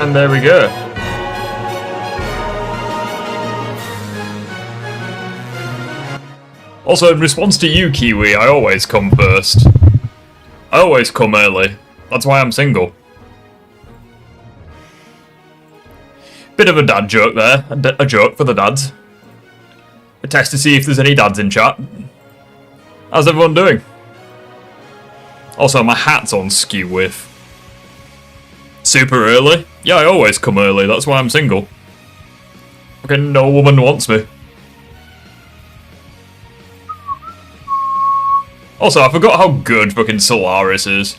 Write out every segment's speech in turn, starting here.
And there we go. Also, in response to you, Kiwi, I always come first. I always come early. That's why I'm single. Bit of a dad joke there. A joke for the dads. A test to see if there's any dads in chat. How's everyone doing? Also, my hat's on skew with. Super early? Yeah, I always come early. That's why I'm single. Fucking no woman wants me. Also, I forgot how good fucking Solaris is.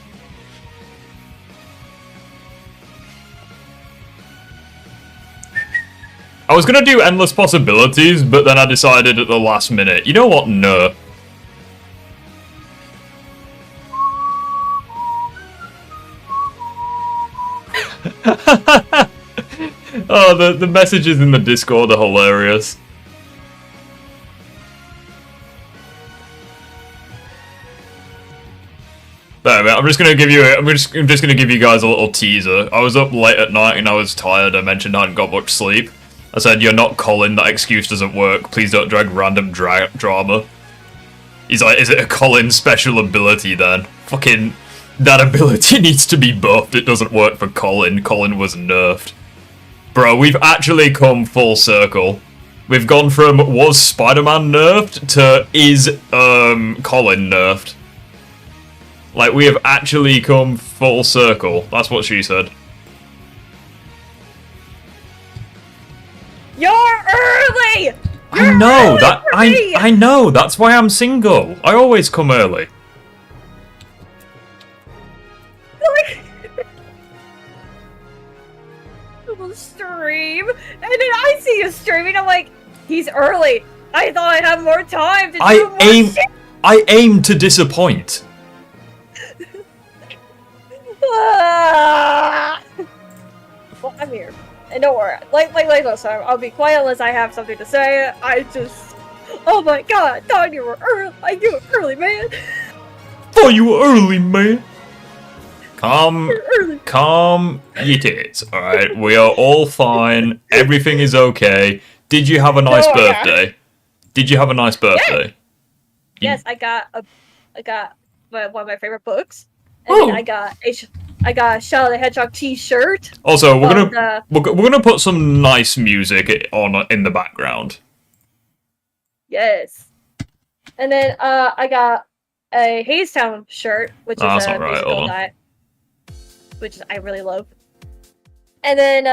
I was gonna do Endless Possibilities, but then I decided at the last minute, you know what, no. Oh, the messages in the Discord are hilarious. There, I'm just gonna give you. I'm just gonna give you guys a little teaser. I was up late at night and I was tired. I mentioned I hadn't got much sleep. I said, "You're not Colin. That excuse doesn't work. Please don't drag random drama." He's like, "Is it a Colin special ability then?" Fucking, that ability needs to be buffed. It doesn't work for Colin. Colin was nerfed. Bro, we've actually come full circle. We've gone from was Spider-Man nerfed to is Colin nerfed. Like, we have actually come full circle. That's what she said. You're early! I know that. I know. That's why I'm single. I always come early. Stream, and then I see you streaming. I'm like, he's early. I thought I'd have more time to do more shit. I aim to disappoint. Well, I'm here, and don't worry. Like last time, I'll be quiet unless I have something to say. Oh my god, I thought you were early. You were early, man. Thought you were early, man. Calm your tits, alright? We are all fine. Everything is okay. Did you have a nice birthday? Yeah. Did you have a nice birthday? Yes, I got one of my favorite books. And then I got a Shadow the Hedgehog t-shirt. Also, we're gonna put some nice music on in the background. Yes. And then I got a Hazetown shirt, which is a musical night, which I really love. And then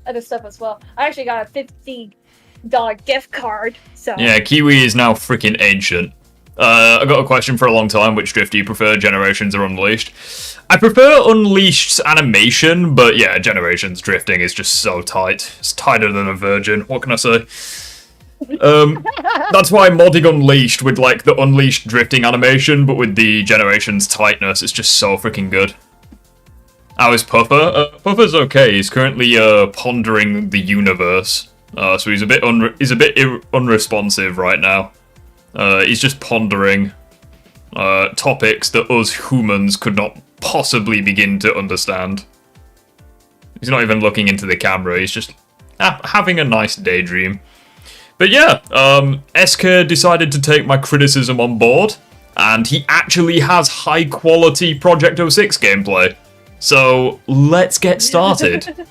other stuff as well. I actually got a $50 gift card. So yeah, Kiwi is now freaking ancient. I got a question for a long time. Which drift do you prefer, Generations or Unleashed? I prefer Unleashed's animation, but yeah, Generations drifting is just so tight. It's tighter than a virgin. What can I say? That's why modding Unleashed with like the Unleashed drifting animation, but with the Generations tightness, it's just so freaking good. How is Puffer? Puffer's okay. He's currently pondering the universe, so he's a bit unresponsive right now. He's just pondering topics that us humans could not possibly begin to understand. He's not even looking into the camera. He's just having a nice daydream. But yeah, SK decided to take my criticism on board, and he actually has high-quality Project 06 gameplay. So, let's get started.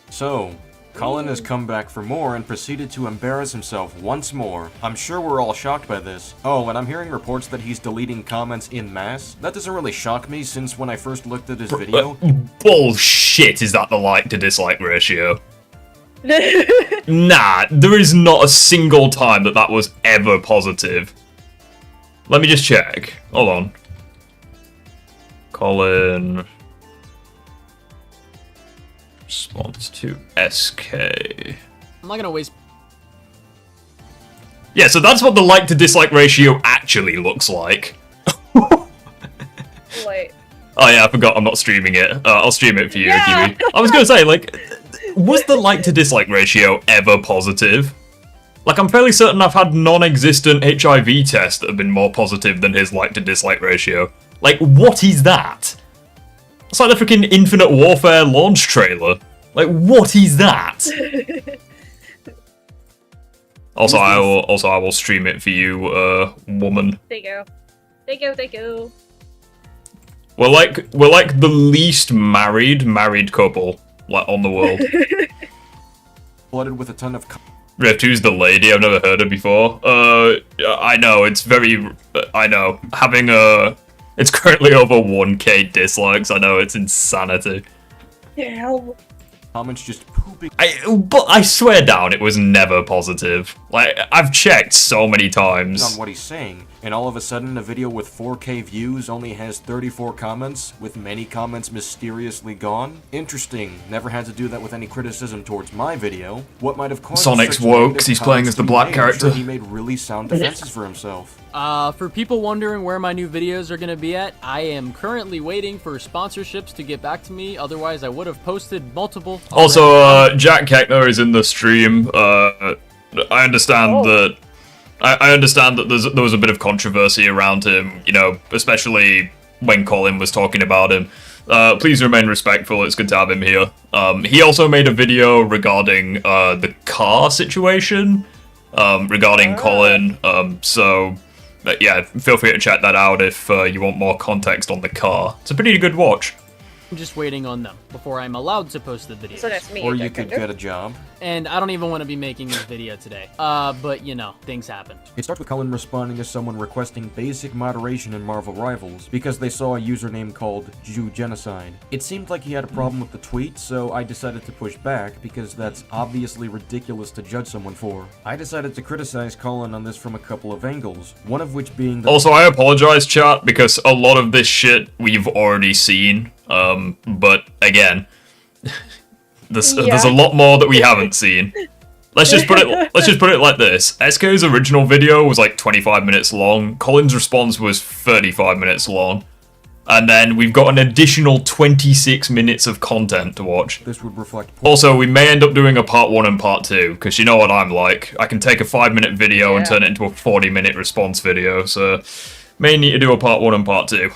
So, Colin has come back for more and proceeded to embarrass himself once more. I'm sure we're all shocked by this. Oh, and I'm hearing reports that he's deleting comments en masse. That doesn't really shock me, since when I first looked at his video... Bullshit, is that the like to dislike ratio? Nah, there is not a single time that was ever positive. Let me just check. Hold on. Colin... response to SK. I'm not gonna waste... Yeah, so that's what the like to dislike ratio actually looks like. Wait. Oh yeah, I forgot I'm not streaming it. I'll stream it for you, Kiwi. I was gonna say, like, was the like to dislike ratio ever positive? Like, I'm fairly certain I've had non-existent HIV tests that have been more positive than his like to dislike ratio. Like, what is that? It's like the freaking Infinite Warfare launch trailer. Like, what is that? Also, I will stream it for you, woman. Thank you. Thank you, thank you. We're like the least married couple like on the world. Flooded with a ton of. Rift, who's the lady? I've never heard her before. I know it's very. I know having it's currently over 1K dislikes. I know it's insanity. Damn. Comments just pooping. But I swear down, it was never positive. Like, I've checked so many times. On what he's saying, and all of a sudden a video with 4K views only has 34 comments, with many comments mysteriously gone? Interesting. Never had to do that with any criticism towards my video. What might have caused Sonic's woke because he's playing as the black character. He made really sound defenses for himself. For people wondering where my new videos are gonna be at, I am currently waiting for sponsorships to get back to me, otherwise I would have posted multiple. Also, Jack Keckner is in the stream. I understand that. I understand that there was a bit of controversy around him, you know, especially when Colin was talking about him. Please remain respectful. It's good to have him here. He also made a video regarding the car situation, regarding Colin. So yeah, feel free to check that out if you want more context on the car. It's a pretty good watch. I'm just waiting on them before I'm allowed to post the videos. So that's me. Or you could get a job. And I don't even want to be making this video today. But you know, things happen. It starts with Colin responding to someone requesting basic moderation in Marvel Rivals because they saw a username called Jew Genocide. It seemed like he had a problem with the tweet, so I decided to push back because that's obviously ridiculous to judge someone for. I decided to criticize Colin on this from a couple of angles, one of which being that— Also, I apologize, chat, because a lot of this shit we've already seen. But again, there's a lot more that we haven't seen. Let's just put it like this. SK's original video was like 25 minutes long. Colin's response was 35 minutes long. And then we've got an additional 26 minutes of content to watch. This would reflect— Also, we may end up doing a part 1 and part 2, because you know what I'm like. I can take a 5-minute video and turn it into a 40-minute response video, so may need to do a part 1 and part 2.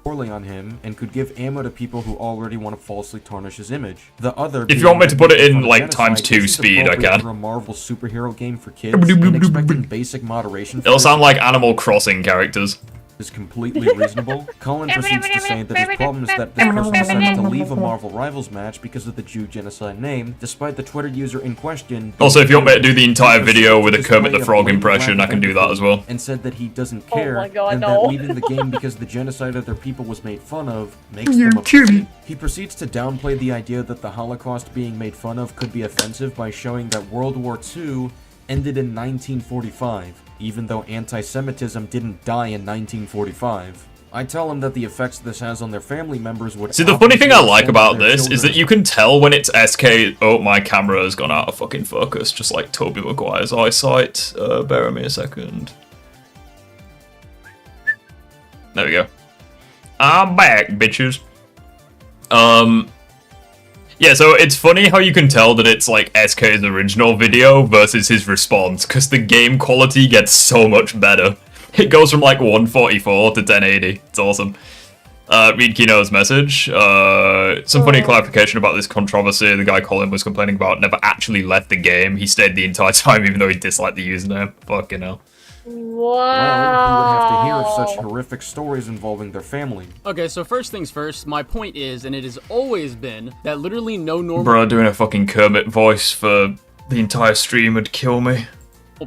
Poorly on him and could give ammo to people who already want to falsely tarnish his image. The other— If you want me to put it in like ×2 speed, I can. For a Marvel superhero game for kids and expecting basic moderation. It'll sound like Animal Crossing characters. Is completely reasonable. Colin proceeds to say that his problem is that this person decided to leave a Marvel Rivals match because of the Jew Genocide name, despite the Twitter user in question— Also, if you want me to do the entire video with a Kermit the Frog impression, I can do that as well. And said that he doesn't care, my God, and no. that leaving the game because the genocide of their people was made fun of makes them a pussy. He proceeds to downplay the idea that the Holocaust being made fun of could be offensive by showing that World War II ended in 1945, even though anti-Semitism didn't die in 1945. I tell him that the effects this has on their family members would— See, the funny thing I like about this is that you can tell when it's SK— oh, my camera has gone out of fucking focus, just like Tobey Maguire's eyesight. Bear with me a second. There we go. I'm back, bitches. Yeah, so it's funny how you can tell that it's like SK's original video versus his response, because the game quality gets so much better. It goes from like 144 to 1080. It's awesome. Read Kino's message. Some funny clarification about this controversy. The guy Colin was complaining about never actually left the game. He stayed the entire time even though he disliked the username. Fucking hell. Wow. Well, he would have to hear of such horrific stories involving their family. Okay, so first things first, my point is, and it has always been, that literally no normal— Bro, doing a fucking Kermit voice for the entire stream would kill me.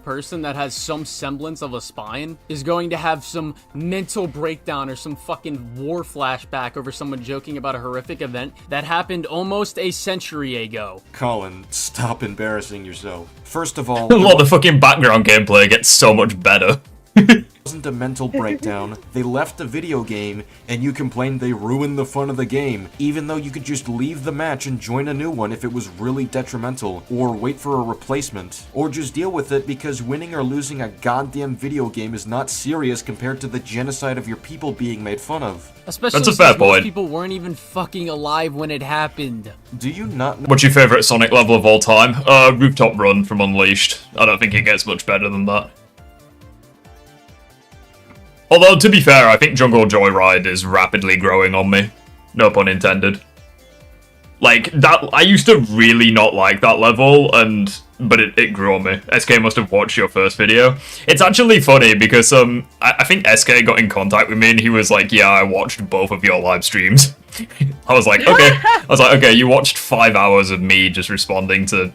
person that has some semblance of a spine is going to have some mental breakdown or some fucking war flashback over someone joking about a horrific event that happened almost a century ago. Colin, stop embarrassing yourself. First of all— the fucking background gameplay gets so much better. It wasn't a mental breakdown. They left the video game, and you complained they ruined the fun of the game, even though you could just leave the match and join a new one if it was really detrimental, or wait for a replacement, or just deal with it because winning or losing a goddamn video game is not serious compared to the genocide of your people being made fun of. Especially That's a fair since most point. people weren't even fucking alive when it happened. Do you not know— What's your favourite Sonic level of all time? Rooftop Run from Unleashed. I don't think it gets much better than that. Although, to be fair, I think Jungle Joyride is rapidly growing on me. No pun intended. Like, that, I used to really not like that level, but it grew on me. SK must have watched your first video. It's actually funny because, I think SK got in contact with me and he was like, yeah, I watched both of your live streams. I was like, okay. You watched 5 hours of me just responding to,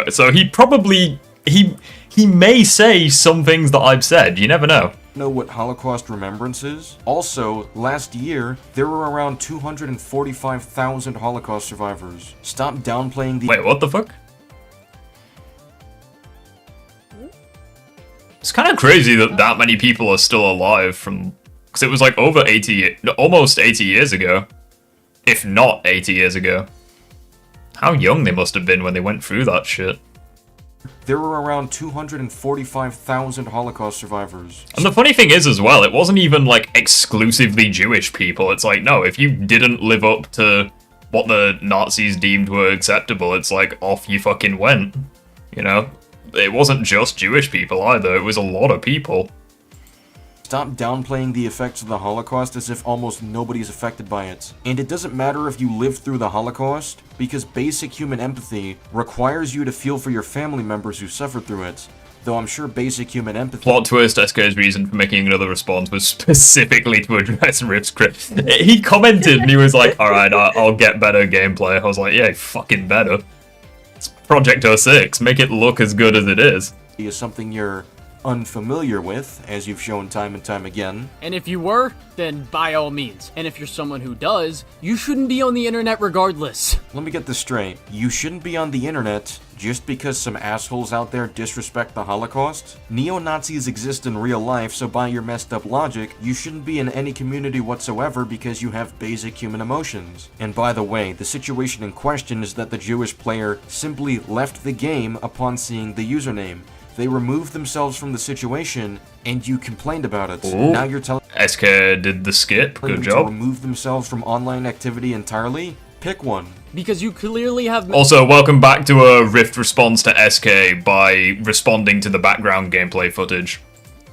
so he probably, he may say some things that I've said, you never know. Know what Holocaust remembrance is? Also, last year, there were around 245,000 Holocaust survivors. Stop downplaying the- Wait, what the fuck? It's kind of crazy that many people are still alive from... Because it was like over 80... Almost 80 years ago. If not 80 years ago. How young they must have been when they went through that shit. There were around 245,000 Holocaust survivors. And the funny thing is as well, it wasn't even like exclusively Jewish people. It's like, no, if you didn't live up to what the Nazis deemed were acceptable, it's like off you fucking went. You know? It wasn't just Jewish people either, it was a lot of people. Stop downplaying the effects of the Holocaust as if almost nobody's affected by it. And it doesn't matter if you lived through the Holocaust, because basic human empathy requires you to feel for your family members who suffered through it. Though I'm sure basic human empathy... Plot twist, SK's reason for making another response was specifically to address Rift's script. He commented and he was like, alright, I'll get better gameplay. I was like, yeah, fucking better. It's Project 06, make it look as good as it is. ...is something you're unfamiliar with, as you've shown time and time again. And if you were, then by all means. And if you're someone who does, you shouldn't be on the internet regardless. Let me get this straight. You shouldn't be on the internet just because some assholes out there disrespect the Holocaust? Neo-Nazis exist in real life, so by your messed up logic, you shouldn't be in any community whatsoever because you have basic human emotions. And by the way, the situation in question is that the Jewish player simply left the game upon seeing the username. They removed themselves from the situation, and you complained about it. Ooh. Now you're telling SK did the skip, good them job. to remove themselves from online activity entirely? Pick one. Because you clearly have... Also, welcome back to a Rift response to SK by responding to the background gameplay footage.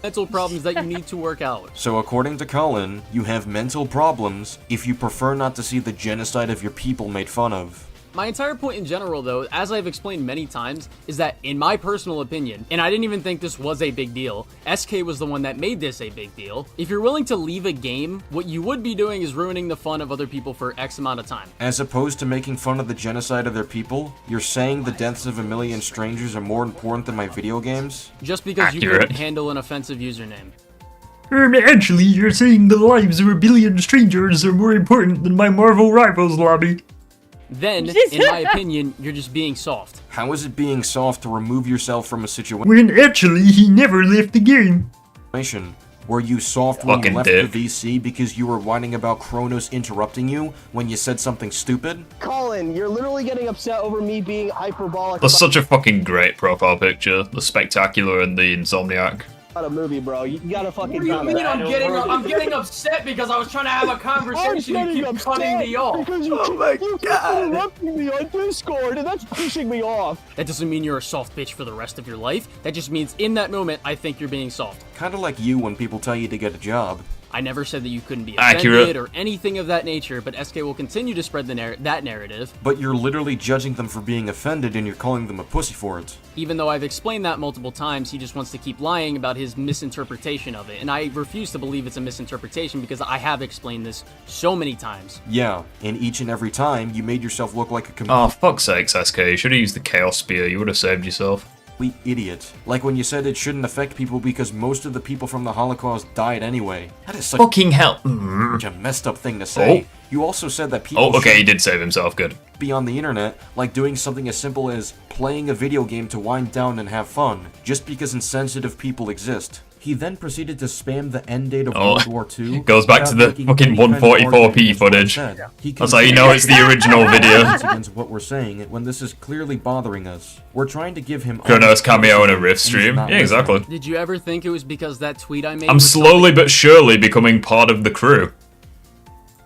mental problems that you need to work out. So according to Colin, you have mental problems if you prefer not to see the genocide of your people made fun of. My entire point in general, though, as I've explained many times, is that in my personal opinion, and I didn't even think this was a big deal, SK was the one that made this a big deal. If you're willing to leave a game, what you would be doing is ruining the fun of other people for X amount of time. As opposed to making fun of the genocide of their people, you're saying the deaths of a million strangers are more important than my video games? Just because Accurate. you couldn't handle an offensive username. Actually, you're saying the lives of a billion strangers are more important than my Marvel Rivals lobby. Then, in my opinion, you're just being soft. How is it being soft to remove yourself from a situation When actually, he never left the game. where you soft when you Fucking left dick. the VC because you were whining about Kronos interrupting you when you said something stupid? Colin, you're literally getting upset over me being hyperbolic That's such a fucking great profile picture. The Spectacular and the Insomniac. about a movie, bro. You gotta fucking What do you comment. mean I'm getting upset because I was trying to have a conversation and you keep cutting me off? Because you keep interrupting me on Discord, and that's pissing me off. That doesn't mean you're a soft bitch for the rest of your life. That just means in that moment, I think you're being soft. Kinda like you when people tell you to get a job. I never said that you couldn't be offended Accurate. or anything of that nature, but SK will continue to spread that narrative, But you're literally judging them for being offended and you're calling them a pussy for it. even though I've explained that multiple times. He just wants to keep lying about his misinterpretation of it, and I refuse to believe it's a misinterpretation because I have explained this so many times. Yeah, and each and every time, you made yourself look like a Oh, fuck's sakes, SK. You should have used the Chaos Spear. You would have saved yourself. complete idiot. Like when you said it shouldn't affect people because most of the people from the Holocaust died anyway. That is such Fucking hell. a messed up thing to say. You also said that people Oh, okay, he should did save himself. Good. be on the internet, like doing something as simple as playing a video game to wind down and have fun, just because insensitive people exist. He then proceeded to spam the end date of Oh, World War II. goes back to the without making fucking any kind of 144p argument against what I footage. said. He That's how you know it's the original video. against what we're saying when this is clearly bothering us. We're trying to give him Kronos cameo in a Rift He's stream. not Yeah, exactly. Did you ever think it was because that tweet I made I'm was slowly but surely becoming part of the crew.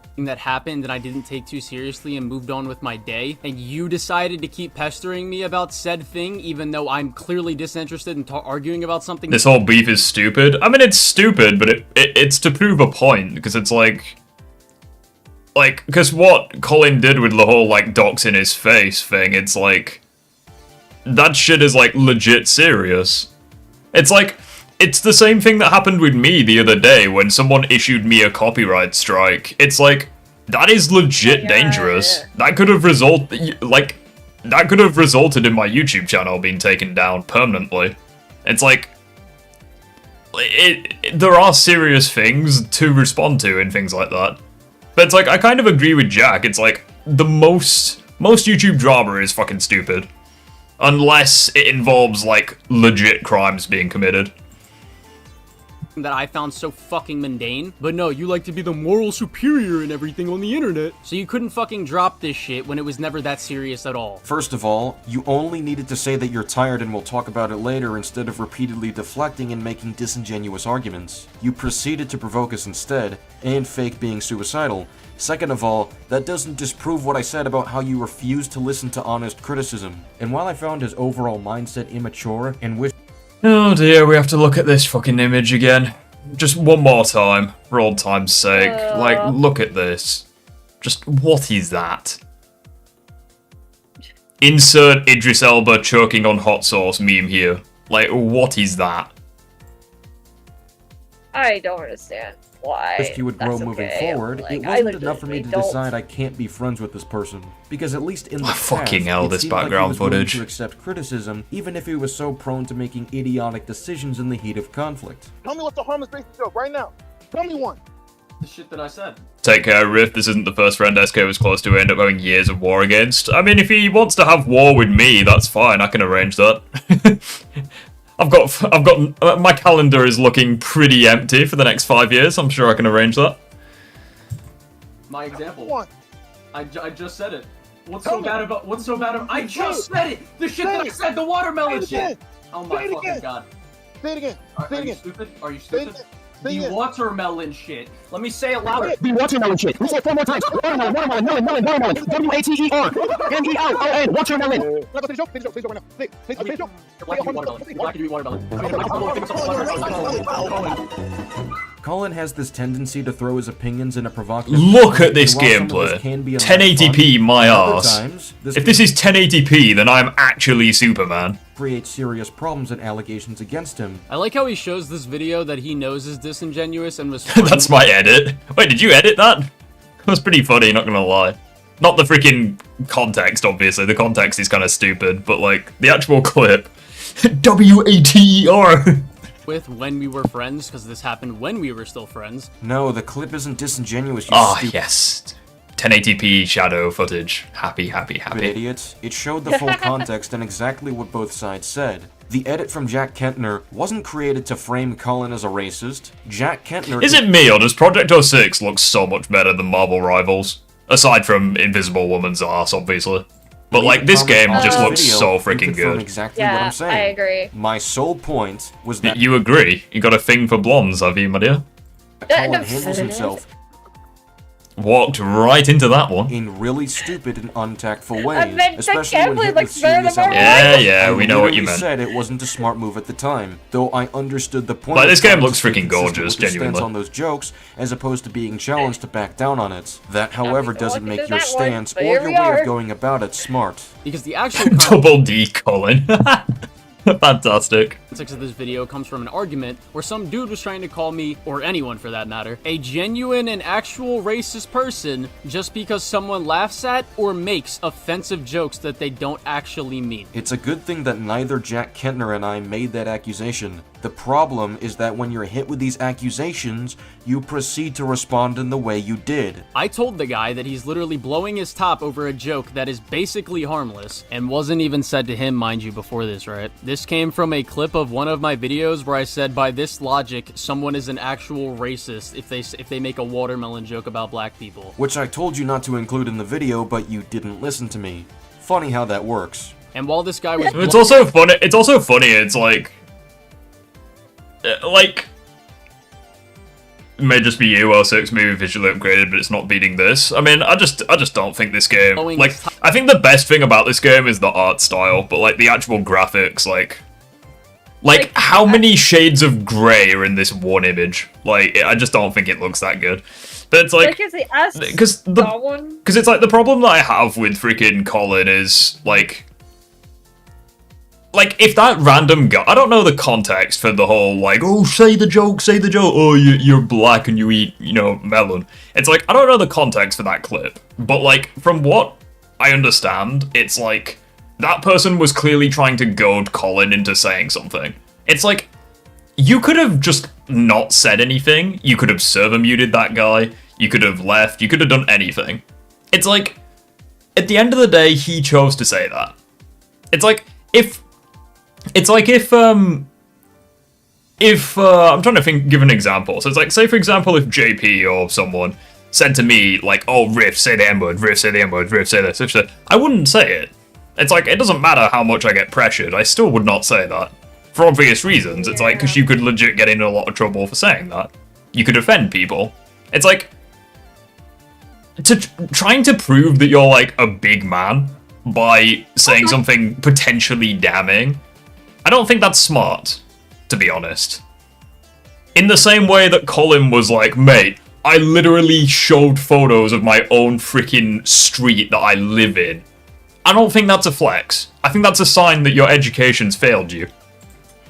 something that happened and I didn't take too seriously and moved on with my day, and you decided to keep pestering me about said thing even though I'm clearly disinterested in arguing about something? This whole beef is stupid. I mean, it's stupid, but it's to prove a point, because it's like like, because what Colin did with the whole, like, docs in his face thing, it's like, that shit is, like, legit serious. It's like, it's the same thing that happened with me the other day when someone issued me a copyright strike. It's like, that is legit dangerous. That could have resulted in my YouTube channel being taken down permanently. It's like, there are serious things to respond to and things like that. But it's like, I kind of agree with Jack. It's like, the most YouTube drama is fucking stupid. Unless it involves, like, legit crimes being committed. That I found so fucking mundane. But no, you like to be the moral superior and everything on the internet. So you couldn't fucking drop this shit when it was never that serious at all. First of all, you only needed to say that you're tired and we'll talk about it later instead of repeatedly deflecting and making disingenuous arguments. You proceeded to provoke us instead, and fake being suicidal. Second of all, that doesn't disprove what I said about how you refused to listen to honest criticism. And while I found his overall mindset immature and wish— Oh dear, we have to look at this fucking image again. Just one more time, for old time's sake. Like, look at this. Just, what is that? Insert Idris Elba choking on hot sauce meme here. Like, what is that? I don't understand why. Wished you would grow moving forward. Like, it wasn't enough for me to decide I can't be friends with this person, because at least in the past, fucking hell, it this seemed like he background was willing footage. to accept criticism, even if he was so prone to making idiotic decisions in the heat of conflict. Tell me what's the harmless basic joke right now. Tell me one. The shit that I said. Take care, Riff. This isn't the first friend SK was close to end up having years of war against. I mean, if he wants to have war with me, that's fine. I can arrange that. I've got my calendar is looking pretty empty for the next 5 years. I'm sure I can arrange that. My example. One. I just said it. What's so bad about? I just said it. The shit that I said. The watermelon shit. Oh my fucking god. Say it again. Are you stupid? Are you stupid? The watermelon shit. Let me say it louder. The watermelon shit. We say it 4 more times. Watermelon, watermelon, watermelon. W-A-T-E-R-M-E-L-O-N. Watermelon. Say the joke right now. Say the joke. You're black to be watermelon. Colin has this tendency to throw his opinions in a provocative— Look at this and while some of gameplay. this can be a lot of 1080p fun, my other arse. times, If this is 1080p, then I'm actually Superman. create serious problems and allegations against him. I like how he shows this video that he knows is disingenuous and responds. That's my edit. Wait, did you edit that? That was pretty funny, not gonna lie. Not the freaking context, obviously. The context is kind of stupid, but like the actual clip. W-A-T-E-R. with when we were friends, because this happened when we were still friends. No, the clip isn't disingenuous, you Ah, stupid— yes. 1080p shadow footage. Happy. idiot. It showed the full context and exactly what both sides said. The edit from Jack Kentner wasn't created to frame Colin as a racist. Jack Kentner— Is it me, or does Project 06 look so much better than Marvel Rivals? Aside from Invisible Woman's ass, obviously. But like, this game just looks so freaking good. Exactly what I'm saying. I agree. My sole point was that You agree? You got a thing for blondes, have you, my dear? Colin handles himself Walked right into that one. in really stupid and untactful I ways, meant especially that when Kevin hit with looks better serious than Marvel. allegations. Yeah, I we know what you literally meant. said it wasn't a smart move at the time, though I understood the point. Like, of this game Colin's looks freaking consistent gorgeous, with his genuinely. stance on those jokes, as opposed to being challenged to back down on it. That, however, don't doesn't look make into your that one, stance but or here your we way are. of going about it smart. Because the actual Double D, Colin. Fantastic. context of this video comes from an argument where some dude was trying to call me, or anyone for that matter, a genuine and actual racist person just because someone laughs at or makes offensive jokes that they don't actually mean. It's a good thing that neither Jack Kentner and I made that accusation. The problem is that when you're hit with these accusations, you proceed to respond in the way you did. I told the guy that he's literally blowing his top over a joke that is basically harmless, and wasn't even said to him, mind you, before this, right? This came from a clip of one of my videos where I said, by this logic, someone is an actual racist if they make a watermelon joke about black people. Which I told you not to include in the video, but you didn't listen to me. Funny how that works. And while this guy was It's also funny. It's like, it may just be UL6 movie visually upgraded, but it's not beating this. I mean, I just don't think this game, like, I think the best thing about this game is the art style, but like the actual graphics, like, Like, how many shades of grey are in this one image? Like, I just don't think it looks that good. But it's like, because it's like the problem that I have with freaking Colin is like if that random guy, I don't know the context for the whole like, oh, say the joke, oh, you're black and you eat, you know, melon. It's like, I don't know the context for that clip, but like from what I understand, it's like that person was clearly trying to goad Colin into saying something. It's like, you could have just not said anything. You could have server muted that guy. You could have left. You could have done anything. It's like, at the end of the day, he chose to say that. It's like, if I'm trying to give an example. So it's like, say for example, if JP or someone said to me, like, oh, Riff, say the N-word, Riff, say the N-word, Riff, say this, I wouldn't say it. It's like, it doesn't matter how much I get pressured, I still would not say that. For obvious reasons. It's like, because you could legit get in a lot of trouble for saying that. You could offend people. It's like, trying to prove that you're like a big man by saying something potentially damning, I don't think that's smart, to be honest. In the same way that Colin was like, mate, I literally showed photos of my own freaking street that I live in. I don't think that's a flex. I think that's a sign that your education's failed you.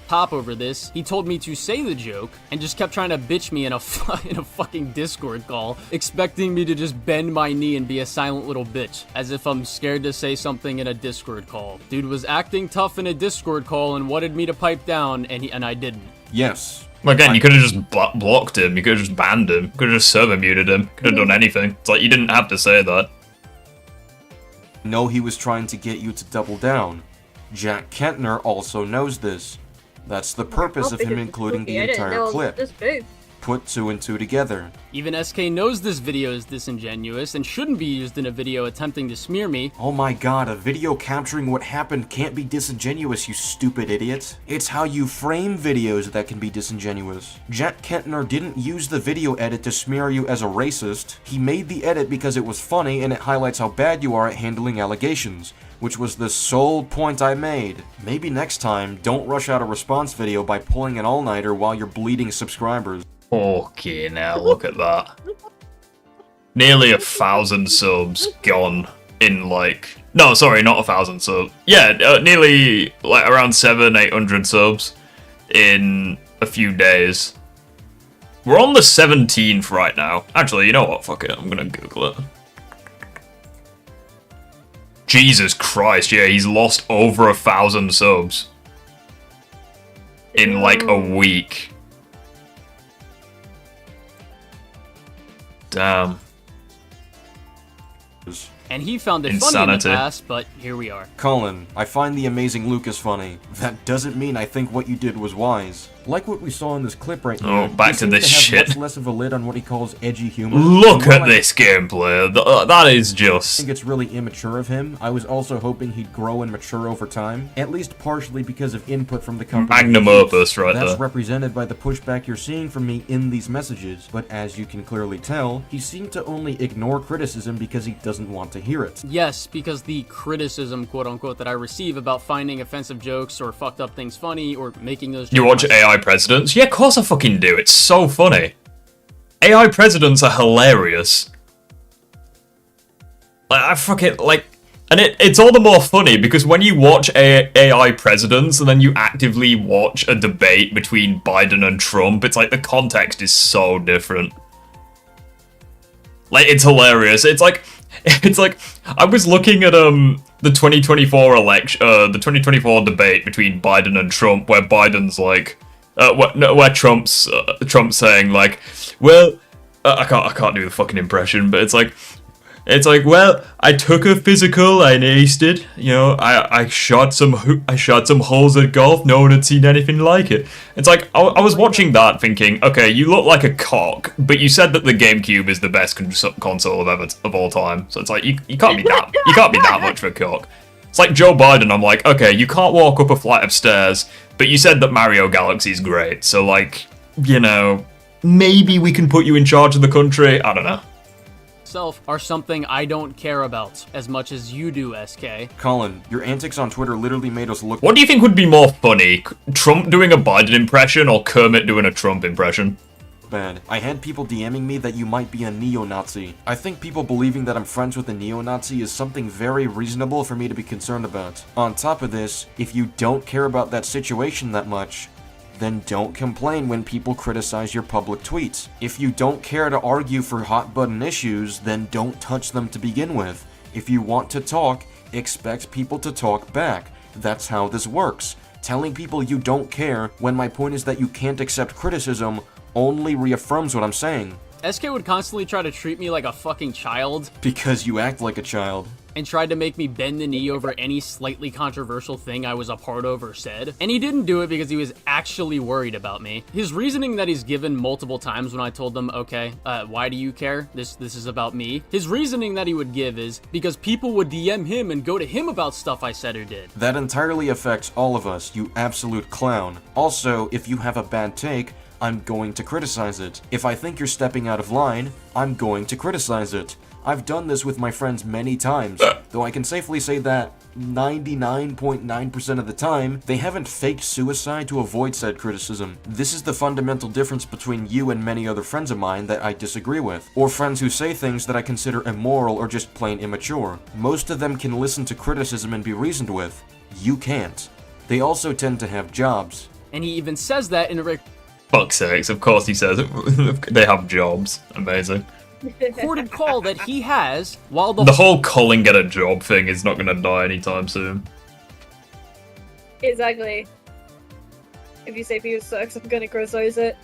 Pop over this, he told me to say the joke and just kept trying to bitch me in a fucking Discord call, expecting me to just bend my knee and be a silent little bitch, as if I'm scared to say something in a Discord call. Dude was acting tough in a Discord call and wanted me to pipe down, and I didn't. Yes. Again, you could have just blocked him, you could have just banned him, could have just server muted him, could have done anything. It's like, you didn't have to say that. No, he was trying to get you to double down. Jack Kentner also knows this. That's the purpose of him including the entire clip. Put two and two together. Even SK knows this video is disingenuous and shouldn't be used in a video attempting to smear me. Oh my god, a video capturing what happened can't be disingenuous, you stupid idiot. It's how you frame videos that can be disingenuous. Jack Kentner didn't use the video edit to smear you as a racist. He made the edit because it was funny and it highlights how bad you are at handling allegations, which was the sole point I made. Maybe next time, don't rush out a response video by pulling an all-nighter while you're bleeding subscribers. Okay, now look at that. Nearly 1,000 subs gone in like... No, sorry, not 1,000 subs. Yeah, nearly like around 700-800 subs in a few days. We're on the 17th right now. Actually, you know what? Fuck it, I'm gonna Google it. Jesus Christ, yeah, he's lost over 1,000 subs in like a week. Damn. And he found it funny in the past, but here we are. Colin, I find the amazing Lucas funny. That doesn't mean I think what you did was wise. Like what we saw in this clip right now. Oh, back to this shit. Much less of a lid on what he calls edgy humor. Look at this gameplay. That is just... I think it's really immature of him. I was also hoping he'd grow and mature over time, at least partially because of input from the company. Magnum opus right there. That's represented by the pushback you're seeing from me in these messages. But as you can clearly tell, he seemed to only ignore criticism because he doesn't want to hear it. Yes, because the criticism, quote-unquote, that I receive about finding offensive jokes or fucked up things funny or making those jokes... You watch AI Presidents? Yeah, of course I fucking do. It's so funny. AI Presidents are hilarious. Like, I fucking, like... And it's all the more funny because when you watch AI Presidents and then you actively watch a debate between Biden and Trump, it's like the context is so different. Like, it's hilarious. It's like I was looking at the 2024 election, the 2024 debate between Biden and Trump, where Biden's like, where Trump's saying like, well, I can't do the fucking impression, but it's like, well, I took a physical, I aced it, you know, I shot some holes at golf, no one had seen anything like it. It's like, I was watching that thinking, okay, you look like a cock, but you said that the GameCube is the best console of all time, so it's like, you can't be that much of a cock. It's like Joe Biden, I'm like, okay, you can't walk up a flight of stairs, but you said that Mario Galaxy is great, so like, you know, maybe we can put you in charge of the country, I don't know. itself are something I don't care about as much as you do, SK. Colin, your antics on Twitter literally made us look... What do you think would be more funny? Trump doing a Biden impression or Kermit doing a Trump impression? bad. I had people DMing me that you might be a neo-Nazi. I think people believing that I'm friends with a neo-Nazi is something very reasonable for me to be concerned about. On top of this, if you don't care about that situation that much, then don't complain when people criticize your public tweets. If you don't care to argue for hot-button issues, then don't touch them to begin with. If you want to talk, expect people to talk back. That's how this works. Telling people you don't care when my point is that you can't accept criticism only reaffirms what I'm saying. SK would constantly try to treat me like a fucking child. Because you act like a child. And tried to make me bend the knee over any slightly controversial thing I was a part of or said. And he didn't do it because he was actually worried about me. His reasoning that he's given multiple times when I told him, okay, why do you care? This is about me. His reasoning that he would give is because people would DM him and go to him about stuff I said or did. That entirely affects all of us, you absolute clown. Also, if you have a bad take, I'm going to criticize it. If I think you're stepping out of line, I'm going to criticize it. I've done this with my friends many times, though I can safely say that 99.9% of the time, they haven't faked suicide to avoid said criticism. This is the fundamental difference between you and many other friends of mine that I disagree with, or friends who say things that I consider immoral or just plain immature. Most of them can listen to criticism and be reasoned with. You can't. They also tend to have jobs. And he even says that in a fuck's sakes, of course he says it. They have jobs. Amazing. recorded call that he has while The whole Colin get a job thing is not gonna die anytime soon. Exactly. If you say View sucks, I'm gonna criticize it.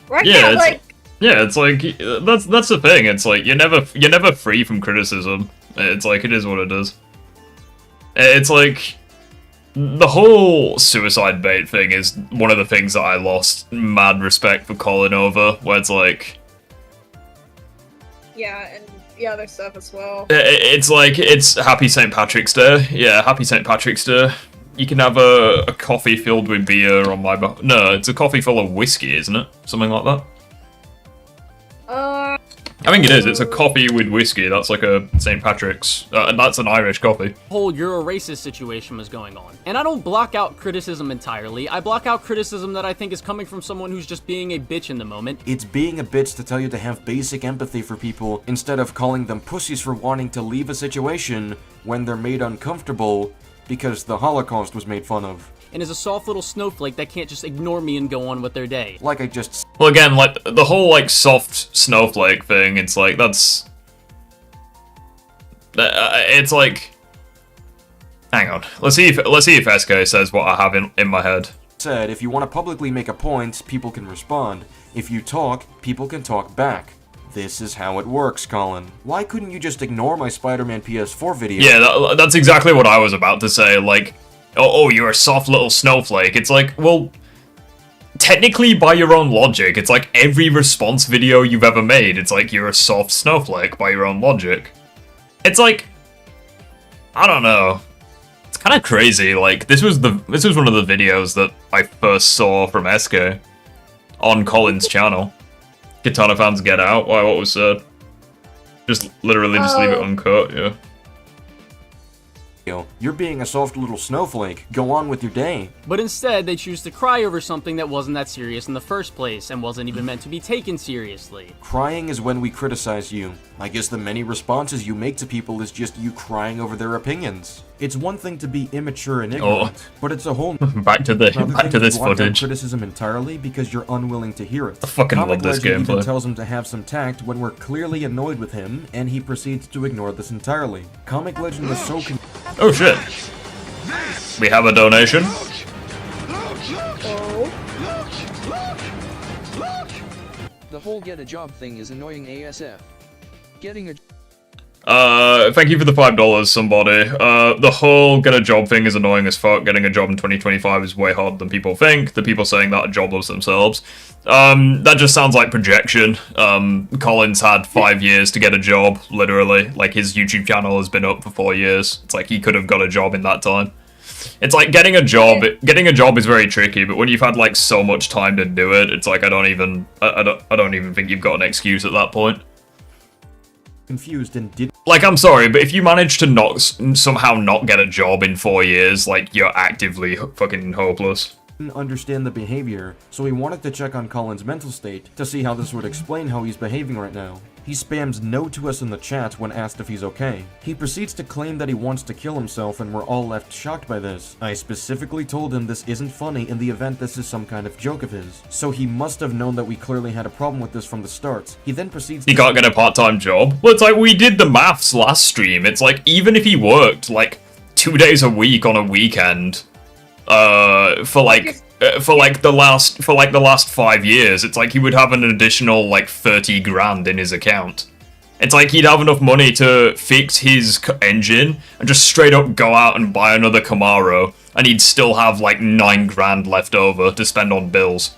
Right Yeah, now, like... Yeah, it's like, that's the thing, it's like, you're never free from criticism. It's like, it is what it is. It's like, the whole suicide bait thing is one of the things that I lost mad respect for Colin over, where it's like... Yeah, and the other stuff as well. It's like, it's Happy St. Patrick's Day. Yeah, Happy St. Patrick's Day. You can have a coffee filled with beer on my... No, it's a coffee full of whiskey, isn't it? Something like that. I think it is. It's a coffee with whiskey. That's like a St. Patrick's, and that's an Irish coffee. Whole you're a racist situation was going on. And I don't block out criticism entirely. I block out criticism that I think is coming from someone who's just being a bitch in the moment. It's being a bitch to tell you to have basic empathy for people instead of calling them pussies for wanting to leave a situation when they're made uncomfortable because the Holocaust was made fun of. And is a soft little snowflake that can't just ignore me and go on with their day. Like I just... Well, again, like, the whole, like, soft snowflake thing, it's like, that's... It's like... Hang on. Let's see if SK says what I have in my head. Said, if you want to publicly make a point, people can respond. If you talk, people can talk back. This is how it works, Colin. Why couldn't you just ignore my Spider-Man PS4 video? Yeah, that's exactly what I was about to say, like... Oh, you're a soft little snowflake. It's like, well, technically by your own logic, it's like every response video you've ever made, it's like you're a soft snowflake by your own logic. It's like, I don't know. It's kind of crazy. Like, this was one of the videos that I first saw from SK on Colin's channel. Katana fans get out. Why, what was said? Just literally just leave it uncut, yeah. You're being a soft little snowflake. Go on with your day. But instead, they choose to cry over something that wasn't that serious in the first place and wasn't even meant to be taken seriously. Crying is when we criticize you. I guess the many responses you make to people is just you crying over their opinions. It's one thing to be immature and ignorant, but it's a whole back to this footage. Criticism entirely because you're unwilling to hear it. I fucking love this gameplay. Even tells him to have some tact when we're clearly annoyed with him, and he proceeds to ignore this entirely. Comic Legend was so oh shit. We have a donation. The whole get a job thing is annoying ASF. Getting a thank you for the $5, somebody. The whole get a job thing is annoying as fuck. Getting a job in 2025 is way harder than people think. The people saying that are jobless themselves. That just sounds like projection. Colin's had 5 years to get a job, literally. Like, his YouTube channel has been up for 4 years. It's like he could have got a job in that time. It's like getting a job is very tricky, but when you've had like so much time to do it, it's like I don't even think you've got an excuse at that point. confused and didn't Like, I'm sorry, but if you manage to somehow not get a job in 4 years, like, you're actively fucking hopeless. understand the behavior, so he wanted to check on Colin's mental state to see how this would explain how he's behaving right now. He spams no to us in the chat when asked if he's okay. He proceeds to claim that he wants to kill himself, and we're all left shocked by this. I specifically told him this isn't funny in the event this is some kind of joke of his. So he must have known that we clearly had a problem with this from the start. He then proceeds to— He can't get a part-time job? Well, it's like, we did the maths last stream. It's like, even if he worked, like, 2 days a week on a weekend, for the last 5 years, it's like he would have an additional like 30 grand in his account. It's like he'd have enough money to fix his engine and just straight up go out and buy another Camaro, and he'd still have like 9 grand left over to spend on bills.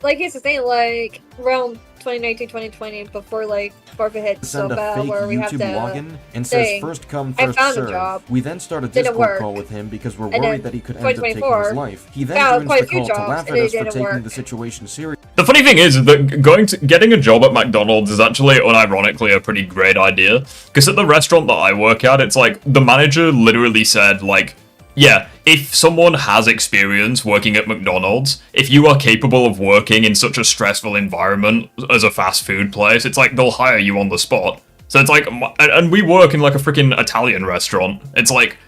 Like, here's the thing, like, around 2019, 2020, before, like, Barca hit so bad, where we have to login and says first come, I first found a serve. job. We then start a Didn't Discord work. call with him because we're And worried then that he could end up taking his 2024, life. He then found joins quite the a few call to jobs, laugh and at it us for didn't taking work. the situation seriously. The funny thing is that getting a job at McDonald's is actually unironically a pretty great idea, because at the restaurant that I work at, it's like the manager literally said, like, yeah, if someone has experience working at McDonald's, if you are capable of working in such a stressful environment as a fast food place, it's like they'll hire you on the spot. So it's like, and we work in like a freaking Italian restaurant. It's like,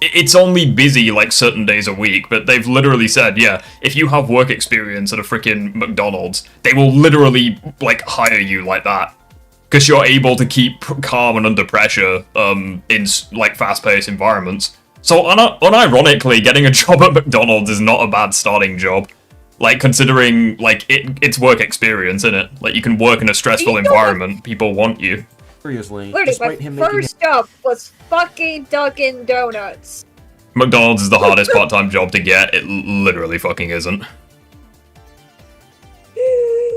it's only busy like certain days a week, but they've literally said, yeah, if you have work experience at a freaking McDonald's, they will literally like hire you like that. Because you're able to keep calm and under pressure in like fast-paced environments. So unironically, getting a job at McDonald's is not a bad starting job. Like, considering, like, it's work experience, innit? Like, you can work in a stressful environment, people want you. Seriously, Literally, despite my him first job was fucking Dunkin' Donuts. McDonald's is the hardest part-time job to get, it literally fucking isn't.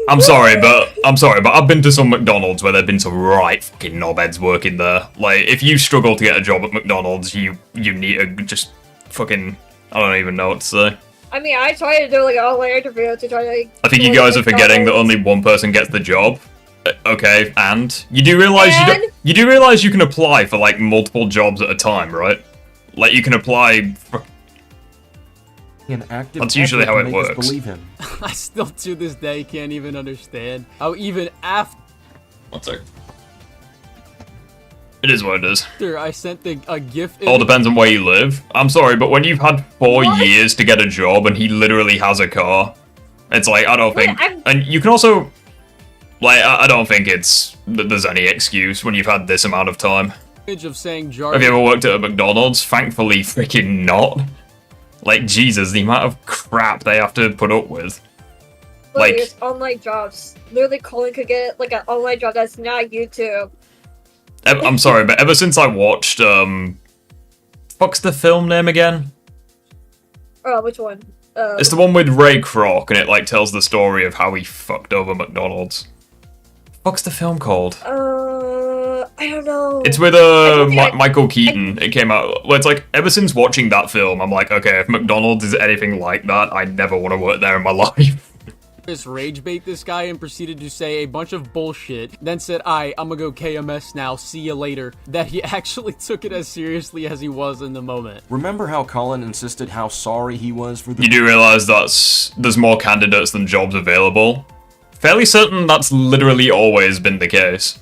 I'm sorry, but I've been to some McDonald's where there've been some right fucking knobheads working there. Like, if you struggle to get a job at McDonald's, you need to just fucking, I don't even know what to say. I mean, I tried to do like an online interview to try to like, I think you guys are forgetting that only one person gets the job. Okay, and you do realize you can apply for like multiple jobs at a time, right? Like, you can apply for... an active That's usually how effort it to make us works. believe him. I still to this day can't even understand how even after 1 sec. It is what it is. I sent a gift. All depends on where you live. I'm sorry, but when you've had 4 years to get a job and he literally has a car, it's like, I don't think... And you can also... Like, I don't think there's any excuse when you've had this amount of time. Of saying jar. Have you ever worked at a McDonald's? Thankfully, freaking not. Like, Jesus, the amount of crap they have to put up with. Literally, Like, there's online jobs. Literally, Colin could get like an online job that's not YouTube. I'm sorry, but ever since I watched, fuck's the film name again? Oh, which one? It's the one with Ray Kroc, and it, like, tells the story of how he fucked over McDonald's. Fuck's the film called? I don't know. It's with, Michael Keaton. It came out, well, it's like, ever since watching that film, I'm like, okay, if McDonald's is anything like that, I never want to work there in my life. Just rage bait this guy and proceeded to say a bunch of bullshit, then said, I'm gonna go KMS now, see you later, that he actually took it as seriously as he was in the moment. Remember how Colin insisted how sorry he was for the— You do realize there's more candidates than jobs available? Fairly certain that's literally always been the case.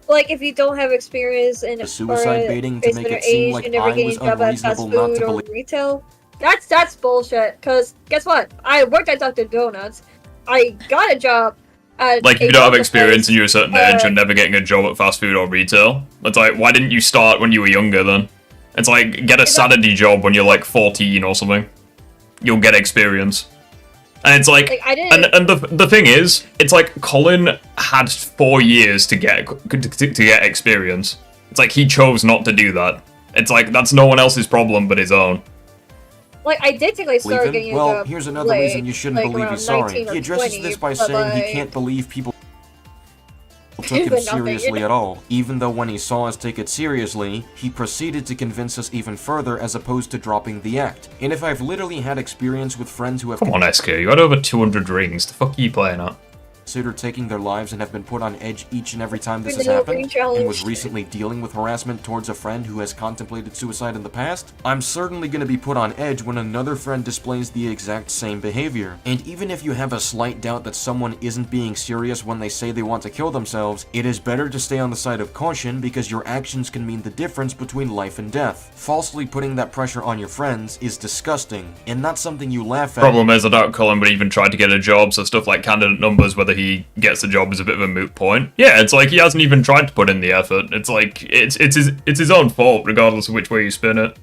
Like, if you don't have experience in suicide baiting to make it seem like I was unreasonable not to believe. Retail, that's bullshit. Cause guess what? I worked at Dunkin' Donuts. I got a job at Like, if you don't have experience and you're a certain age, you're never getting a job at fast food or retail. It's like, why didn't you start when you were younger then? It's like, get a Saturday job when you're like 14 or something. You'll get experience. And it's like I didn't. And the thing is, it's like Colin had 4 years to get experience. It's like he chose not to do that. It's like that's no one else's problem but his own. Like, I did technically start getting a job. Well, here's another reason you shouldn't like, believe he's sorry. He addresses 20, this by but, saying he can't believe people took him seriously at all, even though when he saw us take it seriously, he proceeded to convince us even further as opposed to dropping the act. And if I've literally had experience with friends who have— Come on, SK, you had over 200 rings. The fuck are you playing at? considered taking their lives and have been put on edge each and every time this has happened, and was recently dealing with harassment towards a friend who has contemplated suicide in the past, I'm certainly going to be put on edge when another friend displays the exact same behavior. And even if you have a slight doubt that someone isn't being serious when they say they want to kill themselves, it is better to stay on the side of caution because your actions can mean the difference between life and death. Falsely putting that pressure on your friends is disgusting, and not something you laugh at. Problem is, I doubt Colin would even try to get a job, so stuff like candidate numbers, whether he gets a job, is a bit of a moot point. Yeah, it's like he hasn't even tried to put in the effort. It's like, it's his own fault, regardless of which way you spin it.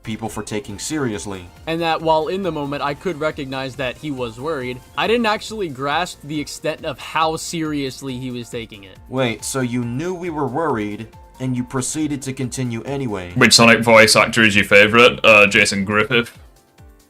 People for taking seriously. And that while in the moment I could recognize that he was worried, I didn't actually grasp the extent of how seriously he was taking it. Wait, so you knew we were worried, and you proceeded to continue anyway? Which Sonic voice actor is your favorite? Jason Griffith.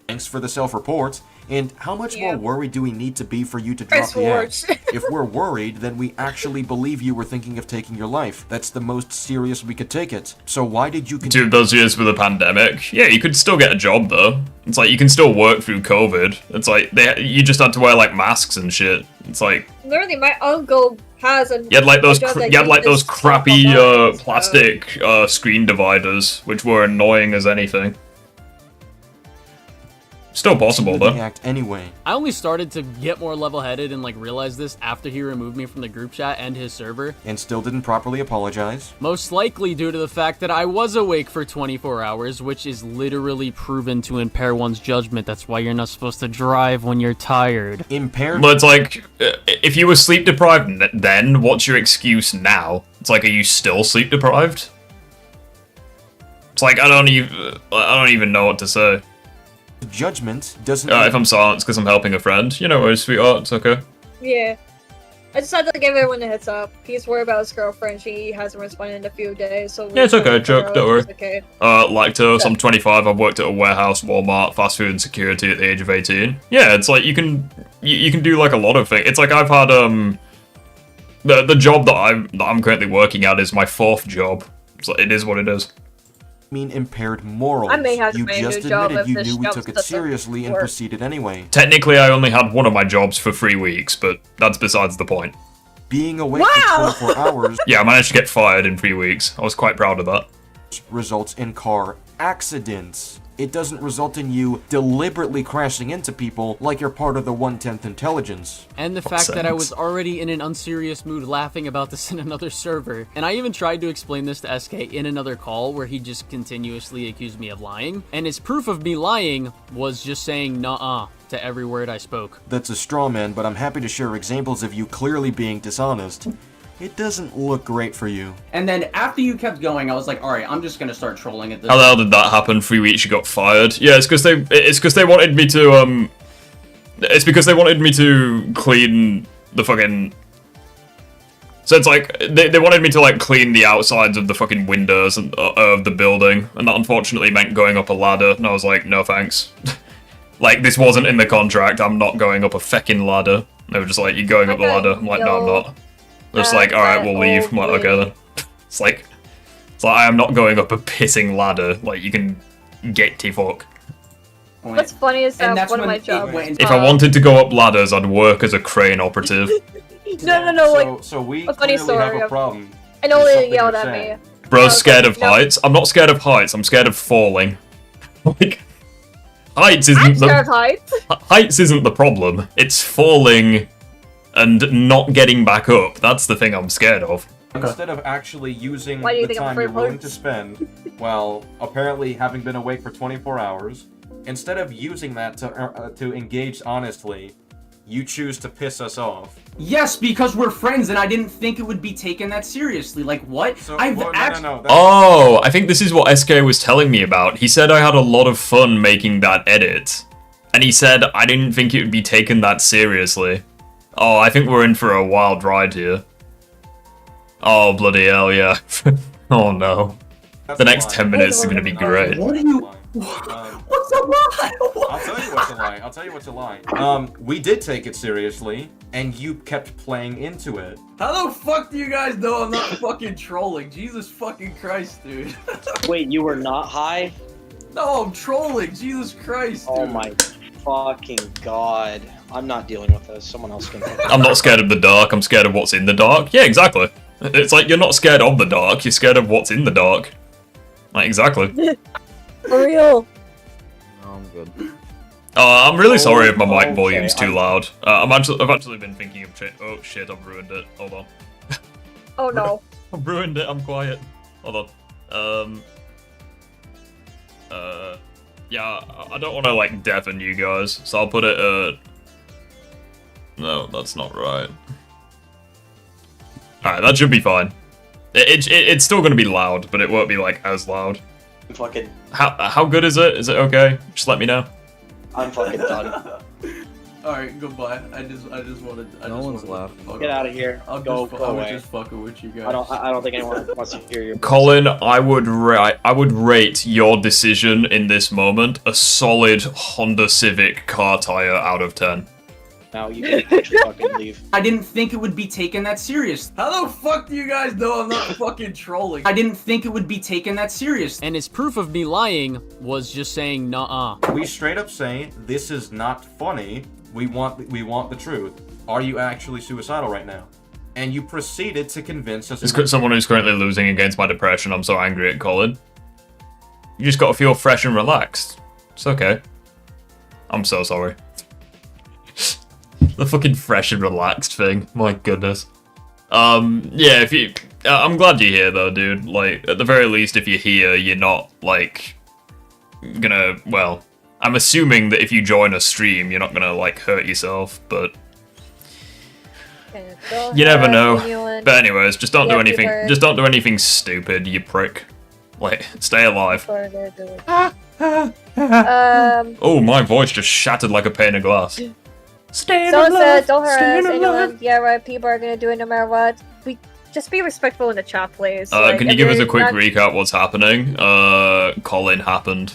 Thanks for the self-report. And how much more worried do we need to be for you to drop the act? If we're worried, then we actually believe you were thinking of taking your life. That's the most serious we could take it. So why did you continue? 2 of those years with a pandemic. Yeah, you could still get a job though. It's like you can still work through COVID. It's like you just had to wear like masks and shit. It's like literally my uncle has a. You had like those crappy plastic screen dividers, which were annoying as anything. Still possible though. Act anyway. I only started to get more level-headed and like realize this after he removed me from the group chat and his server. And still didn't properly apologize. Most likely due to the fact that I was awake for 24 hours, which is literally proven to impair one's judgment. That's why you're not supposed to drive when you're tired. Impaired? But it's like, if you were sleep deprived then, what's your excuse now? It's like, are you still sleep deprived? It's like, I don't even know what to say. Judgment doesn't. If I'm silent, it's because I'm helping a friend. You know, sweetheart, it's okay. Yeah. I just had to give everyone a heads up. He's worried about his girlfriend. She hasn't responded in a few days, so... Yeah, it's okay, joke, don't worry. Okay. Lactose, I'm 25, I've worked at a warehouse, Walmart, fast food and security at the age of 18. Yeah, it's like, you can do like a lot of things. It's like I've had, the job that I'm currently working at is my 4th job. So it is what it is. Mean impaired morals. I may have to you make a just new job admitted if you this knew we job took it doesn't seriously and work. proceeded anyway. Technically, I only had one of my jobs for 3 weeks, but that's besides the point. Being awake for 24 hours. Yeah, I managed to get fired in 3 weeks. I was quite proud of that. Results in car accidents. It doesn't result in you deliberately crashing into people like you're part of the 1/10th intelligence. And the fact that I was already in an unserious mood laughing about this in another server. And I even tried to explain this to SK in another call where he just continuously accused me of lying. And his proof of me lying was just saying nuh-uh to every word I spoke. That's a straw man, but I'm happy to share examples of you clearly being dishonest. It doesn't look great for you. And then after you kept going, I was like, alright, I'm just gonna start trolling at this. How the hell did that happen? 3 weeks you got fired? Yeah, it's because they wanted me to, it's because they wanted me to clean the fucking... So it's like, they wanted me to like clean the outsides of the fucking windows of the building, and that unfortunately meant going up a ladder, and I was like, no thanks. Like, this wasn't in the contract, I'm not going up a feckin' ladder. They were just like, you're going up the ladder. I'm like, no, I'm not. They're just like, alright, we'll leave. I'm like, okay then. It's like I am not going up a pissing ladder. Like, you can get to fuck. What's funny is that one of my jobs... If I wanted to go up ladders, I'd work as a crane operative. No, so we a funny clearly have story. a problem. I know they yelled at me. Bro's scared of heights. I'm not scared of heights, I'm scared of falling. Like, heights isn't scared of heights. Heights isn't the problem. It's falling and not getting back up. That's the thing I'm scared of. Instead of actually using the time you're willing to spend, while apparently having been awake for 24 hours, instead of using that to engage honestly, you choose to piss us off. Yes, because we're friends, and I didn't think it would be taken that seriously. Like, what? So, No. Oh, I think this is what SK was telling me about. He said I had a lot of fun making that edit. And he said I didn't think it would be taken that seriously. Oh, I think we're in for a wild ride here. Oh, bloody hell, yeah. Oh, no. The next 10 minutes is going to be great. What are you... What's a lie? I'll tell you what's a lie. We did take it seriously, and you kept playing into it. How the fuck do you guys know I'm not fucking trolling? Jesus fucking Christ, dude. Wait, you were not high? No, I'm trolling. Jesus Christ, dude. Oh my fucking god. I'm not dealing with this. Someone else can. I'm not scared of the dark, I'm scared of what's in the dark. Yeah, exactly. It's like you're not scared of the dark, you're scared of what's in the dark. Like, exactly. For real. No, I'm good. I'm really sorry if my mic volume's too loud. I've actually been thinking of oh shit, I've ruined it. Hold on. Oh no. I've ruined it, I'm quiet. Hold on. Yeah, I don't want to, like, deafen you guys, so I'll put it, No, that's not right. Alright, that should be fine. It's still gonna be loud, but it won't be, like, as loud. I'm fucking... How good is it? Is it okay? Just let me know. I'm fucking done. Alright, goodbye. I just wanted. No one's laughing. Get out of here. Go away. Just fucking with you guys. I don't think anyone wants to hear your. Colin, I would rate your decision in this moment a solid Honda Civic car tire out of 10. Now you can actually fucking leave. I didn't think it would be taken that serious. How the fuck do you guys know I'm not fucking trolling? I didn't think it would be taken that serious. And his proof of me lying was just saying nuh-uh. We straight up say, this is not funny. We want the truth. Are you actually suicidal right now? And you proceeded to convince us. As someone who's currently losing against my depression, I'm so angry at Colin. You just gotta feel fresh and relaxed. It's okay. I'm so sorry. The fucking fresh and relaxed thing. My goodness. Yeah, if you... I'm glad you're here, though, dude. Like, at the very least, if you're here, you're not, like... gonna... Well, I'm assuming that if you join a stream, you're not gonna, like, hurt yourself, but... You never know. But anyways, just don't do anything... Just don't do anything stupid, you prick. Like, stay alive. Oh, my voice just shattered like a pane of glass. Someone said, don't harass anyone. Yeah, right, people are gonna do it no matter what. Just be respectful in the chat, please. Can you give us a quick recap what's happening? Colin happened.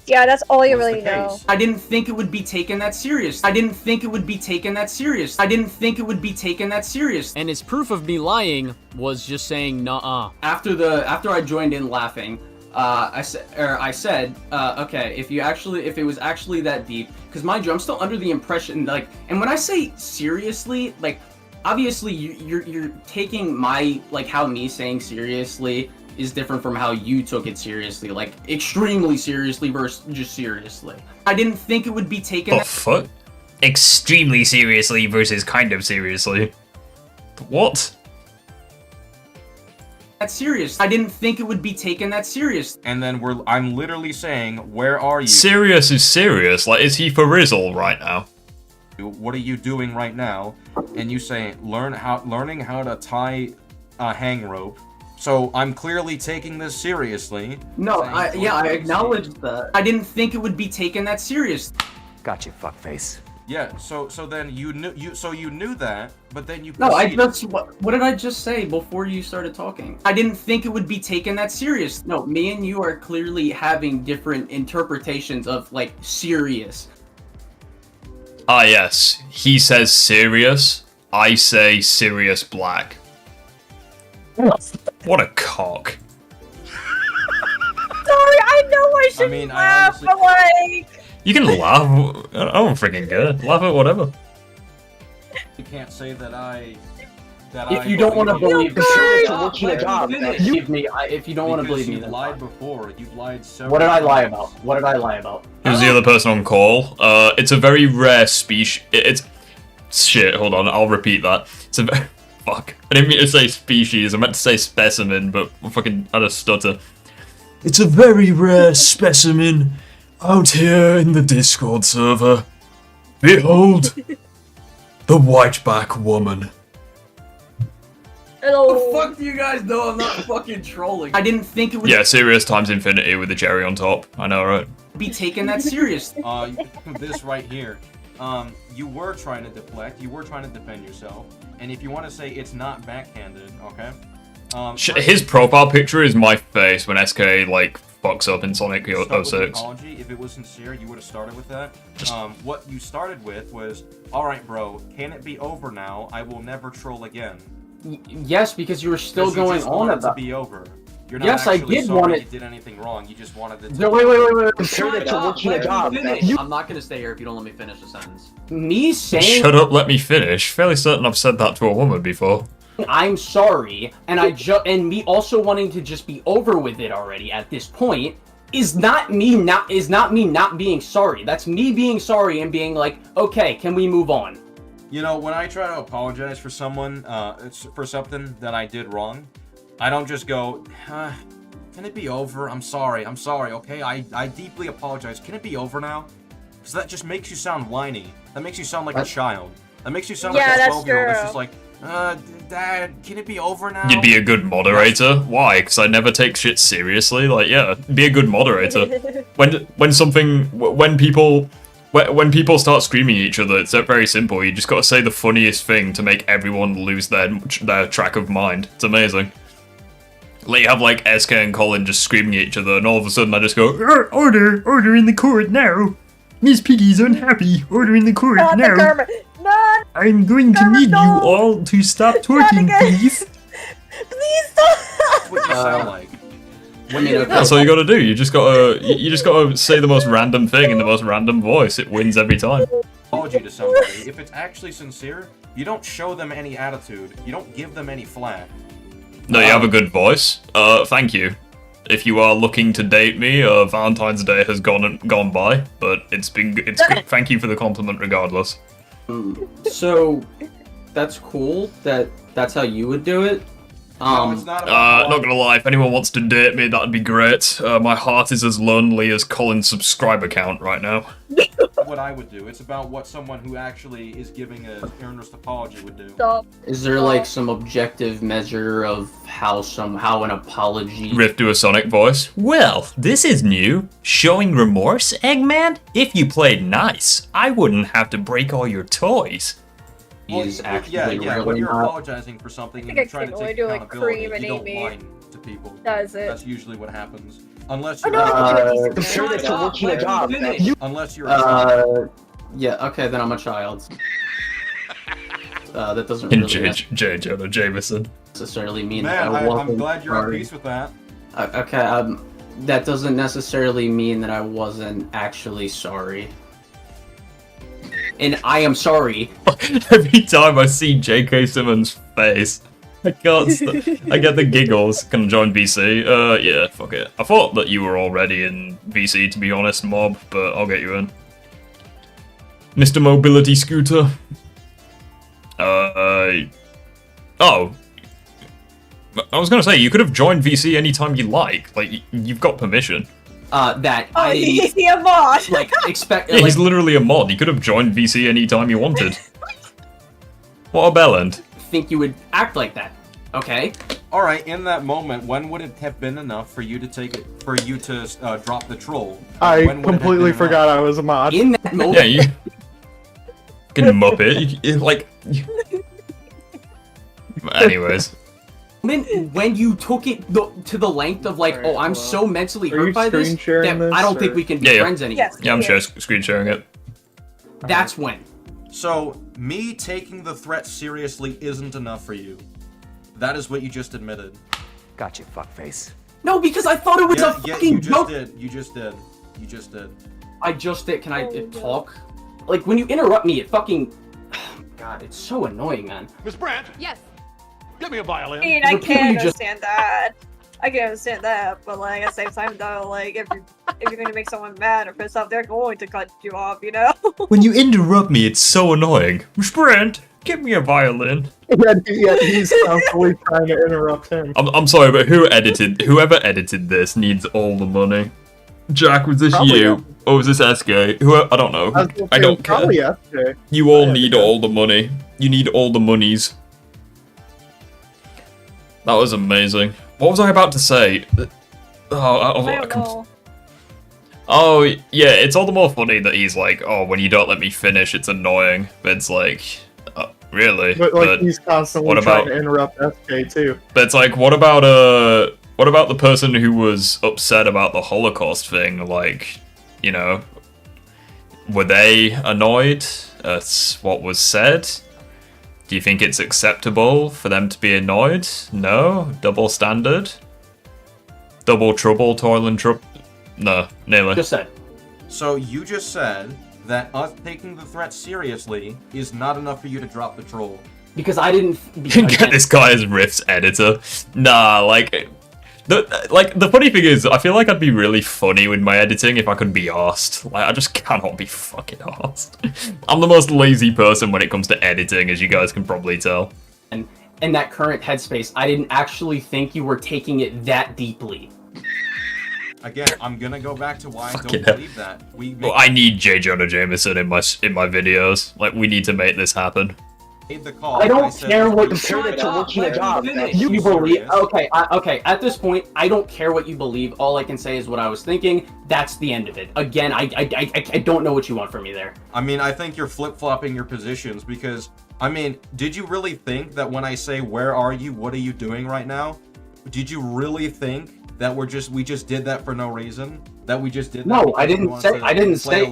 Yeah, that's all you really know. I didn't think it would be taken that serious. I didn't think it would be taken that serious. I didn't think it would be taken that serious. And his proof of me lying was just saying nuh-uh. After I joined in laughing, I said, okay, if it was actually that deep, because mind you, I'm still under the impression, like, and when I say seriously, like, obviously you're taking my, like, how me saying seriously is different from how you took it seriously, like, extremely seriously versus just seriously. I didn't think it would be taken. The fuck? Extremely seriously versus kind of seriously. What? That serious. I didn't think it would be taken that serious. And then I'm literally saying, where are you? Serious is serious. Like, is he for Rizzle right now? What are you doing right now? And you say, learning how to tie a hang rope. So I'm clearly taking this seriously. No, I acknowledge that. I didn't think it would be taken that serious. Got you, fuckface. Yeah, so then you knew that, but then you proceeded. What did I just say before you started talking? I didn't think it would be taken that serious. No, me and you are clearly having different interpretations of, like, serious. Ah, yes. He says serious. I say Sirius Black. What a cock. Sorry, I know I shouldn't laugh, but like... You can laugh. I don't freaking care. Laugh at whatever. You can't say that I... If you don't want to believe me, if you don't want to believe me, you've lied before. You've lied so. What did I lie about? What did I lie about? Who's the other person on call? It's a very rare species. It's shit. Hold on, I'll repeat that. It's a fuck. I didn't mean to say species. I meant to say specimen, but I had a stutter. It's a very rare specimen out here in the Discord server. Behold, the whiteback woman. Hello. The fuck do you guys know I'm not fucking trolling? I didn't think it would. Yeah, serious times infinity with the cherry on top. I know, right? Be taken that serious. This right here. You were trying to deflect. You were trying to defend yourself. And if you want to say it's not backhanded, okay? His profile picture is my face when SK like fucks up in Sonic 06. Apology. If it was sincere, you would have started with that. What you started with was, all right, bro, can it be over now? I will never troll again. Yes, because you were still going on about to be over. You're not Yes, I actually did sorry want you it. did anything wrong. You just wanted it to. No, wait. Compare it to working a Let me job. finish. I'm not gonna stay here if you don't let me finish the sentence. Me saying Shut up, let me finish. Fairly certain I've said that to a woman before. I'm sorry, and and me also wanting to just be over with it already at this point is not me not being sorry. That's me being sorry and being like, okay, can we move on? You know, when I try to apologize for someone, for something that I did wrong, I don't just go, can it be over? I'm sorry, okay? I deeply apologize. Can it be over now? Because that just makes you sound whiny. That makes you sound like a child. That makes you sound like a 12-year-old that's just like, Dad, can it be over now? You'd be a good moderator. Why? Because I never take shit seriously. Like, yeah, be a good moderator. When people start screaming at each other, it's very simple. You just got to say the funniest thing to make everyone lose their track of mind. It's amazing. Like, you have like SK and Colin just screaming at each other, and all of a sudden I just go, Order in the court now. Miss Piggy's unhappy. Order in the court Not the now. Kermit. Not. I'm going to Kermit, need no. you all to stop twerking, again. please. Please stop. That's what you sound like. that's all you gotta do. You just gotta say the most random thing in the most random voice. It wins every time. Apology to somebody. If it's actually sincere, you don't show them any attitude. You don't give them any flack. No, you have a good voice. Thank you. If you are looking to date me, Valentine's Day has gone by, but it's good. Thank you for the compliment, regardless. So that's cool. That's how you would do it. No, it's not about Not gonna lie, if anyone wants to date me, that'd be great. My heart is as lonely as Colin's subscriber count right now. what I would do. It's about what someone who actually is giving an earnest apology would do. Stop. Is there like some objective measure of how an apology? Riff do a Sonic voice. Well, this is new. Showing remorse, Eggman? If you played nice, I wouldn't have to break all your toys. Is actually yeah. When you're apologizing for something and you're trying to take do like accountability, Cream and you don't Amy. lie to people. Does it? That's usually what happens. Unless Oh, you're no, I think Compare it to working a job. unless you're a child. Yeah, okay, then I'm a child. That doesn't really J. Jonah Jameson. necessarily mean Man, that I wasn't I'm glad you're at sorry. peace with that. Okay, that doesn't necessarily mean that I wasn't actually sorry. And I am sorry. Every time I see J.K. Simmons' face, I can't I get the giggles. Can I join VC? Yeah, fuck it. I thought that you were already in VC, to be honest, Mob, but I'll get you in. Mr. Mobility Scooter. Oh. I was gonna say, you could have joined VC anytime you like. Like, you've got permission. He's a mod. Like, expect... Yeah, he's literally a mod. He could have joined VC anytime he wanted. What a bellend. Think you would act like that, okay? Alright, in that moment, when would it have been enough for you to drop the troll? I When would it have completely been forgot I was a mod. In that moment... Yeah, you... Fucking Muppet. Anyways. When you took it to the length of like, oh, I'm so mentally hurt by this that I don't think we can be friends anymore. Yes. Yeah, I'm screen sharing it. That's when. So, me taking the threat seriously isn't enough for you. That is what you just admitted. Got you, fuckface. No, because I thought it was a fucking joke. You just did. I just did. Can I talk? Like, when you interrupt me, it fucking... God, it's so annoying, man. Miss Brandt, Yes. get me a violin. I mean, I The people can you just- understand that. I can understand that, but like at the same time though, like if you're gonna make someone mad or pissed off, they're going to cut you off, you know? When you interrupt me, it's so annoying. Sprint, give me a violin. Yeah, he's constantly trying to interrupt him. I'm sorry, but whoever edited this needs all the money. Jack, was this Probably you? Or was this SK? I don't know. I don't care. Probably SK. You all need all the money. You need all the monies. That was amazing. What was I about to say? I don't know. Oh, yeah, it's all the more funny that he's like, oh, when you don't let me finish, it's annoying. But it's like, really? But like he's constantly what trying about- to interrupt SK too. But it's like, what about the person who was upset about the Holocaust thing? Like, you know, were they annoyed at what was said? Do you think it's acceptable for them to be annoyed? No? Double standard? Double trouble, toil and trouble. No, nearly. Just said. So you just said that us taking the threat seriously is not enough for you to drop the troll. Because I didn't... Get this guy as Rift's editor. Nah, like... The funny thing is, I feel like I'd be really funny with my editing if I could be arsed. Like, I just cannot be fucking arsed. I'm the most lazy person when it comes to editing, as you guys can probably tell. And in that current headspace, I didn't actually think you were taking it that deeply. Again, I'm gonna go back to why I Fucking don't hell. believe that. Well, I need J. Jonah Jameson in my videos. Like, we need to make this happen. Made the call. I don't care what you Compare that to working a job. You believe. Okay, okay. At this point, I don't care what you believe. All I can say is what I was thinking. That's the end of it. Again, I don't know what you want from me there. I mean, I think you're flip-flopping your positions because, I mean, did you really think that when I say, where are you, what are you doing right now? Did you really think that we just did that for no reason? That we just did that? No, I didn't say,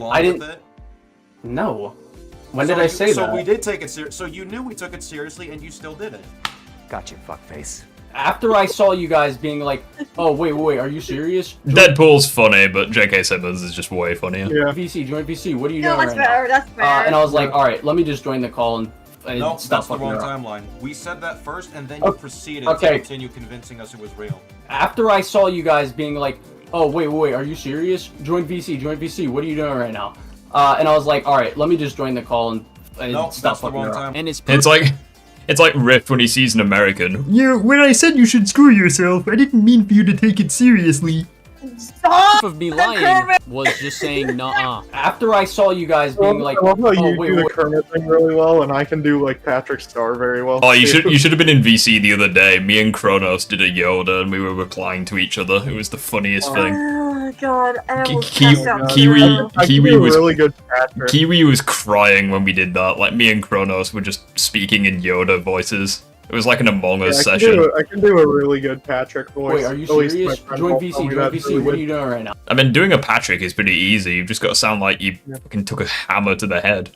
No. When did I say that? So we did take it serious. So you knew we took it seriously and you still did it. Gotcha, fuckface. After I saw you guys being like, oh, wait, are you serious? Deadpool's funny, but J.K. Simmons is just way funnier. Yeah. VC, join VC, what are you No, doing that's right fair, now? that's fair. And I was like, alright, let me just join the call and No, stop that's the fucking wrong around. timeline. We said that first and then you proceeded to continue convincing us it was real. After I saw you guys being like, oh, wait, are you serious? Join VC, what are you doing right now? And I was like, alright, let me just join the call and stop fucking around. And it's like Rift when he sees an American. Yeah, when I said you should screw yourself, I didn't mean for you to take it seriously. Stop! of me lying was just saying nuh-uh. After I saw you guys being like, I love how oh, you wait, do the Kermit thing really well, and I can do like Patrick Star very well. Oh, you should have been in VC the other day. Me and Kronos did a Yoda, and we were replying to each other. It was the funniest thing. Oh god, I almost Ki- passed out. Kiwi was really good Patrick. Kiwi was crying when we did that. Like, me and Kronos were just speaking in Yoda voices. It was like an Among Us session. I can do a really good Patrick voice. Wait, are you At least serious? my friend Join told VC, me that's really what are good. you doing right now? I mean, doing a Patrick is pretty easy. You've just got to sound like you fucking took a hammer to the head.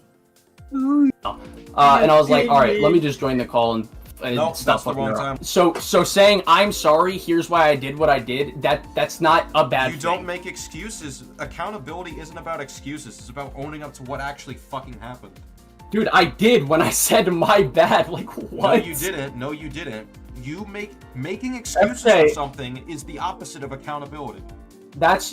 And I was like, alright, let me just join the call and Nope, stop that's the fucking wrong around. time. So saying I'm sorry, here's why I did what I did, that's not a bad You thing. don't make excuses. Accountability isn't about excuses. It's about owning up to what actually fucking happened. Dude, I did when I said my bad. Like, what? No, you didn't. No, you didn't. Making excuses Okay. for something is the opposite of accountability. That's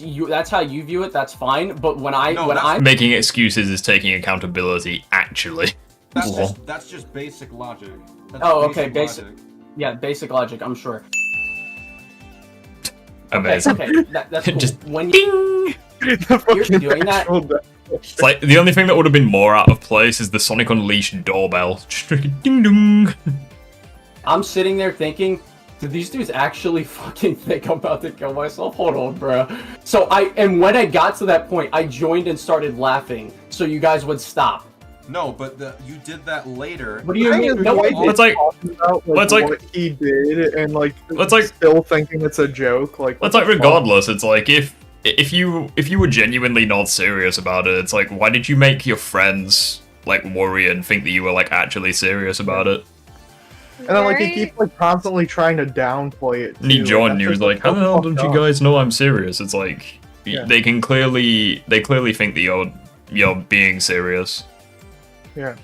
how you view it. That's fine. But when No, I'm Making excuses is taking accountability, actually. That's just basic logic. That's Oh, okay, logic. basic logic. I'm sure. Amazing. Okay, that's cool. Just when ding! you're doing that, It's like, the only thing that would have been more out of place is the Sonic Unleashed doorbell. Just ding dong. I'm sitting there thinking, did these dudes actually fucking think I'm about to kill myself? Hold on, bro. So when I got to that point, I joined and started laughing so you guys would stop. No, but you did that later. What do you mean? No, I didn't. It's like, About, Let's, like- what he did and like Let's, like- still thinking it's a joke. Like it's like regardless, it's like if you were genuinely not serious about it, it's like, why did you make your friends like worry and think that you were like actually serious about it? And then like he keeps like constantly trying to downplay it. And he too. joined and That's he was just, like, how the hell fucked don't you up. guys know I'm serious? It's like, Yeah. they clearly think that you're being serious. Yeah.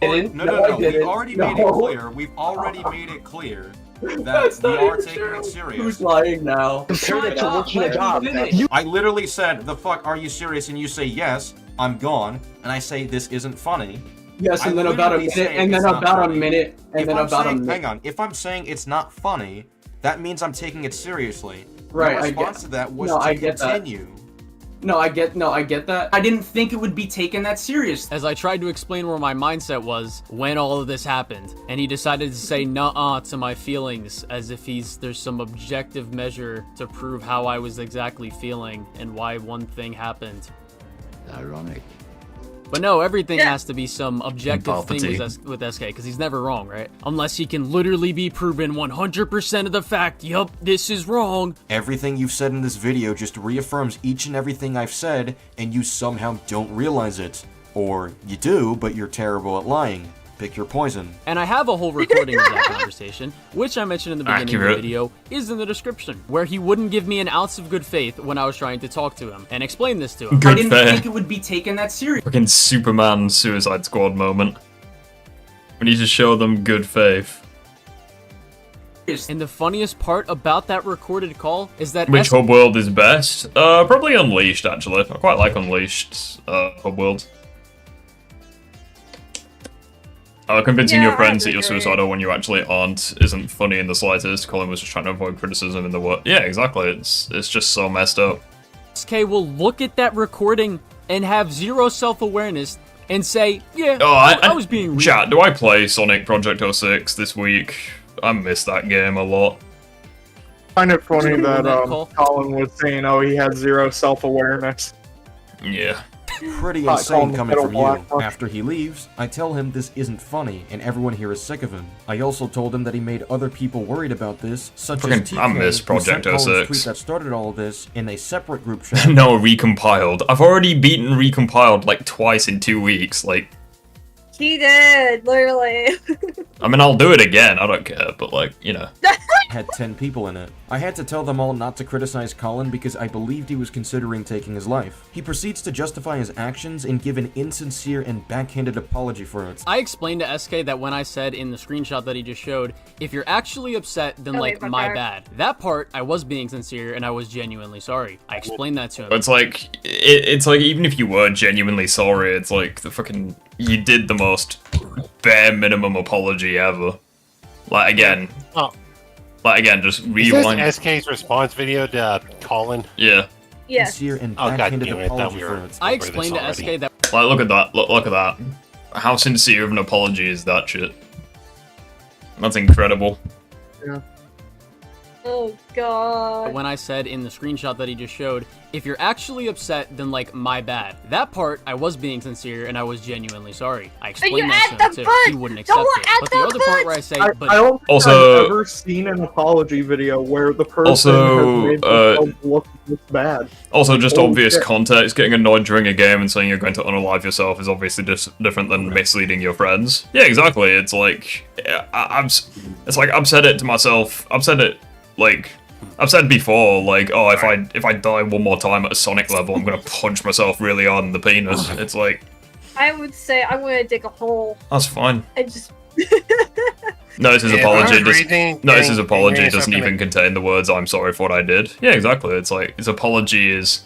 Didn't? No, I We've didn't. already No. made it clear. We've already made it clear that That's we not are even taking true. it serious. Who's lying now? Compare that to working a job. I literally said, "The fuck, are you serious?" And you say, "Yes, I'm gone." And I say, "This isn't funny." Yes, and I then about a literally minute, say and it's then not about a funny. minute, and If then I'm about a saying, minute. hang on, if I'm saying it's not funny, that means I'm taking it seriously. Right, Your I response get- to that was no, to I get that. continue. I get that. I didn't think it would be taken that serious. As I tried to explain where my mindset was when all of this happened, and he decided to say nuh-uh to my feelings as if there's some objective measure to prove how I was exactly feeling and why one thing happened. Ironic. But no, everything has to be some objective thing Empathy. with SK, because he's never wrong, right? Unless he can literally be proven 100% of the fact, yup, this is wrong. Everything you've said in this video just reaffirms each and everything I've said, and you somehow don't realize it. Or you do, but you're terrible at lying. Pick your poison. And I have a whole recording of that conversation, which I mentioned in the beginning of Accurate. the video, is in the description, where he wouldn't give me an ounce of good faith when I was trying to talk to him and explain this to him. Good I didn't fair. think it would be taken that serious. Fucking Superman Suicide Squad moment. We need to show them good faith. And the funniest part about that recorded call is that Which hub world is best? Probably Unleashed, actually. I quite like Unleashed hub world. Convincing your friends that you're suicidal when you actually aren't isn't funny in the slightest. Colin was just trying to avoid criticism in the word. Yeah, exactly. It's just so messed up. SK will look at that recording and have zero self-awareness and say, yeah, Oh, I was being real. Chat, do I play Sonic Project 06 this week? I missed that game a lot. Find it funny that Colin was saying, oh, he had zero self-awareness. Yeah. Pretty insane coming from you. After he leaves, I tell him this isn't funny, and everyone here is sick of him. I also told him that he made other people worried about this, such as TK, I miss Project who sent Colin's 06. tweet that started all this in a separate group chat. No, recompiled. I've already beaten recompiled like twice in 2 weeks. Like, He did, literally. I mean, I'll do it again. I don't care, but like, you know. Had 10 people in it. I had to tell them all not to criticize Colin because I believed he was considering taking his life. He proceeds to justify his actions and give an insincere and backhanded apology for it. I explained to SK that when I said in the screenshot that he just showed, if you're actually upset, then my bad. That part, I was being sincere and I was genuinely sorry. I explained that to him. It's like, it's like even if you were genuinely sorry, it's like the fucking, you did the most bare minimum apology ever. Like again. Like again, just rewind. Is this SK's response video to Colin? Yeah. Yes. And oh god damn it! I explained to SK that. Like, look at that. Look at that. How sincere of an apology is that shit? That's incredible. Yeah. Oh god. When I said in the screenshot that he just showed, if you're actually upset, then my bad. That part, I was being sincere and I was genuinely sorry. I explained that to him too. He wouldn't accept it. But the other part where I say, I don't think I've ever seen an apology video where the person has made themselves look this bad. Also, just obvious context. Getting annoyed during a game and saying you're going to unalive yourself is obviously just different than misleading your friends. Yeah, exactly. It's like, I've said it to myself. I've said it. Like, I've said before, like, oh, if I die one more time at a Sonic level, I'm gonna punch myself really hard in the penis. It's like, I would say I'm gonna dig a hole. That's fine. I just. Notice's apology. Notice's apology doesn't even contain the words "I'm sorry for what I did." Yeah, exactly. It's like his apology is,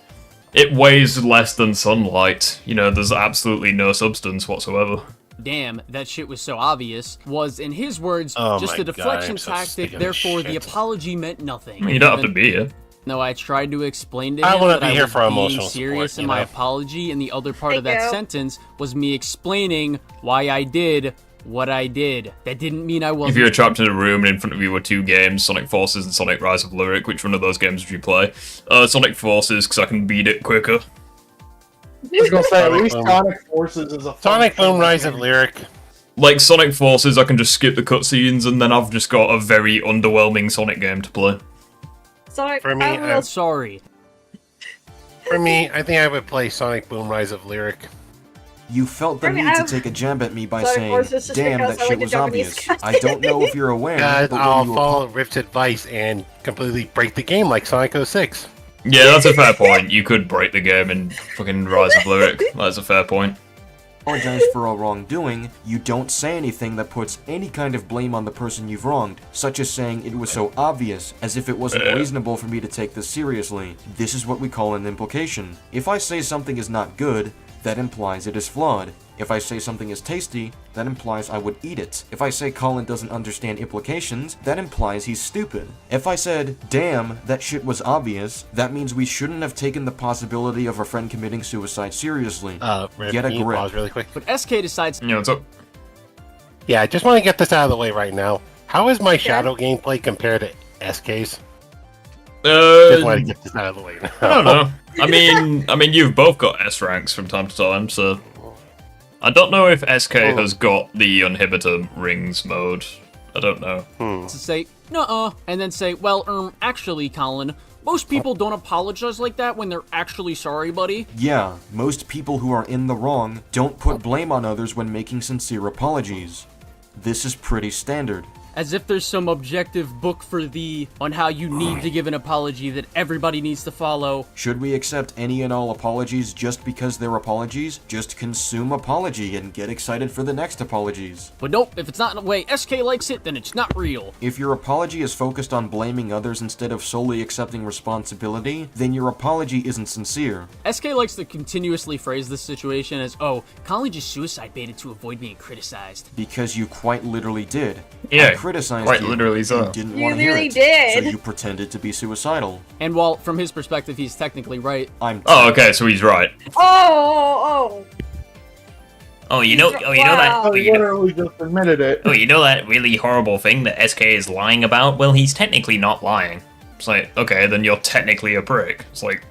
it weighs less than sunlight. You know, there's absolutely no substance whatsoever. Damn, that shit was so obvious, was, in his words, just a deflection tactic, therefore the apology meant nothing. I mean, you don't have to be here. No, I tried to explain to him that I was being serious support, in my apology, and the other part of that sentence was me explaining why I did what I did. That didn't mean I wasn't. If you were trapped in a room and in front of you were two games, Sonic Forces and Sonic Rise of Lyric, which one of those games would you play? Sonic Forces, because I can beat it quicker. I was gonna say, at least Sonic Forces is a Sonic Boom Rise of Lyric. Like Sonic Forces, I can just skip the cutscenes and then I've just got a very underwhelming Sonic game to play. Sonic, for me, I'm sorry. For me, I think I would play Sonic Boom Rise of Lyric. You felt the need to take a jab at me by saying, Forces damn, that shit was obvious. I don't know if you're aware, but when I'll you follow Rift's advice and completely break the game like Sonic 06. Yeah, that's a fair point. You could break the game in fucking Rise of Lyric. That's a fair point. Apologize for all wrongdoing, you don't say anything that puts any kind of blame on the person you've wronged, such as saying it was so obvious, as if it wasn't reasonable for me to take this seriously. This is what we call an implication. If I say something is not good, that implies it is flawed. If I say something is tasty, that implies I would eat it. If I say Colin doesn't understand implications, that implies he's stupid. If I said, damn, that shit was obvious, that means we shouldn't have taken the possibility of a friend committing suicide seriously. Get a grip. Pause really quick. But SK decides. Yeah, what's up? Yeah, I just want to get this out of the way right now. How is my Shadow gameplay compared to SK's? Just want to get this out of the way now. I don't know. I mean, you've both got S ranks from time to time, so I don't know if SK has got the Uninhibitor rings mode. I don't know. To say, nuh-uh, and then say, well, actually, Colin, Most people don't apologize like that when they're actually sorry, buddy. Yeah, most people who are in the wrong don't put blame on others when making sincere apologies. This is pretty standard. As if there's some objective book for thee on how you need to give an apology that everybody needs to follow. Should we accept any and all apologies just because they're apologies? Just consume apology and get excited for the next apologies. But nope, if it's not in the way SK likes it, then it's not real. If your apology is focused on blaming others instead of solely accepting responsibility, then your apology isn't sincere. SK likes to continuously phrase this situation as, oh, Colin just suicide baited to avoid being criticized. Because you quite literally did. Yeah. Criticized Quite you. literally so. You didn't You want to hear really it, did. so you pretended to be suicidal. And while, from his perspective, he's technically right. Oh, okay, so he's right. Oh. Oh, you know that. Wow. I literally just admitted it. Oh, you know that really horrible thing that SK is lying about? Well, he's technically not lying. It's like, okay, then you're technically a prick. It's like,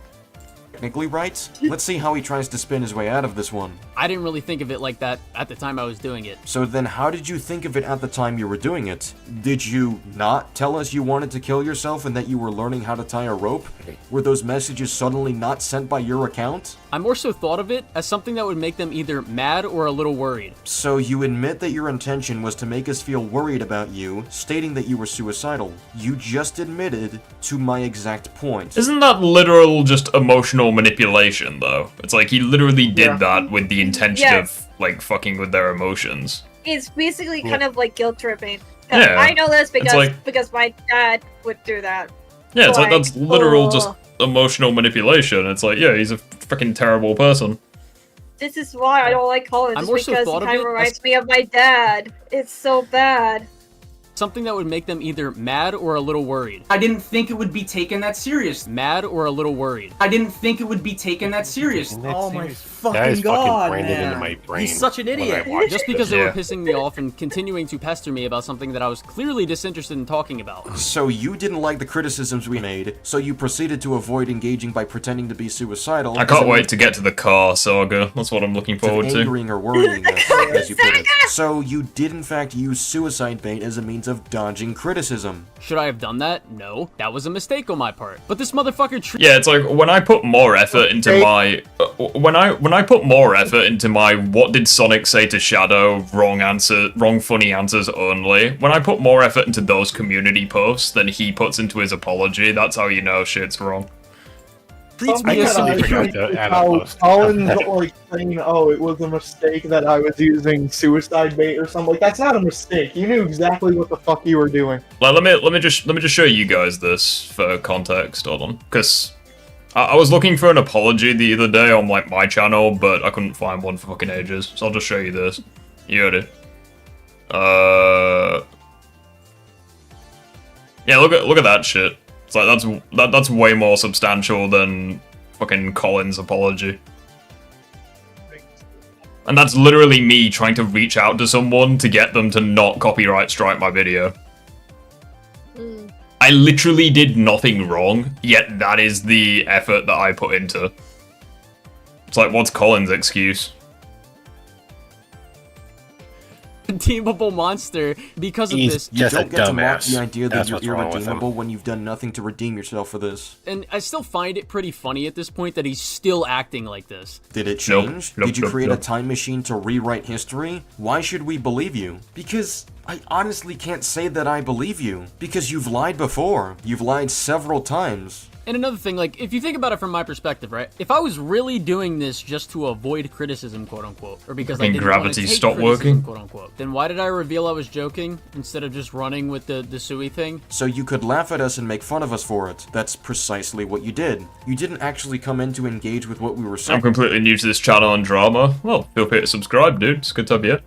technically right? Let's see how he tries to spin his way out of this one. I didn't really think of it like that at the time I was doing it. So then how did you think of it at the time you were doing it? Did you not tell us you wanted to kill yourself and that you were learning how to tie a rope? Were those messages suddenly not sent by your account? I more so thought of it as something that would make them either mad or a little worried. So you admit that your intention was to make us feel worried about you, stating that you were suicidal. You just admitted to my exact point. isn't that literal just emotional manipulation, though? It's like he literally did that with the intention of, like, fucking with their emotions. It's basically kind of like guilt tripping. Yeah. I know this because like- because my dad would do that. Yeah, it's like Like, that's literal oh. just emotional manipulation. It's like, yeah, he's a freaking terrible person. This is why I don't like Colin, I just more so because he thought of kind of it reminds as- me of my dad. It's so bad. Something that would make them either mad or a little worried. I didn't think it would be taken that serious. Mad or a little worried. I didn't think it would be taken that serious. Oh my that is fucking god, branded man. into my brain. He's such an when I idiot. watch Just this. because they were Yeah. pissing me off and continuing to pester me about something that I was clearly disinterested in talking about. So you didn't like the criticisms we made, so you proceeded to avoid engaging by pretending to be suicidal. I can't wait to get to the car saga. That's what I'm looking forward to. Angering or worrying us, as you put it. So you did in fact use suicide bait as a means of dodging criticism. Should I have done that? No. That was a mistake on my part. But this motherfucker Yeah, it's like when I put more effort into my when I put more effort into my what did Sonic say to Shadow wrong funny answers only. When I put more effort into those community posts than he puts into his apology, that's how you know shit's wrong. I me as some- kinda forgot to add a how post. Colin's like saying, "Oh, it was a mistake that I was using suicide bait or something." Like that's not a mistake. You knew exactly what the fuck you were doing. Like, let me just show you guys this for context. Hold on, because I was looking for an apology the other day on like my channel, but I couldn't find one for fucking ages. So I'll just show you this. You heard it. Yeah, look at that shit. It's like that's way more substantial than fucking Colin's apology. And that's literally me trying to reach out to someone to get them to not copyright strike my video. I literally did nothing wrong, yet that is the effort that I put into. It's like, what's Colin's excuse? redeemable monster because of this. You don't get to mock the idea that That's you're what's wrong with him. irredeemable when you've done nothing to redeem yourself for this. And I still find it pretty funny at this point that he's still acting like this. Did it Nope. change? Nope, Did you nope, create nope. a time machine to rewrite history? Why should we believe you? Because I honestly can't say that I believe you. Because you've lied before. You've lied several times. And another thing, like, if you think about it from my perspective, right? If I was really doing this just to avoid criticism, quote-unquote, or because I Fucking didn't want to gravity take stopped criticism, working? quote-unquote, then why did I reveal I was joking instead of just running with the Sui thing? So you could laugh at us and make fun of us for it. That's precisely what you did. You didn't actually come in to engage with what we were saying. I'm completely new to this channel and drama. Well, feel free to subscribe, dude. It's good to have you.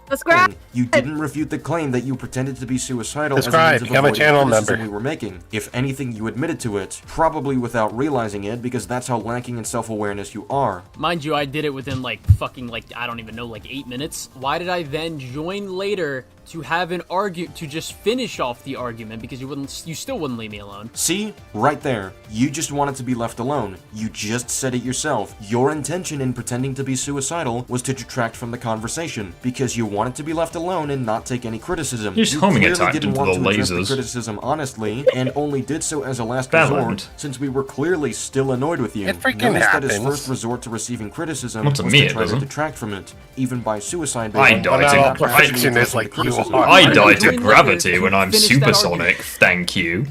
Subscribe. You didn't refute the claim that you pretended to be suicidal Subscribe, as a means of become a avoiding channel criticism member. we were making. If anything, you admitted to it, probably without realizing it, because that's how lacking in self-awareness you are. Mind you, I did it within, like, fucking, like, I don't even know, like, 8 minutes. Why did I then join later to have an to just finish off the argument because you still wouldn't leave me alone. See? Right there. You just wanted to be left alone. You just said it yourself. Your intention in pretending to be suicidal was to detract from the conversation because you wanted to be left alone and not take any criticism. You're just homing attacked didn't into want the to address lasers. the criticism honestly and only did so as a last Valid. resort since we were clearly still annoyed with you. It freaking Notice that his happens. first resort to receiving criticism Not to was me, to it try to doesn't. detract from it, even by suicide. I die to perfectionist like you are. I die to Doing gravity later when to I'm finish that supersonic. Thank you.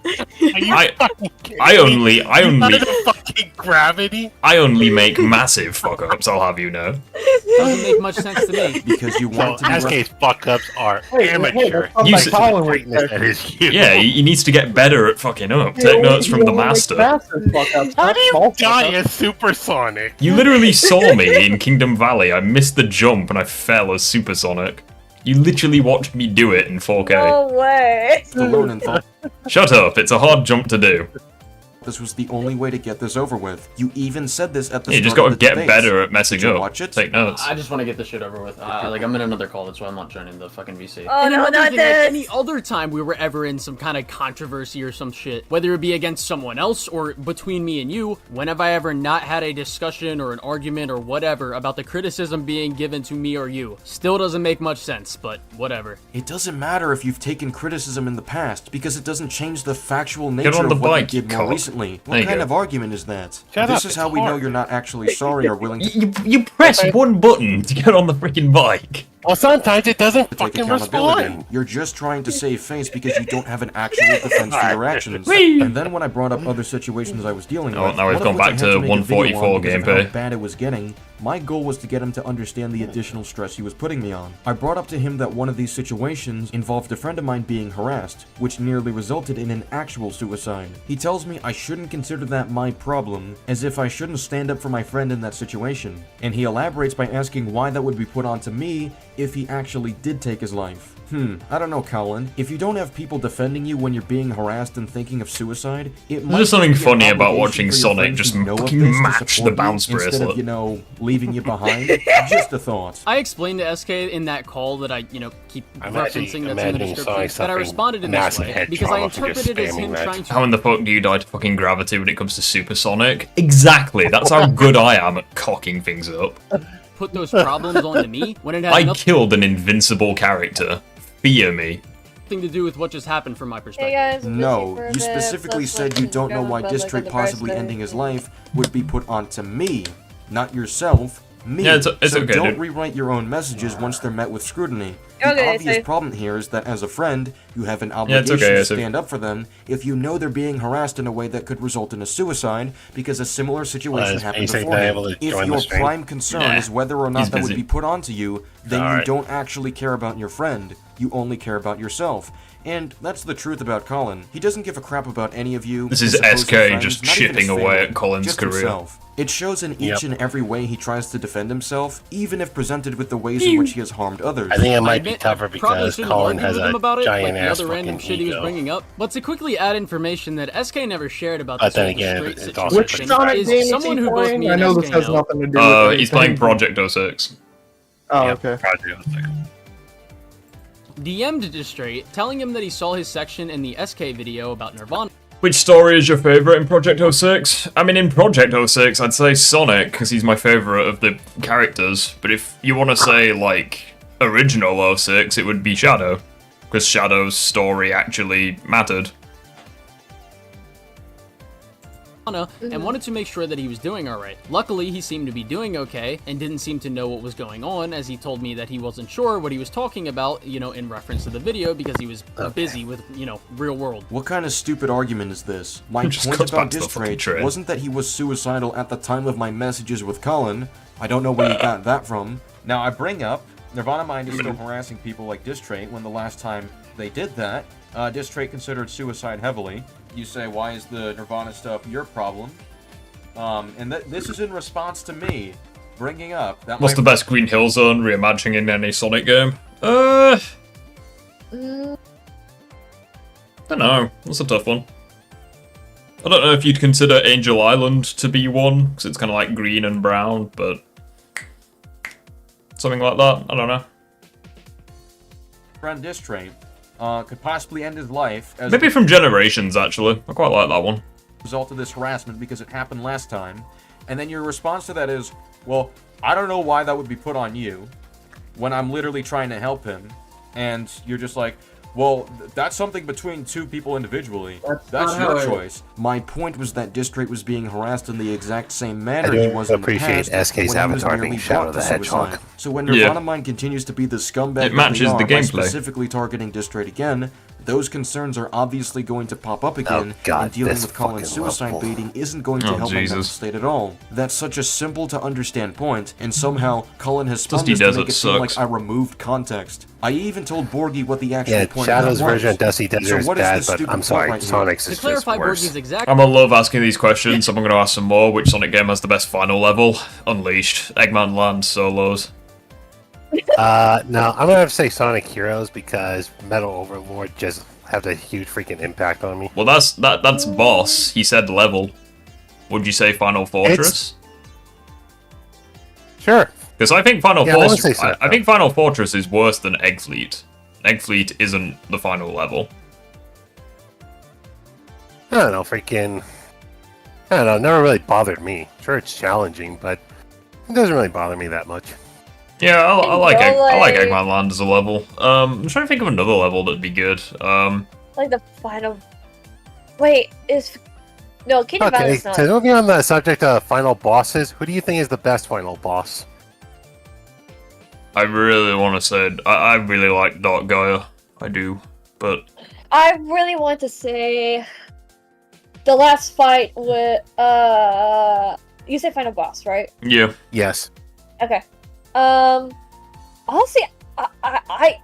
I I only fucking gravity. I only make massive fuck ups. I'll have you know. Doesn't make much sense to me. Because you So wanted to be left SK's fuck ups are amateur. that's You like s- Colin with Greatness that is you. Yeah, he needs to get better at fucking up. Take notes from the master. How do you die as supersonic? You literally saw me in Kingdom Valley. I missed the jump and I fell as supersonic. You literally watched me do it in 4K. No way. alone and thought Shut up, it's a hard jump to do. this was the only way to get this over with. You even said this at the You start just gotta of the get debates. better at messing Did you up. watch it? Take notes. I just want to get this shit over with. Like, I'm in another call, that's why I'm not joining the fucking VC. Oh, And no, another not thing, like, this. any other time we were ever in some kind of controversy or some shit, whether it be against someone else or between me and you, when have I ever not had a discussion or an argument or whatever about the criticism being given to me or you? Still doesn't make much sense, but whatever. It doesn't matter if you've taken criticism in the past, because it doesn't change the factual Get nature on the of what bike, you you did more cock. recently. There What you kind go. of argument is that? Shut This up, is it's how we know hard. you're not actually sorry or willing to You press one button to get on the freaking bike. Well, sometimes it doesn't take fucking accountability. respond. You're just trying to save face because you don't have an actual defense for your actions. Whee! And then when I brought up other situations I was dealing Oh, with, now we've one of gone which I back had to make a video 144 on because of gameplay. how bad it was getting, my goal was to get him to understand the additional stress he was putting me on. I brought up to him that one of these situations involved a friend of mine being harassed, which nearly resulted in an actual suicide. He tells me I shouldn't consider that my problem, as if I shouldn't stand up for my friend in that situation. And he elaborates by asking why that would be put onto me if he actually did take his life. I don't know, Colin. If you don't have people defending you when you're being harassed and thinking of suicide, it might There's something be an funny about obligation watching for your Sonic friends just who know of fucking this to match the support you bounce instead bracelet. of, you know, leaving you behind. Just a thought. I explained to SK in that call that I, keep I'm actually referencing that's in the imagining description, Sonic that I suffering responded in this massive way head because I trauma for just interpreted it as spamming him that. trying to How in the fuck do you die to fucking gravity when it comes to supersonic? Exactly, that's how good I am at cocking things up. put those problems onto me when it had I nothing killed an invincible character. Fear me. to do with what just happened from my perspective. Hey guys, I'm No, busy for a you bit. specifically That's said what you don't know going why on, but, diss like, trait on the possibly birthday. ending his life would be put onto me, not yourself. Me. Yeah, it's so okay, don't dude. rewrite your own messages once they're met with scrutiny. Okay, The obvious so- problem here is that as a friend, you have an it's obligation okay, to it's okay. stand up for them if you know they're being harassed in a way that could result in a suicide because a similar situation happened he's not beforehand. able to If join the your stream. prime concern Nah, is whether or not he's that would busy. be put onto you, then you Alright. don't actually care about your friend. You only care about yourself. And that's the truth about Colin. He doesn't give a crap about any of you. This his is supposed SK friends, just not even his chipping away family, at Colin's just career. himself. It shows in each Yep. and every way he tries to defend himself, even if presented with the ways in which he has harmed others. I think it might be admit, tougher I probably because shouldn't Colin argue has with him a about it, giant like the ass other random fucking shit he was ego. bringing up. But to quickly add information that SK never shared about But this then whole again, straight it's also Which situation Sonic is game is someone he who both playing? me I and know SK this has know. nothing to do with He's playing anything. Project 06. Oh, Yep, okay. Project 06. DM'd Distraight, telling him that he saw his section in the SK video about Nirvana. Which story is your favourite in Project 06? I mean, in Project 06, I'd say Sonic, because he's my favourite of the characters. But if you want to say, like, original 06, it would be Shadow. Because Shadow's story actually mattered. And wanted to make sure that he was doing alright. Luckily, he seemed to be doing okay, and didn't seem to know what was going on, as he told me that he wasn't sure what he was talking about, in reference to the video, because he was busy with, real world. What kind of stupid argument is this? My Just point cuts about back to the diss fucking trait train. wasn't that he was suicidal at the time of my messages with Colin. I don't know where you got that from. Now I bring up, Nirvana Mind is still harassing people like diss trait when the last time they did that, diss trait considered suicide heavily. You say, why is the Nirvana stuff your problem? And this is in response to me bringing up that What's the best Green Hill Zone reimagining in any Sonic game? Don't know. That's a tough one. I don't know if you'd consider Angel Island to be one, because it's kind of like green and brown, but something like that. I don't know. friend Distrate could possibly end his life as maybe from Generations, actually. I quite like that one. result of this harassment because it happened last time, and then your response to that is, well, I don't know why that would be put on you when I'm literally trying to help him, and you're just like, well, that's something between two people individually. That's your choice. My point was that Distrate was being harassed in the exact same manner he was in the past. SK's avatar being Shadow the Hedgehog. So when Nirvana Mind continues to be the scumbag it matches the gameplay, specifically targeting Distrate again, those concerns are obviously going to pop up again, and dealing with Colin's suicide baiting isn't going to help my mental state at all. That's such a simple to understand point, and somehow Colin has spun this to make it seem like I removed context. I even told Borgie what the actual point Shadow's was. version of Dusty Desert is bad, but I'm sorry, Sonic's is just worse. I'm gonna love asking these questions, so I'm gonna ask some more. Which Sonic game has the best final level? Unleashed, Eggman Land, Solos. No, I'm gonna have to say Sonic Heroes because Metal Overlord just have a huge freaking impact on me. Well, that's boss. He said level. Would you say Final Fortress? Sure. Because I think Final Fortress. So, I think Final Fortress is worse than Egg Fleet. Egg Fleet isn't the final level. I don't know, I don't know, never really bothered me. Sure, it's challenging, but it doesn't really bother me that much. Yeah, I like Eggman Land as a level. I'm trying to think of another level that'd be good. Like the final. Wait, Kingdom Okay, is not. so moving on the subject of final bosses, who do you think is the best final boss? I really want to say I really like Dark Gaia. I do, but I really want to say the last fight with you say final boss, right? Yeah. Yes. Okay. Honestly, I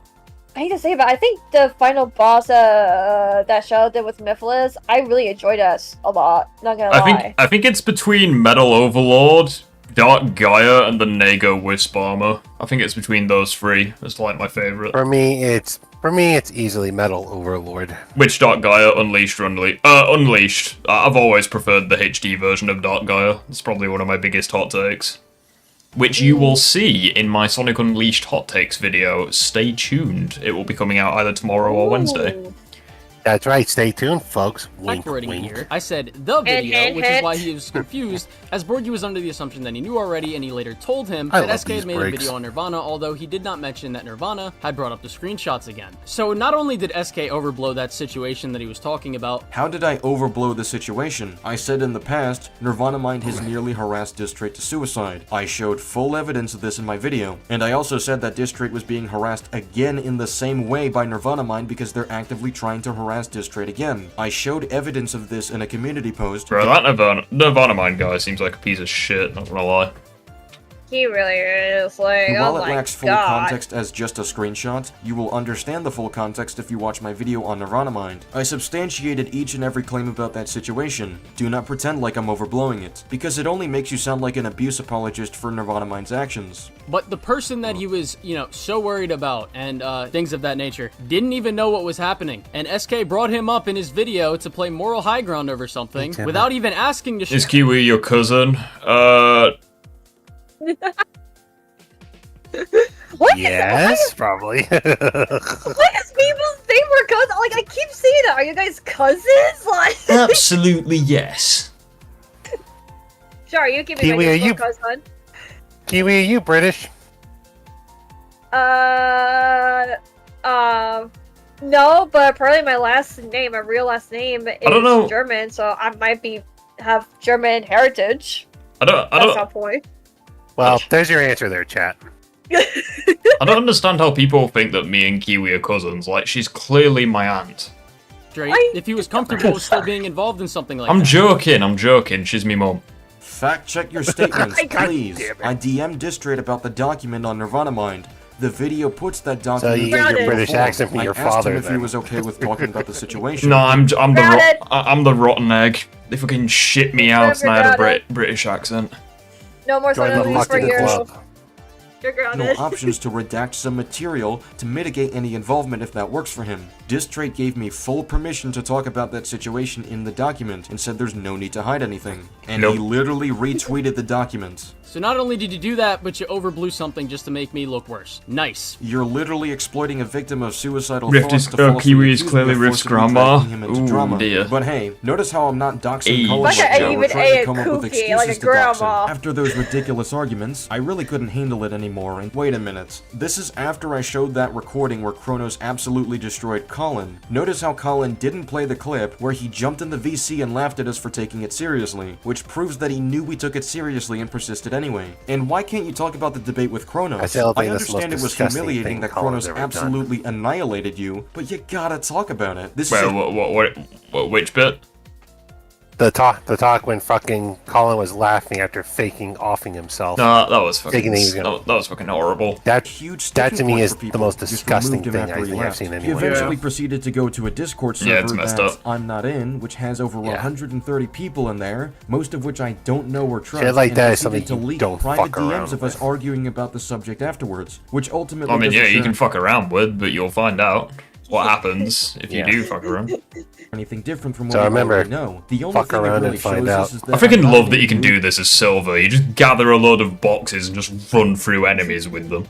hate to say it, but I think the final boss that Shadow did with Mythilus, I really enjoyed that a lot. Not gonna lie. I think it's between Metal Overlord, Dark Gaia, and the Nago Wisp Armor. I think it's between those three. It's like my favorite. For me, it's easily Metal Overlord. Which Dark Gaia? Unleashed or Unleashed? I've always preferred the HD version of Dark Gaia. It's probably one of my biggest hot takes. Which you will see in my Sonic Unleashed Hot Takes video. Stay tuned. It will be coming out either tomorrow or Wednesday. That's right, stay tuned, folks. Wink, Wink. Here. I said the video, which is why he was confused, as Borgie was under the assumption that he knew already, and he later told him that SK had made a video on Nirvana, although he did not mention that Nirvana had brought up the screenshots again. So not only did SK overblow that situation that he was talking about. How did I overblow the situation? I said in the past, Nirvana Mind has nearly harassed Distrate to suicide. I showed full evidence of this in my video, and I also said that Distrate was being harassed again in the same way by Nirvana Mind because they're actively trying to harass Distrate again. I showed evidence of this in a community post. Bro, that Nirvana Mind guy seems like a piece of shit, not gonna lie. He really is, like, while oh it my lacks full God. context as just a screenshot, you will understand the full context if you watch my video on Nirvana Mind. I substantiated each and every claim about that situation. Do not pretend like I'm overblowing it, because it only makes you sound like an abuse apologist for Nirvana Mind's actions. But the person that he was, so worried about and things of that nature didn't even know what was happening. And SK brought him up in his video to play moral high ground over something without even asking to Is Kiwi your cousin? What? Yes, probably. Why does people think we're cousins? Like, I keep seeing it. Are you guys cousins? Like, absolutely yes. Sure, you keep me Kiwi, are you cousin. Kiwi, are you British? No, but apparently my real last name is German, so I might have German heritage. That's our point. Well, there's your answer there, chat. I don't understand how people think that me and Kiwi are cousins. Like, she's clearly my aunt. Straight, if he was comfortable with still being involved in something like that. I'm joking. She's me mom. Fact check your statements, please. I DM'd Distrate about the document on Nirvana Mind. The video puts that document. So you get your British accent from your father. I asked him if he was okay with talking about the situation. No, I'm the rotten egg. They fucking shit me out and I had a British accent. No more Sonic for you. You're grounded. Options to redact some material to mitigate any involvement if that works for him. Distrate gave me full permission to talk about that situation in the document and said there's no need to hide anything. And he literally retweeted the document. So not only did you do that, but you overblew something just to make me look worse. Nice. You're literally exploiting a victim of suicidal Rift thoughts is, to falsely Kiwi is accuse clearly me of Rift's forcibly grandma. dragging him into drama. Dear. But hey, notice how I'm not doxing Hey. Colin Like like I that. even We're trying to ate come up with Kooky, excuses like a to dox him. grandma. After those ridiculous arguments, I really couldn't handle it anymore, and wait a minute. This is after I showed that recording where Kronos absolutely destroyed Colin. Notice how Colin didn't play the clip where he jumped in the VC and laughed at us for taking it seriously, which proves that he knew we took it seriously and persisted anyway. And why can't you talk about the debate with Kronos? I understand it was humiliating that Kronos absolutely annihilated you, but you gotta talk about it. This is which bit? The talk when fucking Colin was laughing after faking offing himself. No, that was fucking. That was fucking horrible. That to me is the most disgusting thing I think I've seen anywhere. He eventually proceeded to go to a Discord server that up. I'm not in, which has over 130 people in there, most of which I don't know or trust. Shit like and that is proceeded something to you leak don't private fuck around DMs of us with. arguing about the subject afterwards, which ultimately. I mean, yeah, you doesn't can show fuck around with, but you'll find out what happens if you do fuck around. anything different from what So we remember, already know. The only fuck thing it around really and find shows out. us is that I freaking I'm love not that you can in do this as Silver. You just gather a load of boxes and just run through enemies with them.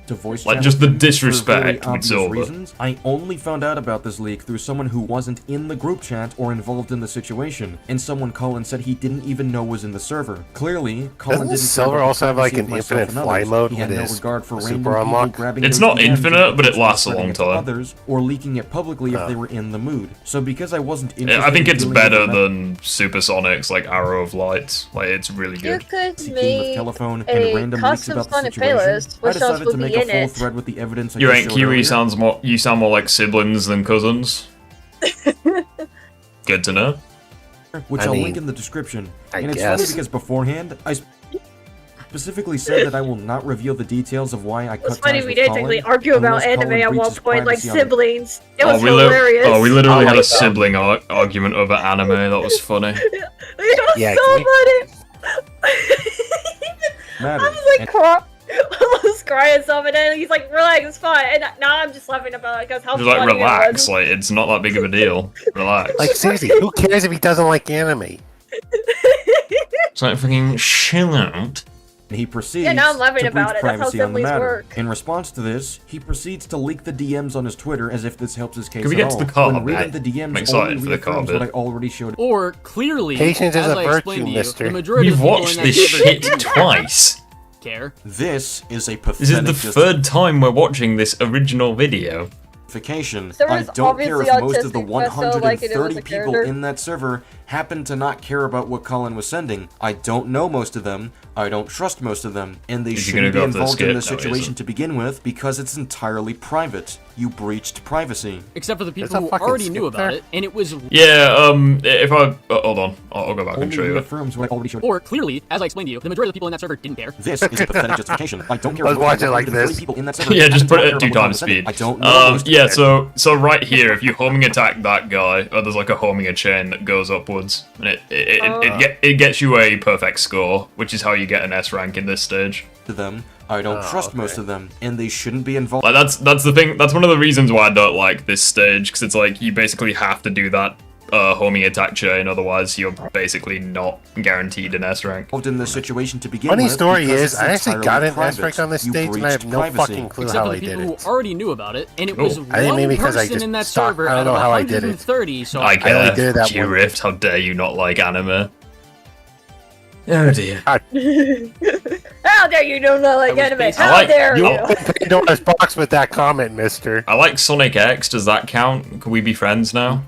to voice Like, chat just the for very disrespect with obvious Silver. reasons. I only found out about this leak through someone who wasn't in the group chat or involved in the situation, and someone Colin said he didn't even know was in the server. Clearly, Colin Doesn't didn't Silver care about also the have, like, privacy of an myself infinite and fly others. mode He had with no his regard for super random people unlock? grabbing It's those not DMs infinite, and but it lasts a spreading long it to time. others, or leaking it publicly if they were in the mood. So because I wasn't interested I think in it's dealing with better the than Supersonic's, like, Arrow of Light. Like, it's really You good. could with make telephone and a random leaks custom about the Sonic situation, playlist I with songs decided will to be make a in full it. thread with the evidence I You just ain't showed Kiwi earlier. you sound more like siblings than cousins. Good to know. Which I I'll mean, link in the description. I And it's guess. funny because beforehand, I specifically said that I will not reveal the details of why I cut It's funny ties we with did Colin technically argue about unless anime Colin at one breaches point, like privacy on it. siblings. It was we hilarious. we literally Oh had my a sibling argument over anime. That was funny. It was Yeah, so funny. I Matters. was like, crap. I was crying some, and then he's like, relax, it's fine. And now I'm just laughing about it because how Just like, funny relax. it was. Like, it's not that big of a deal. Relax. Like seriously, who cares if he doesn't like anime? It's like fucking chill out. He proceeds Yeah, now I'm laughing to about breach it. That's how privacy on the siblings matter. work. In response to this, he proceeds to leak the DMs on his Twitter as if this helps his case Can we at get to all. the card, When reading man? the DMs I'm excited only for the card reaffirms what I bit. already showed. Or clearly, Patience is as a I virtue, explained to you, mister. the majority We've of the people watched in that this server shit didn't twice. care. This is a This is pathetic the third time we're watching this original video. justification. Server's I don't care if obviously most of the autistic, but I still like it 130 as a people character. in that server happen to not care about what Colin was sending. I don't know most of them, I don't trust most of them, and they Is he shouldn't be gonna go up to the involved in skip? this No, he situation isn't. to begin with because it's entirely private. You breached privacy. Except for the There's people a who fucking already skip knew about there. it, and it was. Yeah, if I... hold on. I'll go back and Only show you. reaffirms what I already showed. Or clearly, as I explained to you, the majority of the people in that server didn't care. This is a pathetic justification. I don't care Let's if most watch of the it like 130 this. people in that server Yeah, just happen put to it not at care 2 about what times Colin was speed. sending. I don't know most of Yeah, them. so right here, if you homing attack that guy, there's like a homing a chain that goes upwards, and it gets you a perfect score, which is how you get an S rank in this stage. To them, I don't trust okay. most of them, and they shouldn't be involved. Like that's the thing. That's one of the reasons why I don't like this stage, because it's like you basically have to do that homing attack chain, otherwise you're basically not guaranteed an S rank. In this situation to begin Funny with, story because is, it's I actually entirely got an private. S rank on this You stage, and I have breached no privacy. fucking clue Except how for I the did people who it. already knew about it, and it Cool. was I didn't one mean because I person just in that stopped- server I don't out know of how I did it. 130. So I I only did it that G one. Rift, how dare you not like anime? Oh dear. How dare you don't know like was anime? based- How I like- dare You you? opened Pandora's box with that comment, mister. I like Sonic X. Does that count? Can we be friends now?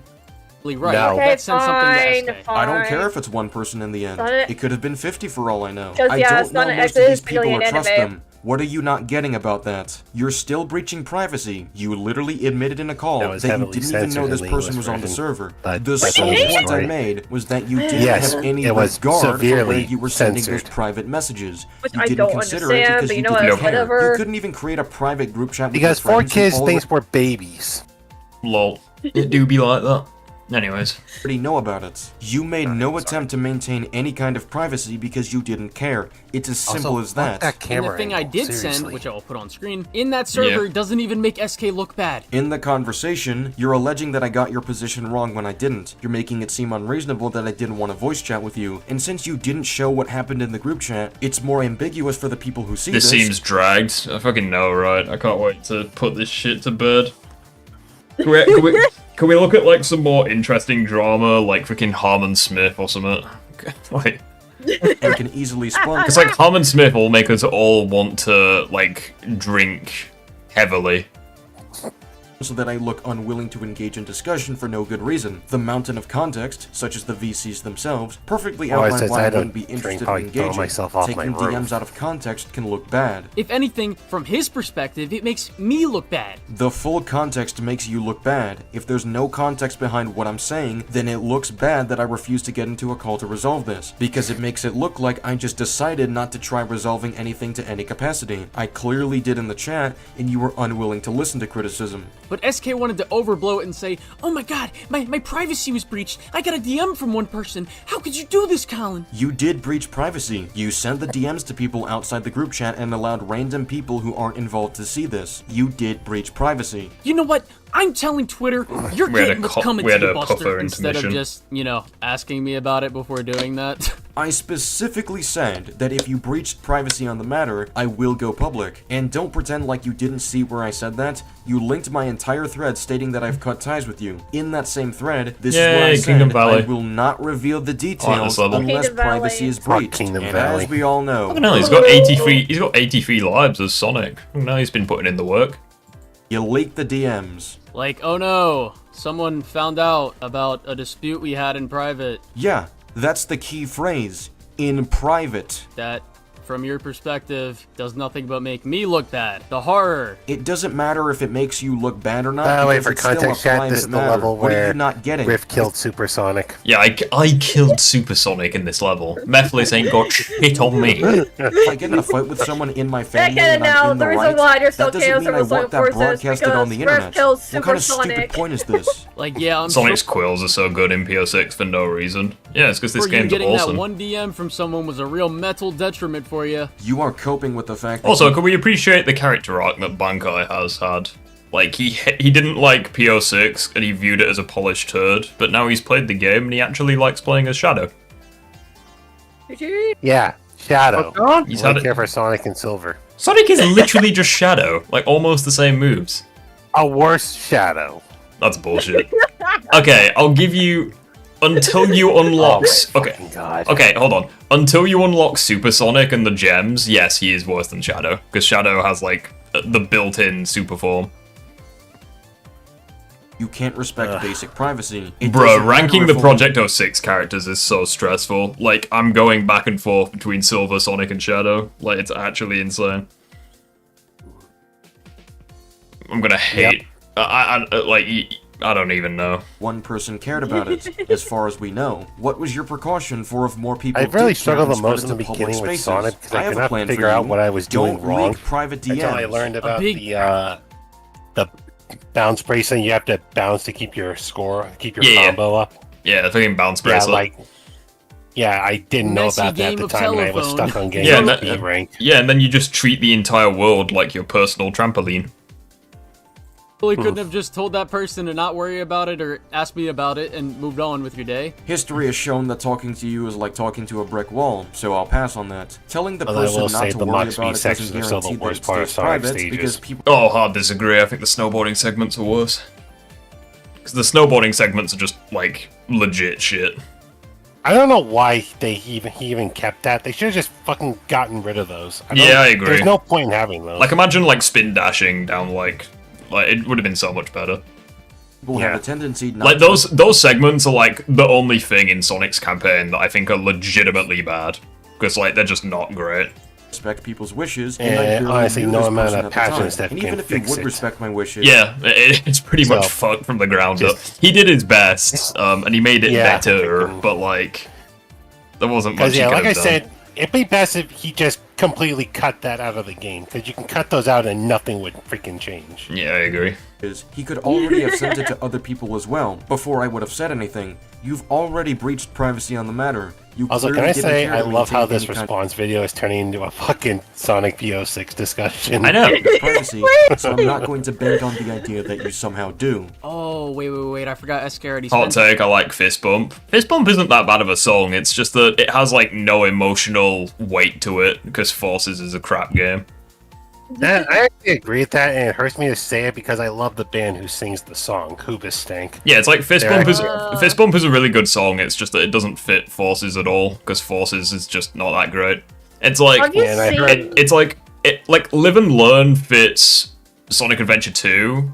right, No. Okay, that sends something fine, to SK. fine. I don't care if it's one person in the end. Sonic- It could have been 50 for all I know. 'Cause, I yeah, don't know Sonic most X of is these people really or an trust anime. them. What are you not getting about that? You're still breaching privacy. You literally admitted in a call That that, was you heavily didn't even know censored this in the person English was on the version, server. but The that's sole another point I story. made was that you didn't Yes, have any it was regard for where severely you were sending those censored. private messages. Which You I didn't don't consider understand, it because but you you know didn't what, care. whatever. You couldn't even create a private group chat with Because your 4 friends who kids already thinks we're babies. Lol. It do be like that. Anyways. Already know about it. You made no attempt to maintain any kind of privacy because you didn't care. It's as simple as that. And the thing I did send, which I'll put on screen, in that server doesn't even make SK look bad. In the conversation, you're alleging that I got your position wrong when I didn't. You're making it seem unreasonable that I didn't want to voice chat with you, and since you didn't show what happened in the group chat, it's more ambiguous for the people who see this. This seems dragged. I fucking know, right? I can't wait to put this shit to bed. Can we look at like some more interesting drama, like freaking Harmon Smith or something? Like, and can easily spawn. Because like Harmon Smith will make us all want to like drink heavily. So that I look unwilling to engage in discussion for no good reason. The mountain of context, such as the VCs themselves, perfectly outline why I wouldn't be interested in engaging. Taking DMs out of context can look bad. If anything, from his perspective, it makes me look bad. The full context makes you look bad. If there's no context behind what I'm saying, then it looks bad that I refuse to get into a call to resolve this, because it makes it look like I just decided not to try resolving anything to any capacity. I clearly did in the chat, and you were unwilling to listen to criticism. But SK wanted to overblow it and say, oh my god, my privacy was breached. I got a DM from one person. How could you do this, Colin? You did breach privacy. You sent the DMs to people outside the group chat and allowed random people who aren't involved to see this. You did breach privacy. You know what? I'm telling Twitter, you're getting what's coming to you, Buster, instead of just, you know, asking me about it before doing that. I specifically said that if you breached privacy on the matter, I will go public. And don't pretend like you didn't see where I said that. You linked my entire thread stating that I've cut ties with you. In that same thread, this is where I said I will not reveal the details unless privacy is breached. And as we all know... No, he's got 83 lives as Sonic. Now he's been putting in the work. You leaked the DMs. Like, oh no, someone found out about a dispute we had in private. Yeah, that's the key phrase. In private. That, from your perspective, does nothing but make me look bad. The horror. It doesn't matter if it makes you look bad or not. Wait, for context chat, this is the level where Riff killed Super Sonic. Yeah, I killed Super Sonic in this level. Mephiles ain't got shit on me. If I get in a fight with someone in my family and I'm in the right, that doesn't mean I want that broadcasted on the internet. What kind of stupid point is this? Like, yeah, Sonic's quills are so good in PO6 for no reason. Yeah, it's because this game's awesome. Getting that one DM from someone was a real mental detriment for you. You are coping with the fact that... Also, can we appreciate the character arc that Bankai has had? Like, he didn't like PO6, and he viewed it as a polished turd, but now he's played the game, and he actually likes playing as Shadow. Yeah, Shadow. Oh, he's had care for Sonic and Silver. Sonic is literally just Shadow, like, almost the same moves. A worse Shadow. That's bullshit. Okay, I'll give you... Until you unlock... Okay, hold on. Until you unlock Super Sonic and the gems, yes, he is worse than Shadow. Because Shadow has, like, the built-in super form. You can't respect basic privacy. Bro, ranking the Project 06 characters is so stressful. Like, I'm going back and forth between Silver, Sonic, and Shadow. Like, it's actually insane. I'm gonna hate... I don't even know. One person cared about it, as far as we know. What was your precaution for if more people... I really struggled the most in the beginning with Sonic, because I could not figure out what I was doing wrong. Private DMs. Until I learned about the bounce bracelet. You have to bounce to keep your score, keep your combo up. Yeah, the fucking bounce bracelet. I didn't know about that at the time when I was stuck on getting B rank. Yeah, and then you just treat the entire world like your personal trampoline. You couldn't have just told that person to not worry about it or ask me about it and moved on with your day. History has shown that talking to you is like talking to a brick wall, so I'll pass on that. Telling the person not to worry about it doesn't guarantee that it stays private because people... Oh, hard disagree. I think the snowboarding segments are worse. Because the snowboarding segments are just, like, legit shit. I don't know why he even kept that. They should have just fucking gotten rid of those. I agree. There's no point in having those. Like, imagine, like, spin dashing down, like, it would have been so much better. People have a tendency not like, those segments are, like, the only thing in Sonic's campaign that I think are legitimately bad. Because, like, they're just not great. Respect people's wishes, and honestly, no amount of passion stuff can fix it. Even if you would respect my wishes... Yeah, it's pretty much fucked from the ground up. He did his best, and he made it better, but, like, there wasn't much he could have done. Like I said, it'd be best if he just completely cut that out of the game, because you can cut those out and nothing would freaking change. Yeah, I agree. He could already have sent it to other people as well, before I would have said anything. You've already breached privacy on the matter. You Also, can I say, I love how this response response video is turning into a fucking Sonic VO6 discussion. I know. privacy, so I'm not going to bank on the idea that you somehow do. Oh, wait, I forgot SK already Hot spent. take, I like Fist Bump. Fist Bump isn't that bad of a song, it's just that it has, like, no emotional weight to it, because Forces is a crap game. I actually agree with that, and it hurts me to say it because I love the band who sings the song, Hoobastank. Yeah, it's like Fist Bump is a really good song, it's just that it doesn't fit Forces at all, because Forces is just not that great. It's like, it's like Live and Learn fits Sonic Adventure 2,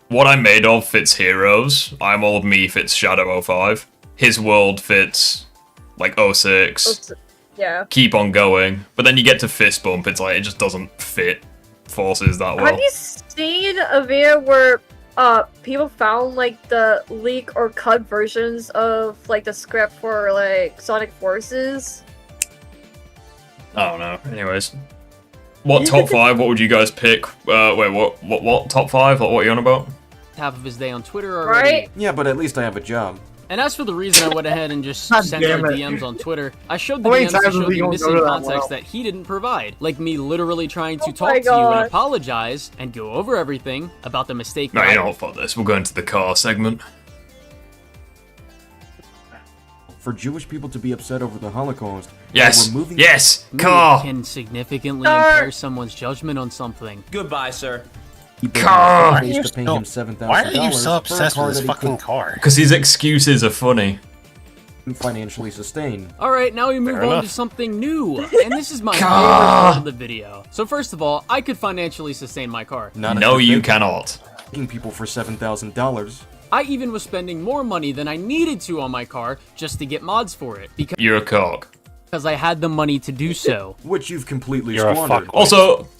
What I'm Made Of fits Heroes, I'm All of Me fits Shadow 05, His World fits, like, 06. Yeah. Keep on going, but then you get to Fist Bump, it's like, it just doesn't fit Forces that well. Have you seen a video where people found like the leak or cut versions of like the script for like Sonic Forces? I don't know. Anyways, what top 5? What would you guys pick? Wait, what top 5? What are you on about? Half of his day on Twitter already. Right? Yeah, but at least I have a job. And as for the reason I went ahead and just God sent our damn it. DMs on Twitter, I showed the How many DMs to times show have we the gone missing over that context well? that he didn't provide. Like me literally trying to Oh talk my to you and God. apologize and go over everything about the mistake No, that you I know what, fuck this. We'll go into the car segment. For Jewish people to be upset over the Holocaust, Yes, removing yes, Ooh, car! can significantly impair someone's judgment on something. Goodbye, sir. Car! to pay him $7,000 Why are you so for a obsessed car with this that he fucking car? Because his excuses are funny. couldn't financially sustain. Alright, now we move Fair on enough. to something new, and this is my favorite Car! part of the video. So first of all, I could financially sustain my car. Not No, if you you're cannot. Taking people for $7,000. I even was spending more money than I needed to on my car just to get mods for it, You're a cock. because I had the money to do so. Which you've completely You're a squandered. fuck.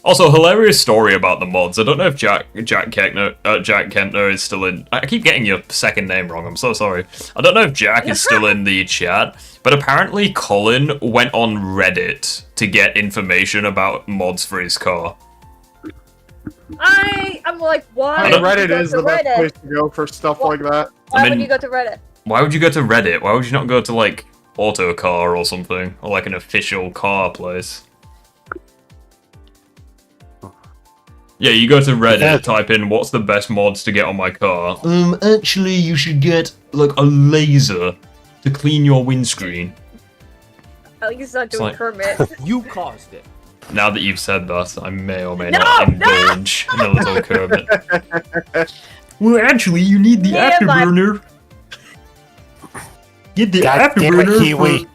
Also, hilarious story about the mods. I don't know if Jack Kentner is still in. I keep getting your second name wrong. I'm so sorry. I don't know if Jack is still in the chat, but apparently Colin went on Reddit to get information about mods for his car. I'm like, why? Reddit is the best place to go for stuff like that. Why I mean- would you go to Reddit? Why would you go to Reddit? Why would you not go to like Autocar or something, or like an official car place? Yeah, you go to Reddit, type in what's the best mods to get on my car. Actually, you should get like a laser to clean your windscreen. At least it's not It's doing like- Kermit. You caused it. Now that you've said that, I may or may not indulge in a little Kermit. Well, actually, you need the Yeah, afterburner. Get the God damn it, afterburner Kiwi.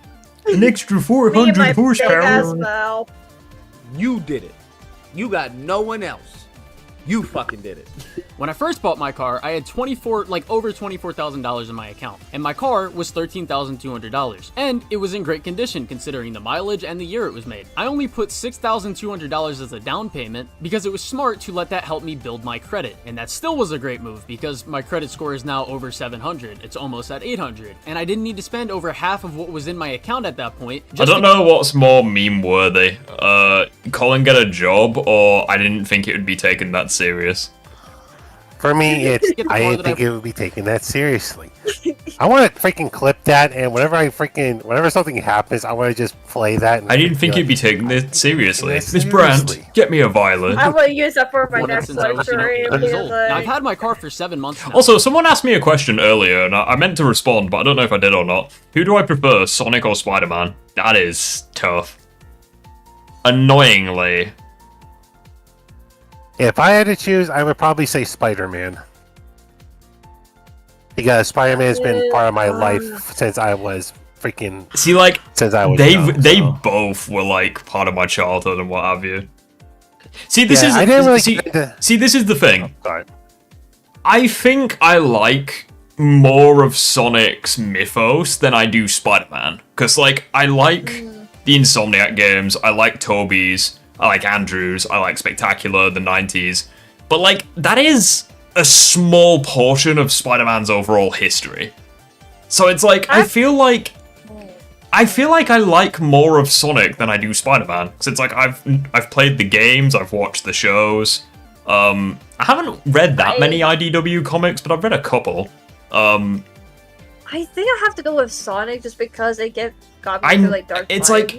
for an extra Me and 400 my big ass horsepower. mouth. You did it. You got no one else. You fucking did it. When I first bought my car, I had over $24,000 in my account, and my car was $13,200, and it was in great condition considering the mileage and the year it was made. I only put $6,200 as a down payment because it was smart to let that help me build my credit, and that still was a great move because my credit score is now over 700. It's almost at 800, and I didn't need to spend over half of what was in my account at that point. I don't know what's more meme worthy. Colin get a job, or I didn't think it would be taken that serious. For me, it's Get the I car didn't that think it would be taken that seriously. I want to freaking clip that, and whenever something happens, I want to just play that. And I didn't think you'd be taking this seriously. Miss Brandt, get me a violet. I will use that for my Well, next since I was, stream. 8 years old. Now, I've Like, had my car for 7 months now. Also, someone asked me a question earlier, and I meant to respond, but I don't know if I did or not. Who do I prefer, Sonic or Spider-Man? That is tough. Annoyingly. If I had to choose, I would probably say Spider-Man. Because Spider-Man's been part of my life since I was freaking. See, like, since I was they young, both were like part of my childhood and what have you. See, this Yeah, is I didn't really see, get into- see, this is the thing. Sorry. I think I like more of Sonic's mythos than I do Spider-Man. Because, like, I like the Insomniac games, I like Toby's, I like Andrew's, I like Spectacular, the 90s. But, like, that is a small portion of Spider-Man's overall history. So it's like, I feel like I feel like I like more of Sonic than I do Spider-Man. Because it's like, I've played the games, I've watched the shows. I haven't read that many IDW comics, but I've read a couple. I think I have to go with Sonic just because they got me through like dark times. Like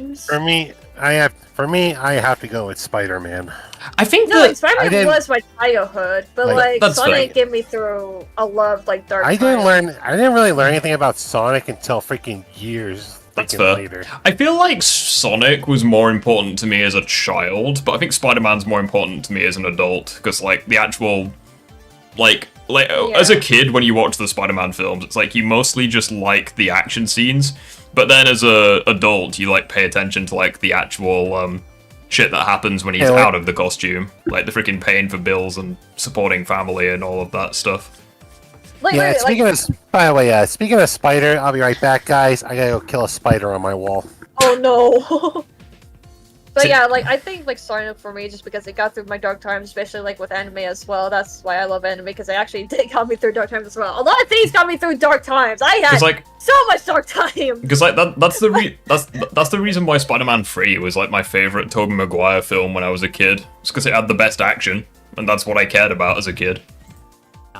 for me, I have to go with Spider-Man. I think Spider-Man was my childhood, but like Sonic gave me through a lot of like dark times. I didn't really learn anything about Sonic until freaking years. That's fair. Later. I feel like Sonic was more important to me as a child, but I think Spider-Man's more important to me as an adult because like the actual as a kid when you watch the Spider-Man films, it's like you mostly just like the action scenes, but then as a adult you like pay attention to like the actual shit that happens when he's out of the costume, like the freaking paying for bills and supporting family and all of that stuff. Speaking of spider, I'll be right back, guys. I gotta go kill a spider on my wall. Oh no. But yeah, like I think like Sonic for me just because it got through my dark times, especially like with anime as well. That's why I love anime because it actually did got me through dark times as well. A lot of things got me through dark times. I had so much dark time. Because like that's the reason why Spider-Man 3 was like my favorite Tobey Maguire film when I was a kid. It's because it had the best action, and that's what I cared about as a kid.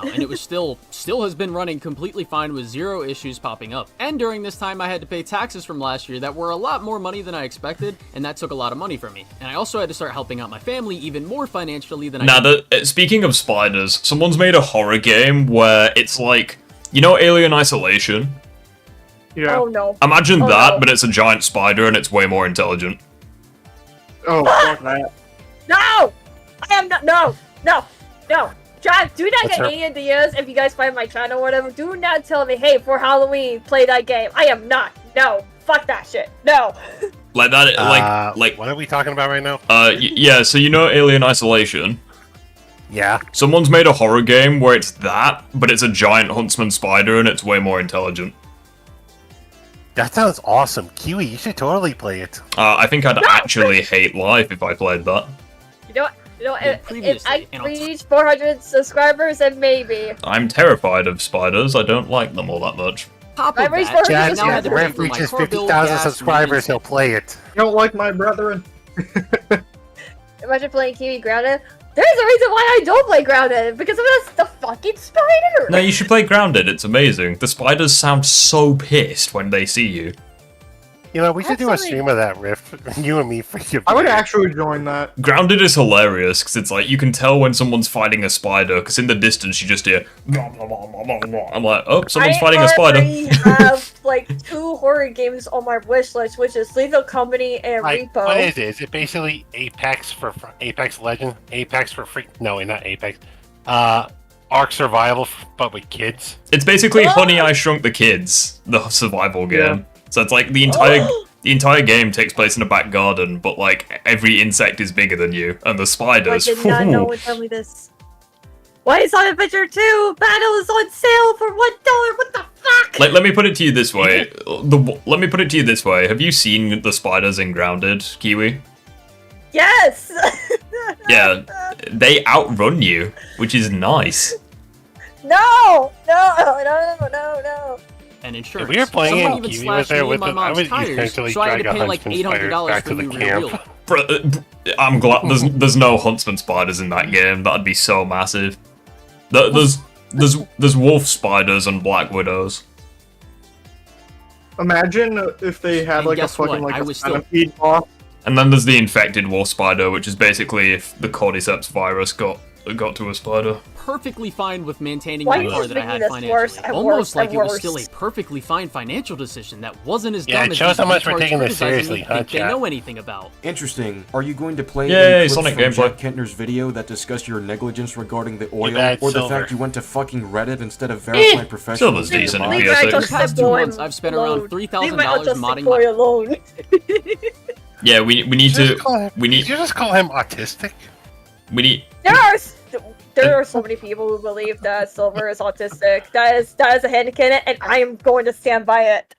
And it was still has been running completely fine with 0 issues popping up. And during this time, I had to pay taxes from last year that were a lot more money than I expected, and that took a lot of money from me. And I also had to start helping out my family even more financially than I did. Speaking of spiders, someone's made a horror game where it's like, you know Alien Isolation? Yeah. Oh no. Imagine that, but it's a giant spider and it's way more intelligent. Oh, fuck that. No! I am not. No! John, do not get any ideas if you guys find my channel or whatever. Do not tell me, hey, for Halloween, play that game. I am not. No. Fuck that shit. No. Like that, like what are we talking about right now? Yeah, so you know Alien Isolation? Yeah. Someone's made a horror game where it's that, but it's a giant huntsman spider and it's way more intelligent. That sounds awesome. Kiwi, you should totally play it. I think I'd actually hate life if I played that. You know what? If I reach 400 subscribers, then maybe. I'm terrified of spiders. I don't like them all that much. If Ref reaches 50,000 subscribers, he'll play it. You don't like my brethren? Imagine playing Kiwi Grounded. There's a reason why I don't play Grounded, because of the fucking spider! No, you should play Grounded. It's amazing. The spiders sound so pissed when they see you. You know, we should do a stream of that, Riff. You and me freaking. I would actually join that. Grounded is hilarious because it's like you can tell when someone's fighting a spider because in the distance you just hear. I'm like, oh, someone's fighting a spider. I have like 2 horror games on my wish list, which is Lethal Company and Repo. What is it? Is it basically Apex for Apex Legend? Apex for No, not Apex. Ark Survival, but with kids. It's basically Honey, I Shrunk the Kids, the survival game. Yeah. So it's like the entire game takes place in a back garden, but like every insect is bigger than you, and the spiders. I did not know would tell me this. Why is on Adventure 2 Battle is on sale for $1? What the fuck? Let me put it to you this way. Let me put it to you this way. Have you seen the spiders in Grounded, Kiwi? Yes. Yeah, they outrun you, which is nice. No. And insurance. If we were playing Someone it, even Kiwi was slashed there me with in my us, I mom's would tires, essentially so I had drag to a pay like huntsman spider $800 back for to the the new camp. reel. I'm glad there's no huntsman spiders in that game. That'd be so massive. There's wolf spiders and black widows. Imagine if they had like a fucking like a centipede boss. And then there's the infected wolf spider, which is basically if the cordyceps virus got to a spider. Perfectly fine with maintaining my car that I had financially. Almost like it was still a perfectly fine financial decision that wasn't as dumb as it shows how much we're retards taking this criticizing seriously, me huh, think they chat? know anything about. Interesting. Are you going to play Yay, clips Sonic from gameplay. Jack Kentner's video that discussed your negligence regarding the oil, bad or the Silver. fact you went to fucking Reddit instead of verifying professionals? Silver's decent in Leave my PS6. The past 2 months, I've spent around $3,000 modding my... alone. Yeah, we need to. Did you just call him autistic? We need. There are so many people who believe that Silver is autistic. That is a headcanon, and I am going to stand by it.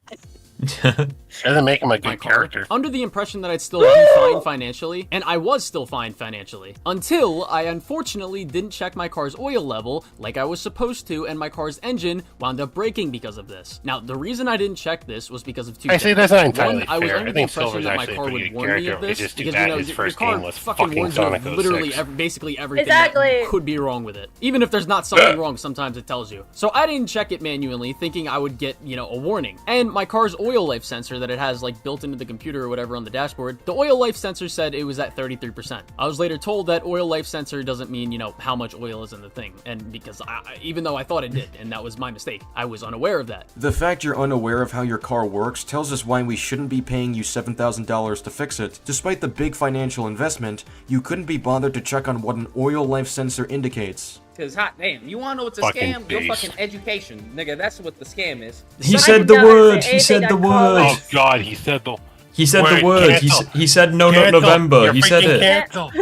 Doesn't make him a good character. Under the impression that I'd still be fine financially, and I was still fine financially, until I unfortunately didn't check my car's oil level like I was supposed to, and my car's engine wound up breaking because of this. Now, the reason I didn't check this was because of two things. I say that's not entirely One, I was fair. under I the think impression Silver's that my actually a car pretty would good warn me character. of this, It's just too because, bad you know, his your first car game was fucking fucking warns you Sonic of literally 06. basically everything Exactly. that could be wrong with it. Even if there's not something wrong, sometimes it tells you. So I didn't check it manually, thinking I would get, you know, a warning. And my car's oil life sensor that it has, like, built into the computer or whatever on the dashboard, the oil life sensor said it was at 33%. I was later told that oil life sensor doesn't mean, you know, how much oil is in the thing. And because even though I thought it did, and that was my mistake, I was unaware of that. The fact you're unaware of how your car works tells us why we shouldn't be paying you $7,000 to fix it. Despite the big financial investment, you couldn't be bothered to check on what an oil life sensor indicates. Cause hot damn, you wanna know what's a Fucking scam? Your beast. fucking education, nigga. That's what the scam is. He said the word. He said the word. Oh god, he said the. He said the Word, word. cancel. He said no, not Cancel. November. You're He said freaking it. cancelled.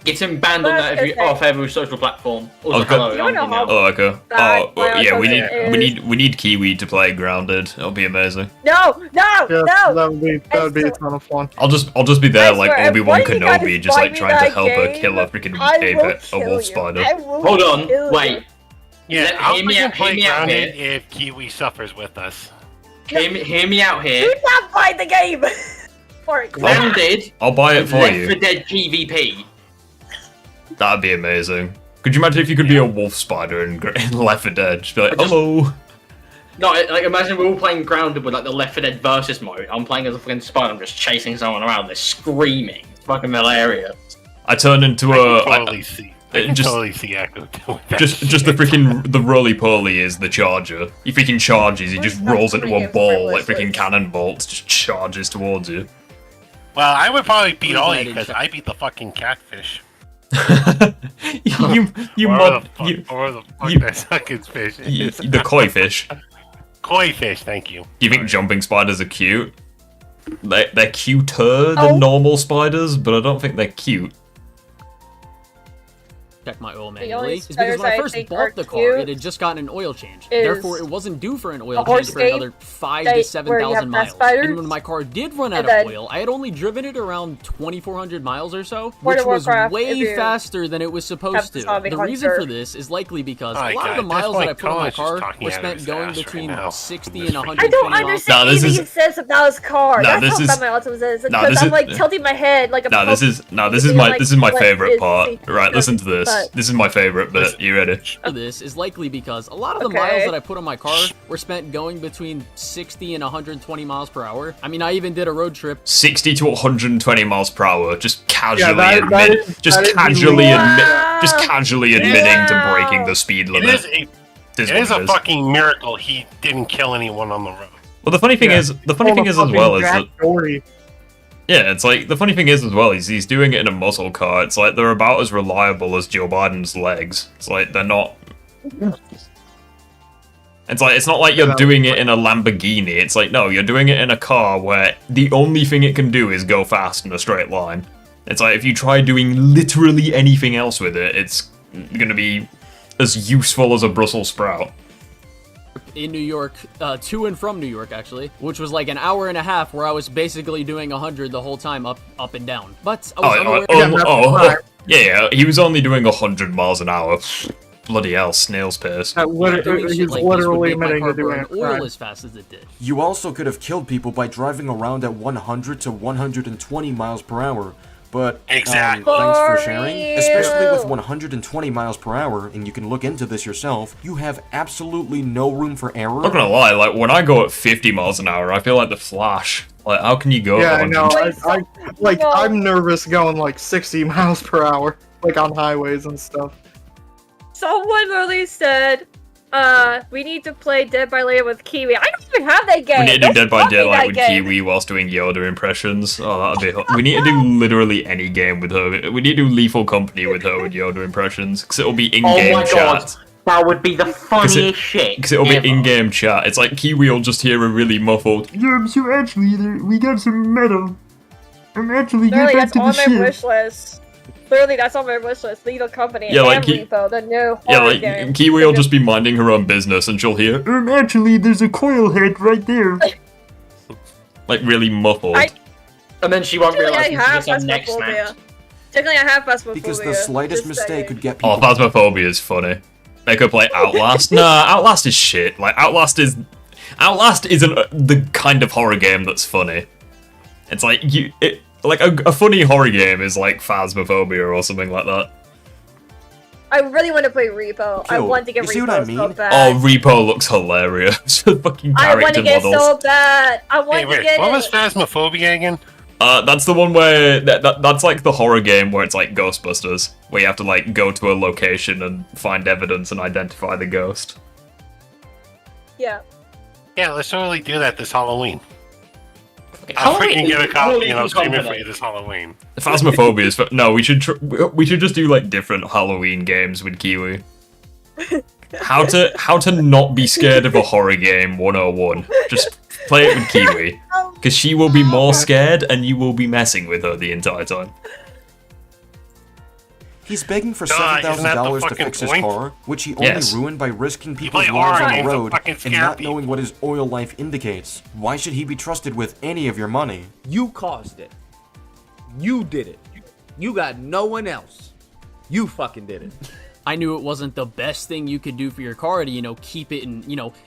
Get him banned on that off every social platform. Also, Okay. hello, You wanna I'm know now. Oh, okay. Bad Oh, well, yeah. We Bioshock need we need Kiwi to play Grounded. It'll be amazing. No, no, Yes, no. that would be a ton of fun. I'll just be there I like swear, if Obi-Wan one of you guys Kenobi, just buy like me trying to that help her game, kill a freaking I will a kill wolf you. spider. I will Hold on, kill you. wait. Yeah, I'll Hear me freaking out, play hear me out Grounded here. if Kiwi suffers with us. Hear me out here. Do not buy the game. For it. Grounded. I'll buy it for Left you. 4 Dead PvP. That'd be amazing. Could you imagine if you could be a wolf spider in Left 4 Dead? Just be like, hello. No, like imagine we're all playing Grounded with like the Left 4 Dead versus mode. I'm playing as a fucking spider. I'm just chasing someone around. They're screaming. It's fucking hilarious. I turned into I can totally see. I can just- totally see Echo doing that. just the freaking the roly-poly is the charger. He freaking charges. He just rolls into a ball like freaking cannon bolts. Just charges towards you. Well, I would probably beat Please all let you it because check. I beat the fucking catfish. you Or mod the fuck, you, or the fuck you- that fucking fish is. the koi fish. Koi fish, thank you. Do you think jumping spiders are cute? They're cuter than Oh. normal spiders, but I don't think they're cute. Check my oil only manually is because spiders when I I first think bought are the car, cute it had just gotten an oil change. is Therefore, it wasn't due for an oil a horse change for game another 5 that- to where 7,000 you have miles. fast spiders, And when my car did run out and of then- oil, I had only driven it around 2,400 miles or so, World which of was Warcraft, if way you faster than it was have supposed the to. zombie The reason hunter. for this is likely because Oh a my lot of God, the this miles that I point, put on my Colin's just car talking were out of spent his going ass right between now. 60 This and freaking- 120 I don't miles. understand Nah, this anything is- he says about his car. Nah, That's this how is- bad my autism is. nah, Because this I'm is- like tilting my head like a Nah, this is my like, favorite what part. is- Right, listen to this. but- This is my favorite bit. You ready? For this is likely because a lot of the Okay. miles that I put on my car were spent going between 60 and 120 miles per hour. I mean, I even did a road trip 60 to 120 miles per hour. Just casually that admit, is- just that is casually illegal. admit, Wow. just casually admitting to breaking the speed It limit. is a, It it what is a fucking miracle he didn't kill anyone on the road. Well, the funny thing is as well is that Dory. yeah, it's like the funny thing is as well is he's doing it in a muscle car. It's like they're about as reliable as Joe Biden's legs. It's like they're not. It's not like you're doing it in a Lamborghini. It's like no, you're doing it in a car where the only thing it can do is go fast in a straight line. It's like if you try doing literally anything else with it, it's gonna be as useful as a Brussels sprout. in New York, to and from New York actually, which was like an hour and a half where I was basically doing 100 the whole time up and down. But I was unaware. Yeah, he was only doing 100 miles an hour. Bloody hell, snail's pace. Doing He's shit like this would literally make my admitting car to doing burn it. oil Right. as fast as it did. You also could have killed people by driving around at 100 to 120 miles per hour. But Exactly. thanks for For sharing. real. Especially with 120 miles per hour, and you can look into this yourself, you have absolutely no room for error. I'm not gonna lie, like when I go at 50 miles an hour, I feel like the Flash. Like, how can you go? Yeah, at I know. 100? I'm nervous going like 60 miles per hour, like on highways and stuff. Someone literally said, we need to play Dead by Daylight with Kiwi. I don't even have that game. We need to do Don't Dead by fuck me Daylight that with game. Kiwi whilst doing Yoda impressions. Oh, that'd be. We need to do literally any game with her. We need to do Lethal Company with her with Yoda impressions because it'll be in-game Oh my chat. god, that would be the funniest shit. Because it'll ever. be in-game chat. It's like Kiwi will just hear a really muffled. Yeah, so actually, we got some metal. I'm actually Literally, get back that's to the on my ship. wish list. Literally, that's on my wish list. Lethal Company Yeah, like and Repo, the new Yeah, horror like game. Kiwi will just be minding her own business and she'll hear. Actually, there's a coil head right there. like really muffled. And then she won't Technically, realise I until have her neck snaps. phasmophobia. Technically, I have phasmophobia. Because the slightest just mistake saying. could get people. Oh, Phasmophobia is funny. Make her play Outlast. Nah, Outlast is shit. Like Outlast isn't the kind of horror game that's funny. It's like a funny horror game is like Phasmophobia or something like that. I really want to play Repo. I Cool. want to get You Repo see what I so mean? bad. Oh, Repo looks hilarious. Fucking I want character to get models. so bad. I want Hey, to wait, get what it. was Phasmophobia again? That's the one where that's like the horror game where it's like Ghostbusters, where you have to like go to a location and find evidence and identify the ghost. Yeah. Yeah, let's totally do that this Halloween. How I'll freaking get a copy and I'll stream it for company. you this Halloween. Phasmophobia is no. We should just do like different Halloween games with Kiwi. How to not be scared of a horror game 101. Just play it with Kiwi, because she will be more scared and you will be messing with her the entire time. He's begging for God, isn't that the $7,000 to fucking fix his point? car, which he only Yes. ruined by risking people's play lives horror on the games to road fucking and scare not people. knowing what his oil life indicates. Why should he be trusted with any of your money? You caused it. You did it. You got no one else. You fucking did it. I knew it wasn't the best thing you could do for your car to, keep it in,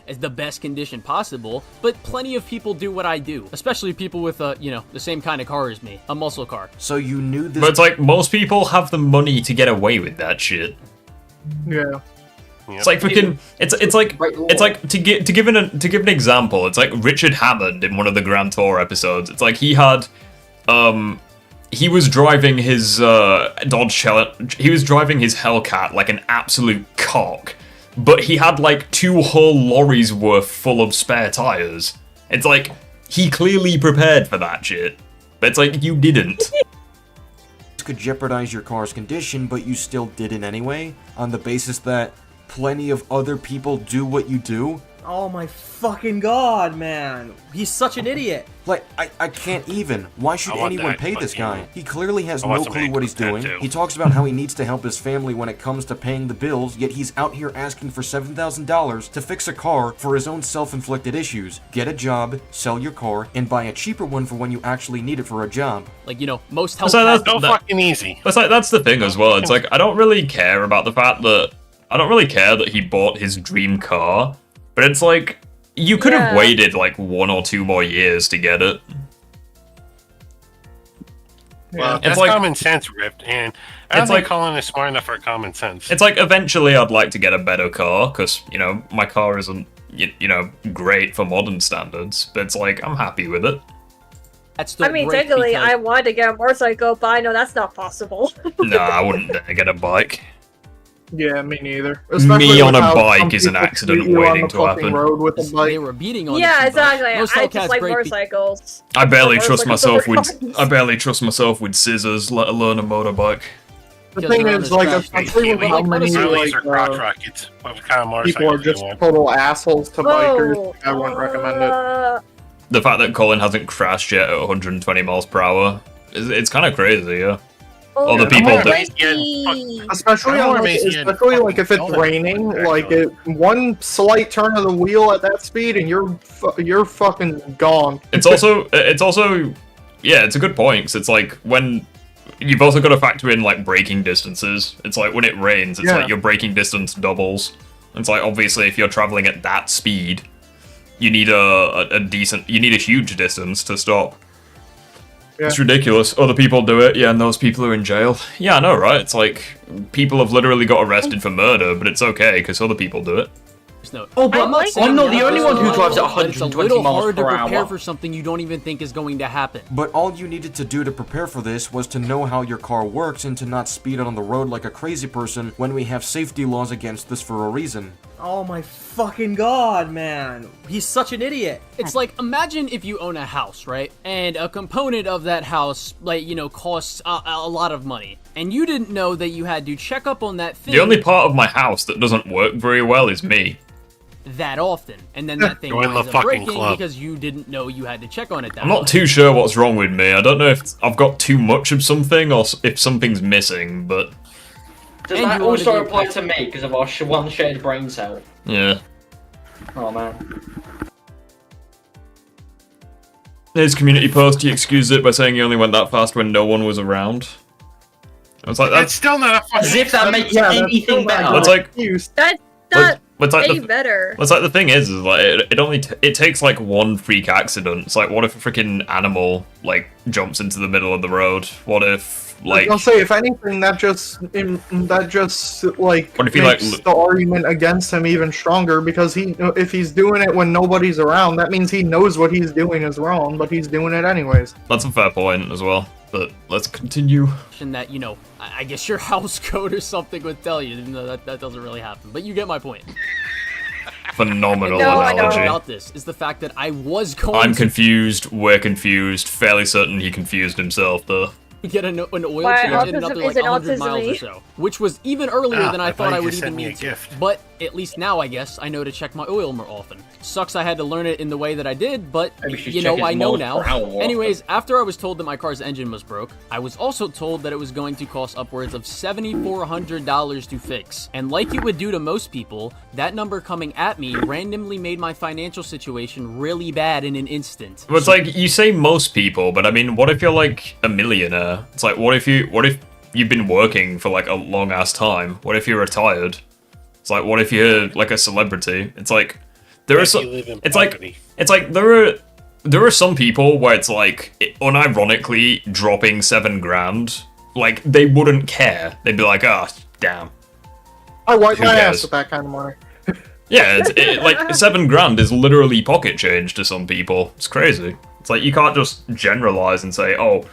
as the best condition possible, but plenty of people do what I do, especially people with, the same kind of car as me, a muscle car. So you knew this. But it's like most people have the money to get away with that shit. Yeah. It's like freaking. It's like to give an example. It's like Richard Hammond in one of the Grand Tour episodes. It's like he had, he was driving his he was driving his Hellcat like an absolute cock, but he had like 2 whole lorries worth full of spare tires. It's like he clearly prepared for that shit, but it's like you didn't. Could jeopardize your car's condition, but you still did it anyway, on the basis that plenty of other people do what you do. Oh my fucking god, man. He's such an idiot. Like, I can't even. Why should anyone pay this guy? He clearly has no clue what he's doing. He talks about how he needs to help his family when it comes to paying the bills, yet he's out here asking for $7,000 to fix a car for his own self-inflicted issues. Get a job, sell your car, and buy a cheaper one for when you actually need it for a job. Like, most help. So That's so fucking easy. It's like that's the thing as well. It's like I don't really care about the fact that he bought his dream car, but it's like you could have waited like 1 or 2 more years to get it. Well, that's like common sense, Rift, and I don't think Colin is smart enough for common sense. It's like eventually I'd like to get a better car because my car isn't great for modern standards, but it's like I'm happy with it. Technically, I wanted to get a motorcycle, but I know that's not possible. No, I wouldn't dare get a bike. Yeah, me neither. Me on a bike is an accident waiting to happen. Road with a bike. They were beating on Yeah, it, exactly. Most I Hellcats just like break motorcycles. I barely trust myself with motorcycles. scissors, let alone a motorbike. The thing is, like, especially with how many crotch rockets. What kind of motorcycle people are do you just want? total assholes to bikers, I wouldn't recommend it. The fact that Colin hasn't crashed yet at 120 miles per hour, it's kind of crazy, yeah. Other people do. Especially like if it's raining, like one slight turn of the wheel at that speed and you're fucking gone. It's also yeah, it's a good point because it's like when you've also got to factor in like braking distances. It's like when it rains, it's like your braking distance doubles. It's like obviously if you're traveling at that speed, you need a huge distance to stop. Yeah. It's ridiculous. Other people do it, yeah, and those people are in jail. Yeah, I know, right? It's like people have literally got arrested for murder, but it's okay because other people do it. Oh, but I'm not the only one who drives at 120 It's a little miles hard per to prepare hour. for something you don't even think is going to happen. But all you needed to do to prepare for this was to know how your car works and to not speed on the road like a crazy person when we have safety laws against this for a reason. Oh my fucking god, man. He's such an idiot. It's like, imagine if you own a house, right? And a component of that house, like, costs a lot of money. And you didn't know that you had to check up on that thing. The only part of my house that doesn't work very well is me. That often. And then that thing Join the winds up fucking breaking club. because you didn't know you had to check on it that I'm not much. too sure what's wrong with me. I don't know if I've got too much of something or if something's missing, but Does that also apply to me because of our one shared brain cell? yeah. Oh man. His community post, he excused it by saying he only went that fast when no one was around. I was like, that's still not a fucking... As if that makes anything better. That's like... That's like way better. It's like the thing is like it takes like one freak accident. It's like, what if a freaking animal like jumps into the middle of the road? What if like... I'll say, if anything, that just like what if he, makes like, the argument against him even stronger, because if he's doing it when nobody's around, that means he knows what he's doing is wrong, but he's doing it anyways. That's a fair point as well. But let's continue. That, you know, I guess your house code or something would tell you, even though that doesn't really happen. But you get my point. Phenomenal analogy. analogy. About this is the fact that I was going I'm confused, we're confused, fairly certain he confused himself though. Get an oil change in another like 100 miles or so, which was even earlier than I thought I would even need to. But at least now I guess I know to check my oil more often. Sucks I had to learn it in the way that I did, but you know, I know now. Anyways, after I was told that my car's engine was broke, I was also told that it was going to cost upwards of $7,400 to fix. And like it would do to most people, that number coming at me randomly made my financial situation really bad in an instant. But it's like, you say most people, but I mean, what if you're like a millionaire? It's like, what if you've been working for like a long ass time? What if you're retired? It's like, what if you're like a celebrity? It's like, there are some, it's like there are some people where it's like, unironically dropping $7,000, like they wouldn't care. They'd be like, oh damn. I wipe my ass with that kind of money. Yeah, like $7,000 is literally pocket change to some people. It's crazy. It's like, you can't just generalize and say, oh,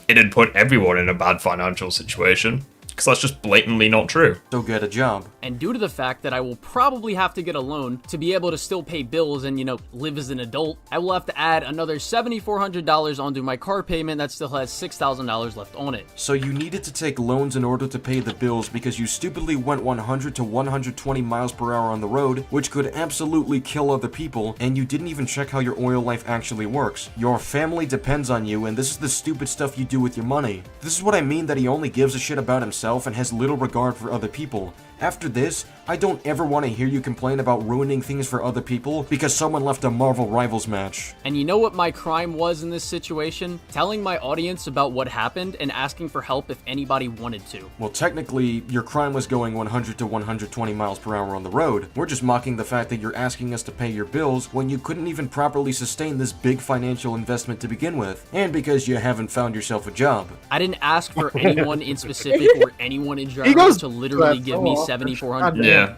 it'd put everyone in a bad financial situation, because that's just blatantly not true. So get a job. And due to the fact that I will probably have to get a loan to be able to still pay bills and, you know, live as an adult, I will have to add another $7,400 onto my car payment that still has $6,000 left on it. So you needed to take loans in order to pay the bills because you stupidly went 100 to 120 miles per hour on the road, which could absolutely kill other people, and you didn't even check how your oil life actually works. Your family depends on you, and this is the stupid stuff you do with your money. This is what I mean that he only gives a shit about himself and has little regard for other people. After this, I don't ever want to hear you complain about ruining things for other people because someone left a Marvel Rivals match. And you know what my crime was in this situation? Telling my audience about what happened and asking for help if anybody wanted to. Well, technically, your crime was going 100 to 120 miles per hour on the road. We're just mocking the fact that you're asking us to pay your bills when you couldn't even properly sustain this big financial investment to begin with, and because you haven't found yourself a job. I didn't ask for anyone in specific or anyone in general to literally give me $7,400. Yeah.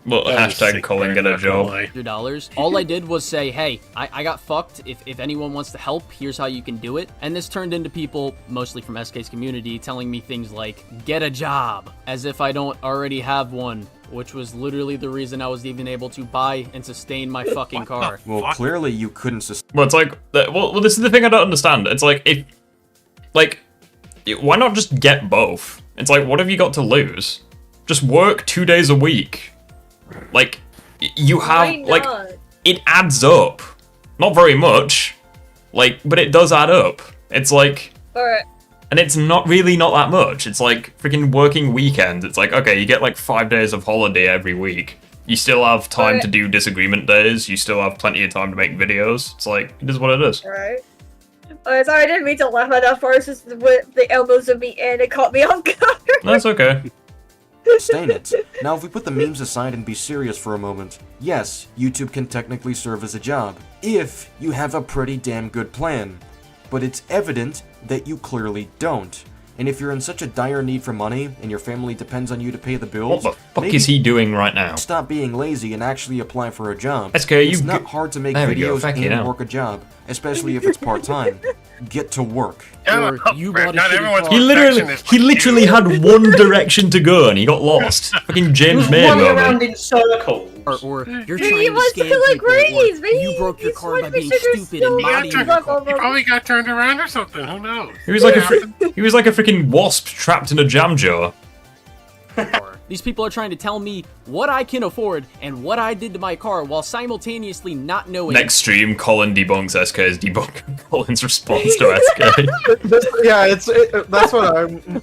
Well, hashtag Colin get a job. $100. All I did was say, hey, I got fucked. If anyone wants to help, here's how you can do it. And this turned into people, mostly from SK's community, telling me things like, get a job, as if I don't already have one, which was literally the reason I was even able to buy and sustain my fucking car. Well, clearly you couldn't sustain. Well, it's like, well, this is the thing I don't understand. It's like, why not just get both? It's like, what have you got to lose? Just work 2 days a week. Like, you have, like, it adds up. Not very much, like, but it does add up. It's like, and it's not that much. It's like freaking working weekends. It's like, okay, you get like 5 days of holiday every week. You still have time to do disagreement days. You still have plenty of time to make videos. It's like, it is what it is. Right. Oh, sorry, I didn't mean to laugh at that first. Just with the elbows of me and it caught me off guard. That's okay. Sustain it. Now, if we put the memes aside and be serious for a moment, yes, YouTube can technically serve as a job, if you have a pretty damn good plan. But it's evident that you clearly don't. And if you're in such a dire need for money, and your family depends on you to pay the bills... What the fuck is he doing right now? Stop being lazy and actually apply for a job. SK, it's not hard to make videos and work a job, especially if it's part-time. Get to work. He literally had one direction to go and he got lost. Fucking James May moment. Around in circles. Or you're trying to scam people, or you broke your car by being stupid and modding your car. He probably got turned around or something, who knows? He was like a freaking wasp trapped in a jam jar. Or These people are trying to tell me what I can afford and what I did to my car while simultaneously not knowing. Next stream, Colin debunks SK's debunk Colin's response to SK. That's what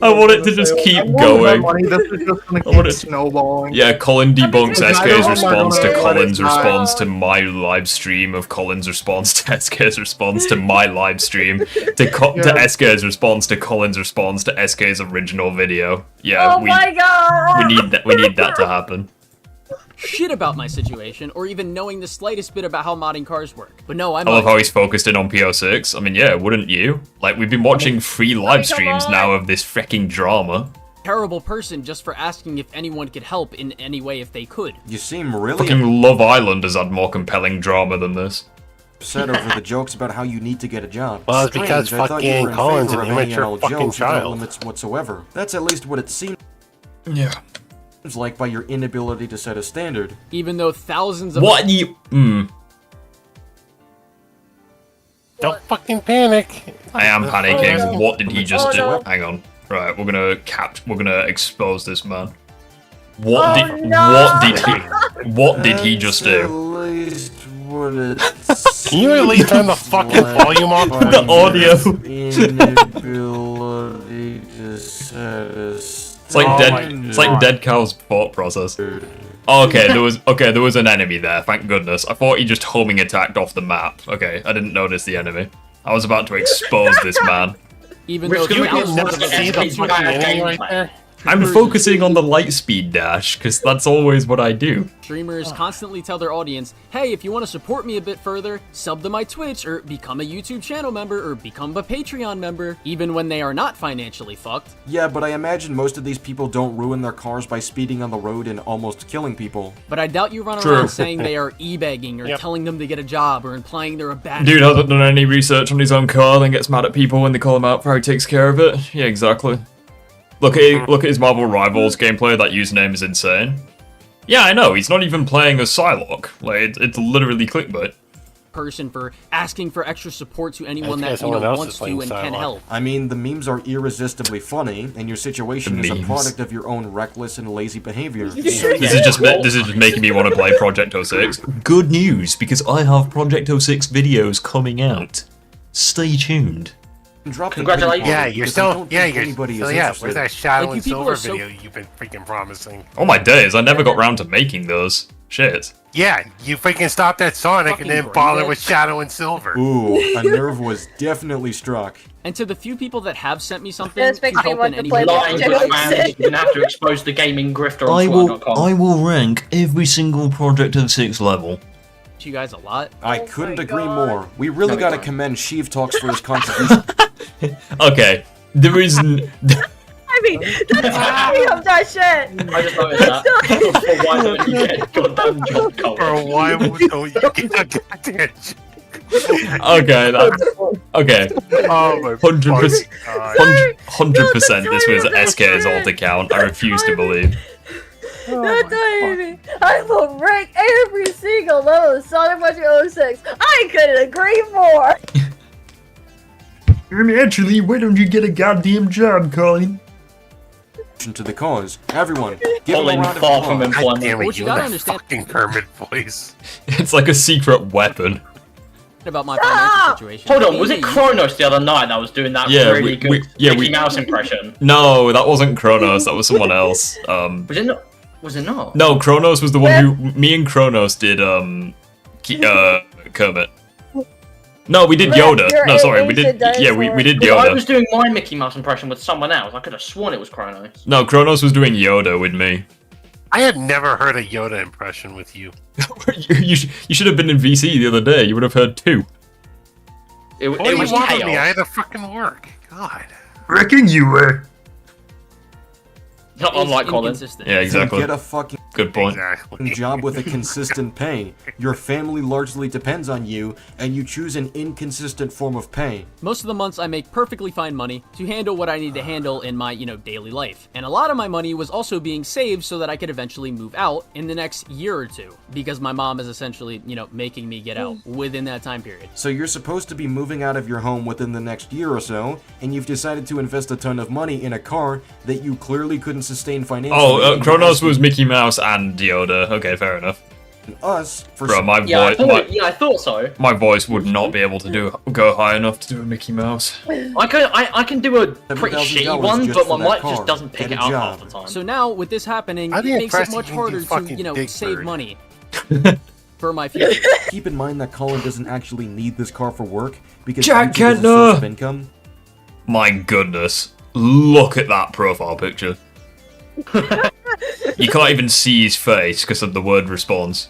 I want it to just keep going. This is just gonna keep snowballing. Yeah, Colin debunks SK's response to Colin's response to my live stream of Colin's response to SK's response to my live stream to SK's response to Colin's response to SK's original video. Yeah, my god! We need that to happen. Shit about my situation, or even knowing the slightest bit about how modding cars work. But no, I love how he's focused in on PO6. I mean, yeah, wouldn't you? Like, we've been watching 3 live streams now of this freaking drama. Terrible person just for asking if anyone could help in any way if they could. You seem really fucking Love Island has had more compelling drama than this. Upset over the jokes about how you need to get a job. Well, it's because fucking Colin's an immature fucking child. Limits whatsoever. That's at least what it seems. Yeah. Like by your inability to set a standard. Even though thousands of Don't fucking panic. I am panicking. What did he just do? No. Hang on. Right, we're gonna expose this man. What did he just do? Can you at least turn the fucking volume off? The audio. It's like dead cow's thought process. Oh, okay, there was an enemy there. Thank goodness. I thought he just homing attacked off the map. Okay, I didn't notice the enemy. I was about to expose this man. Even though I'm focusing on the light speed dash, because that's always what I do. Streamers constantly tell their audience, hey, if you want to support me a bit further, sub to my Twitch, or become a YouTube channel member, or become a Patreon member, even when they are not financially fucked. Yeah, but I imagine most of these people don't ruin their cars by speeding on the road and almost killing people. But I doubt you run around saying they are e-begging, or telling them to get a job, or implying they're a bad dude hasn't done any research on his own car, then gets mad at people when they call him out for how he takes care of it. Yeah, exactly. Look at his Marvel Rivals gameplay, that username is insane. Yeah, I know, he's not even playing as Psylocke. Like, it's literally clickbait. Person for asking for extra support to anyone that wants to and can help. I mean, the memes are irresistibly funny, and your situation is a product of your own reckless and lazy behavior. This is just making me want to play Project 06. Good news, because I have Project 06 videos coming out. Stay tuned. Congratulations. Yeah, you're still. Yeah, where's that Shadow and Silver video you've been freaking promising? Oh my days, I never got round to making those. Shit. Yeah, you freaking stopped at Sonic and then followed with Shadow and Silver. Ooh, a nerve was definitely struck. And to the few people that have sent me something to help in any way, you're gonna have to expose the gaming grifter on Twitter.com. I will rank every single Project 06 level. You guys a lot. I couldn't agree more. We really gotta commend Sheev Talks for his contribution. Okay, there is. I mean, that's me of that shit. I just noticed that. Why don't you get a goddamn job, Colin? Or why don't you get a goddamn Okay, okay. 100%. 100%. This was SK's alt account. I refuse to believe. I will rank every single level of Sonic Project 06. I couldn't agree more. Actually, why don't you get a goddamn job, Colin? To the cause, everyone. Give Colin far from employment. Damn it, you that fucking Kermit voice. It's like a secret weapon. About my financial situation. Hold on, was it Kronos the other night that was doing that really good Mickey Mouse impression? No, that wasn't Kronos. That was someone else. Was it not? Was it not? No, Kronos was the one who. Me and Kronos did Kermit. No, we did Yoda. No, sorry, we did. Yeah, we did Yoda. I was doing my Mickey Mouse impression with someone else. I could have sworn it was Kronos. No, Kronos was doing Yoda with me. I had never heard a Yoda impression with you. you should have been in VC the other day. You would have heard 2. It what was do you want chaos. from me? I had to fucking work. God. Reckon you were. Not unlike Colin. Yeah, exactly. Get a fucking Good point. A job with a consistent pay. Your family largely depends on you, and you choose an inconsistent form of pay. Most of the months I make perfectly fine money to handle what I need to handle in my, daily life. And a lot of my money was also being saved so that I could eventually move out in the next year or two. Because my mom is essentially, making me get out within that time period. So you're supposed to be moving out of your home within the next year or so, and you've decided to invest a ton of money in a car that you clearly couldn't sustain financially. Oh, Kronos was Mickey Mouse and Yoda. Okay, fair enough. Us, for Bro, my voice. I thought so. My voice would not be able to go high enough to do a Mickey Mouse. I can do a pretty shitty one, but my mic just doesn't pick it up half the time. So now, with this happening, it makes it much harder to, save money for my future. Keep in mind that Colin doesn't actually need this car for work, because Jack YouTube is a source of Kentner! income. My goodness. Look at that profile picture. You can't even see his face because of the word response.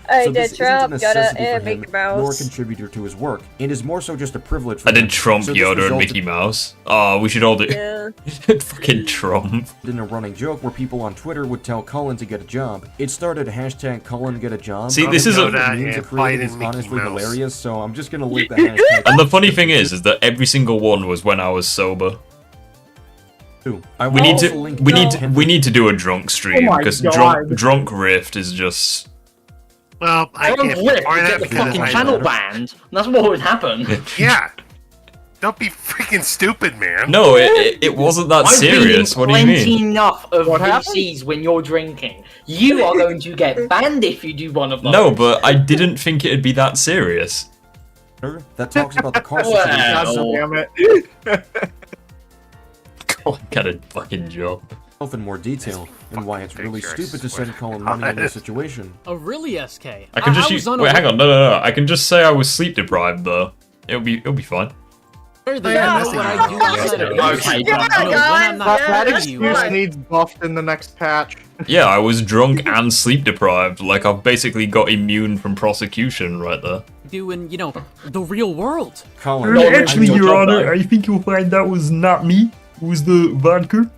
I So did this isn't a Trump, got necessity a for Mickey him, nor a Mouse. contributor to his work. It is more so just a privilege for I him. did Trump, So this Yoda, and resulted Mickey Mouse. Oh, we should all do. Yeah. Fucking Trump. in a running joke where people on Twitter would tell Colin to get a job. It started hashtag Colin get a job. See, this is a- memes it created is honestly hilarious, so I'm just gonna leave the hashtag. And the funny thing is that every single one was when I was sober. We need to do a drunk stream Oh my because God. drunk rift is just. Well, I Drunk can't Rift bar would that get the because fucking I- channel banned. That's what would happen. Yeah. Don't be freaking stupid, man. No, it wasn't that serious. What do you plenty mean? enough of What happened? VCs when you're drinking. You are going to get banned if you do one of those. No, but I didn't think it'd be that serious. That talks about the car Well. situation. God damn it. God, get a fucking job. In more detail, and why it's really stupid to send Colin money in this situation. Oh, really, SK? I can just was use. Wait, unaware- hang on. No. I can just say I was sleep deprived though. It'll be fine. They Yeah, know what I do outside of Okay, music. yeah, When I'm not That telling you, excuse needs buffed in the next patch. Yeah, I was drunk and sleep deprived. Like I've basically got immune from prosecution right there. do in, the real world. Colin, Actually, Your Honor, I think you'll find that was not me. It was the vodka.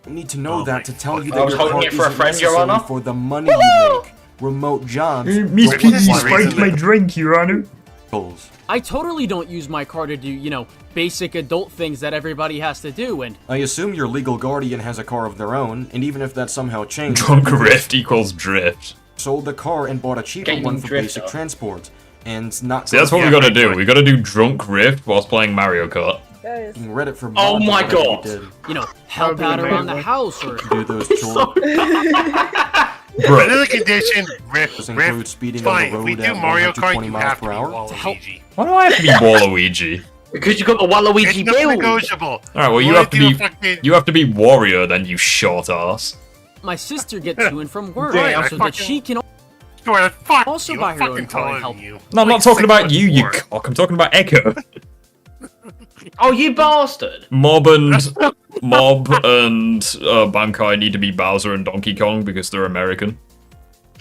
I need to know that to tell you I that was your holding car it for a isn't friend, Your necessary Honor. for the money you make. Remote jobs. Miss don't Piggy require spiked my drink, Your Honor. goals. I totally don't use my car to do, basic adult things that everybody has to do, and I assume your legal guardian has a car of their own, and even if that somehow changed, Drunk rift equals drift. sold the car and bought a cheaper Gaming one for drifter. basic transport, and not See, that's what we gotta do. We gotta do drunk rift whilst playing Mario Kart. Guys. Reddit for Oh mods my or whatever God. you did. help be out around the amazing. house, or Do those chores. Bro, Another condition, This includes speeding fine. on If the we road do at Mario Kart, 120 you miles have to per be hour. Waluigi. why do I have to be Waluigi? Because you got the Waluigi It's not build. negotiable. All right, well you have to be warrior then, you short ass. my sister get to and from work, Damn, so I that fucking- she can Sure, fuck also you. buy I'm her own fucking car and telling help. you. No, I'm not talking about you, you cock. I'm talking about Echo. Oh, you bastard. Mob and Bankai need to be Bowser and Donkey Kong because they're American.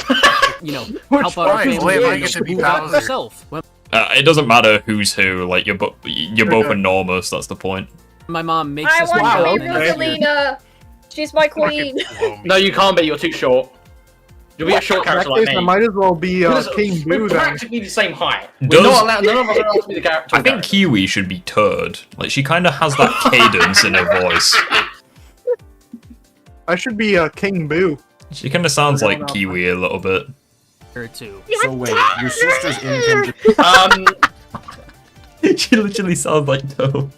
Help out our fine, family, I get to be move out Bowser. herself. When It doesn't matter who's who. Like you're both enormous. That's the point. my mom makes I us want move to out be in the next year. Rosalina. She's my queen. No, you can't be. You're too short. You'll be a short In that character like case, I me. might as well be Because King we're Boo then. practically the same height. Does- We're not allowed, none of us are allowed to be the character. I think Kiwi should be Turd. Like she kind of has that cadence in her voice. I should be King Boo. She kind of sounds like Kiwi a little bit. Or two. So wait, your sister's income. She literally sounds like Toad.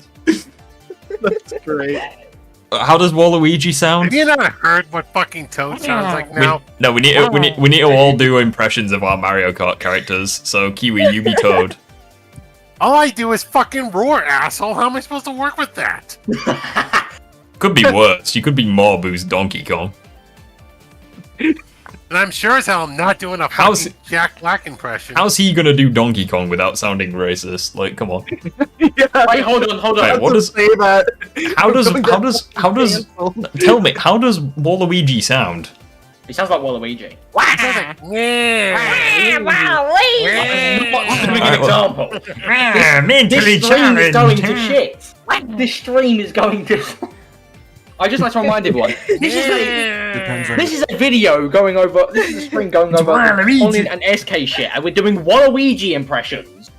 That's great. How does Waluigi sound? Have you not heard what fucking Toad sounds like now? We need to all do impressions of our Mario Kart characters. So Kiwi, you be Toad. All I do is fucking roar, asshole. How am I supposed to work with that? Could be worse. You could be Mob, who's Donkey Kong. And I'm sure as hell I'm not doing a fucking Jack Black impression. How's he gonna do Donkey Kong without sounding racist? Like, come on. Wait, hold on. Wait, what does? Say that. How does? Tell me, how does Waluigi sound? He sounds like Waluigi. Give me an example. Mentally This stream is going to challenged. shit. This stream is going to. I just like to remind everyone. This is a video going over. This is a stream going over Colin and SK shit, and we're doing Waluigi impressions.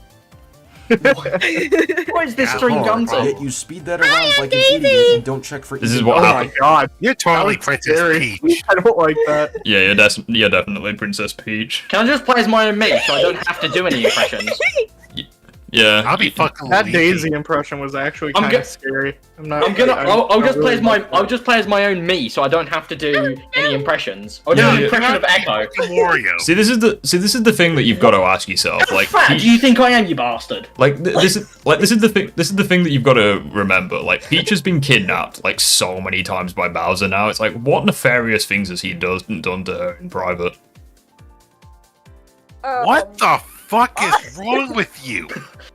What is this stream done to? Yet you speed that around like an idiot and don't check for. This is what happened. Oh my god, you're totally Princess Peach. I don't like that. Yeah, you're definitely Princess Peach. Can I just play as my own me so I don't have to do any impressions? Yeah, I'll be fucking. That Daisy impression was actually kind of scary. I'll just play as my own me, so I don't have to do any impressions. I'll do an impression of Echo. See, this is the thing that you've got to ask yourself. Like, do you think I am, you bastard? This is the thing. This is the thing that you've got to remember. Like, Peach has been kidnapped like so many times by Bowser. Now it's like, what nefarious things has he done to her in private? What the fuck is wrong with you?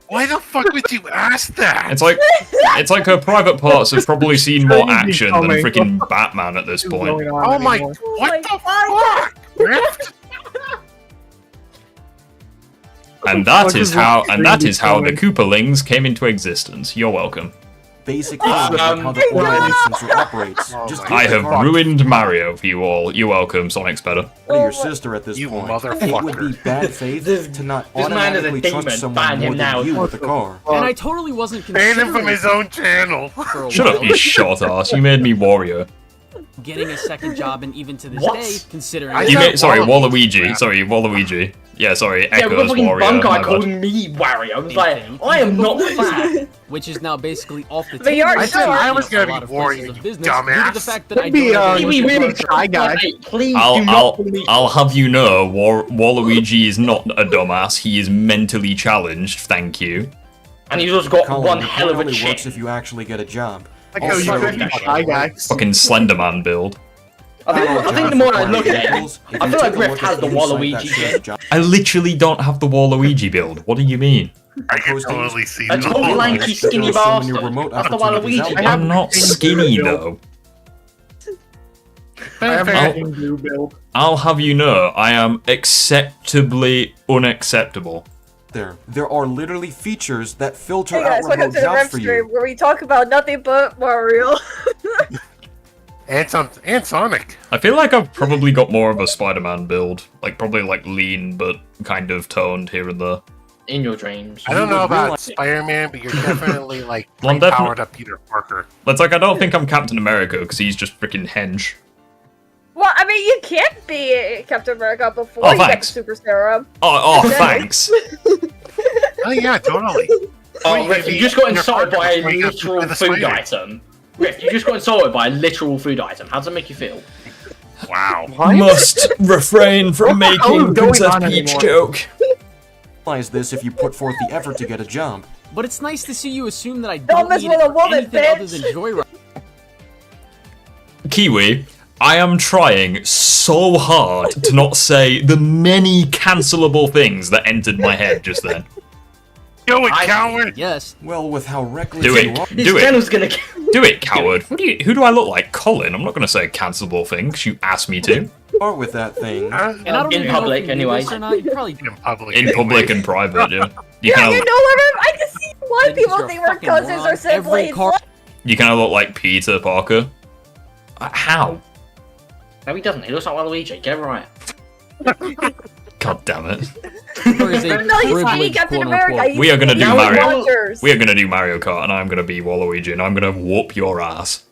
Why the fuck would you ask that? It's like her private parts have probably seen more action than freaking Batman at this point. Oh my! What the fuck? And that is how the Koopalings came into existence. You're welcome. Basic how the order sensor operates. I have ruined Mario for you all. You're welcome, Sonic's better. Your sister at this point. It would be bad faith to not automatically trust someone more than you with a car. And I totally wasn't Ban him from his own channel. Shut up, you short ass. You made me warrior. Getting a second job, and even to this day, considering Waluigi. Sorry, Waluigi. Yeah, sorry, Echo's warrior. Yeah, Bunkai calling me warrior. I was like, I am not fat. Which is now basically off the But table. I said I was gonna be warrior, you dumbass. The fact that I don't shy guy. Please do not believe. I'll have you know, Waluigi is not a dumbass. He is mentally challenged. Thank you. And he's also got Colin, one hell of a only chin. works if you actually get a job. Shy guy. Fucking Slenderman build. I think the more I look at it, I feel like Rift has the Waluigi shit. I literally don't have the Waluigi build. What do you mean? I can totally see A tall, lanky, skinny bastard. That's the Waluigi. I'm not skinny though. I have a blue build. I'll have you know, I am acceptably unacceptable. There are literally features that filter Hey guys, out welcome remote to the jobs Rev for stream you. where we talk about nothing but Mario. And Sonic. I feel like I've probably got more of a Spider-Man build. Like, probably like lean, but kind of toned here and there. In your dreams. I don't know about Spider-Man, but you're definitely like Well, powered up Peter Parker. That's like, I don't think I'm Captain America, because he's just freaking henge. Well, I mean, you can't be Captain America before Oh, you get the thanks. Super Serum. Oh, thanks. Oh yeah, totally. Oh, Rift, you just got insulted by a literal food item. Rift, you just got insulted by a literal food item. How does that make you feel? Wow. Must refrain from making Princess Peach joke. Realize this if you put forth the effort to get a job. But it's nice to see you assume that I Don't don't mess need with it a for woman, anything other bitch. than joyride. Kiwi, I am trying so hard to not say the many cancelable things that entered my head just then. Do it, coward! Yes. Well, with how reckless Do you it. are. Do it. Channel's gonna. Do it, coward. Who do I look like? Colin? I'm not going to say a cancelable thing because you asked me to. Start with that thing. And I don't In even public, know if you knew anyway. this or not. You probably do. In public. In public and private, yeah. You Yeah, kind you of know what? I can see why Then people you're a think we're fucking cousins moron. or siblings. you kind of look like Peter Parker. How? No, he doesn't. He looks like Waluigi. Get it right. God damn it. There is a No, he's privilege, Captain quote America. unquote. We are gonna do Now Mario. Rogers. We are going to do Mario Kart, and I'm going to be Waluigi, and I'm going to whoop your ass.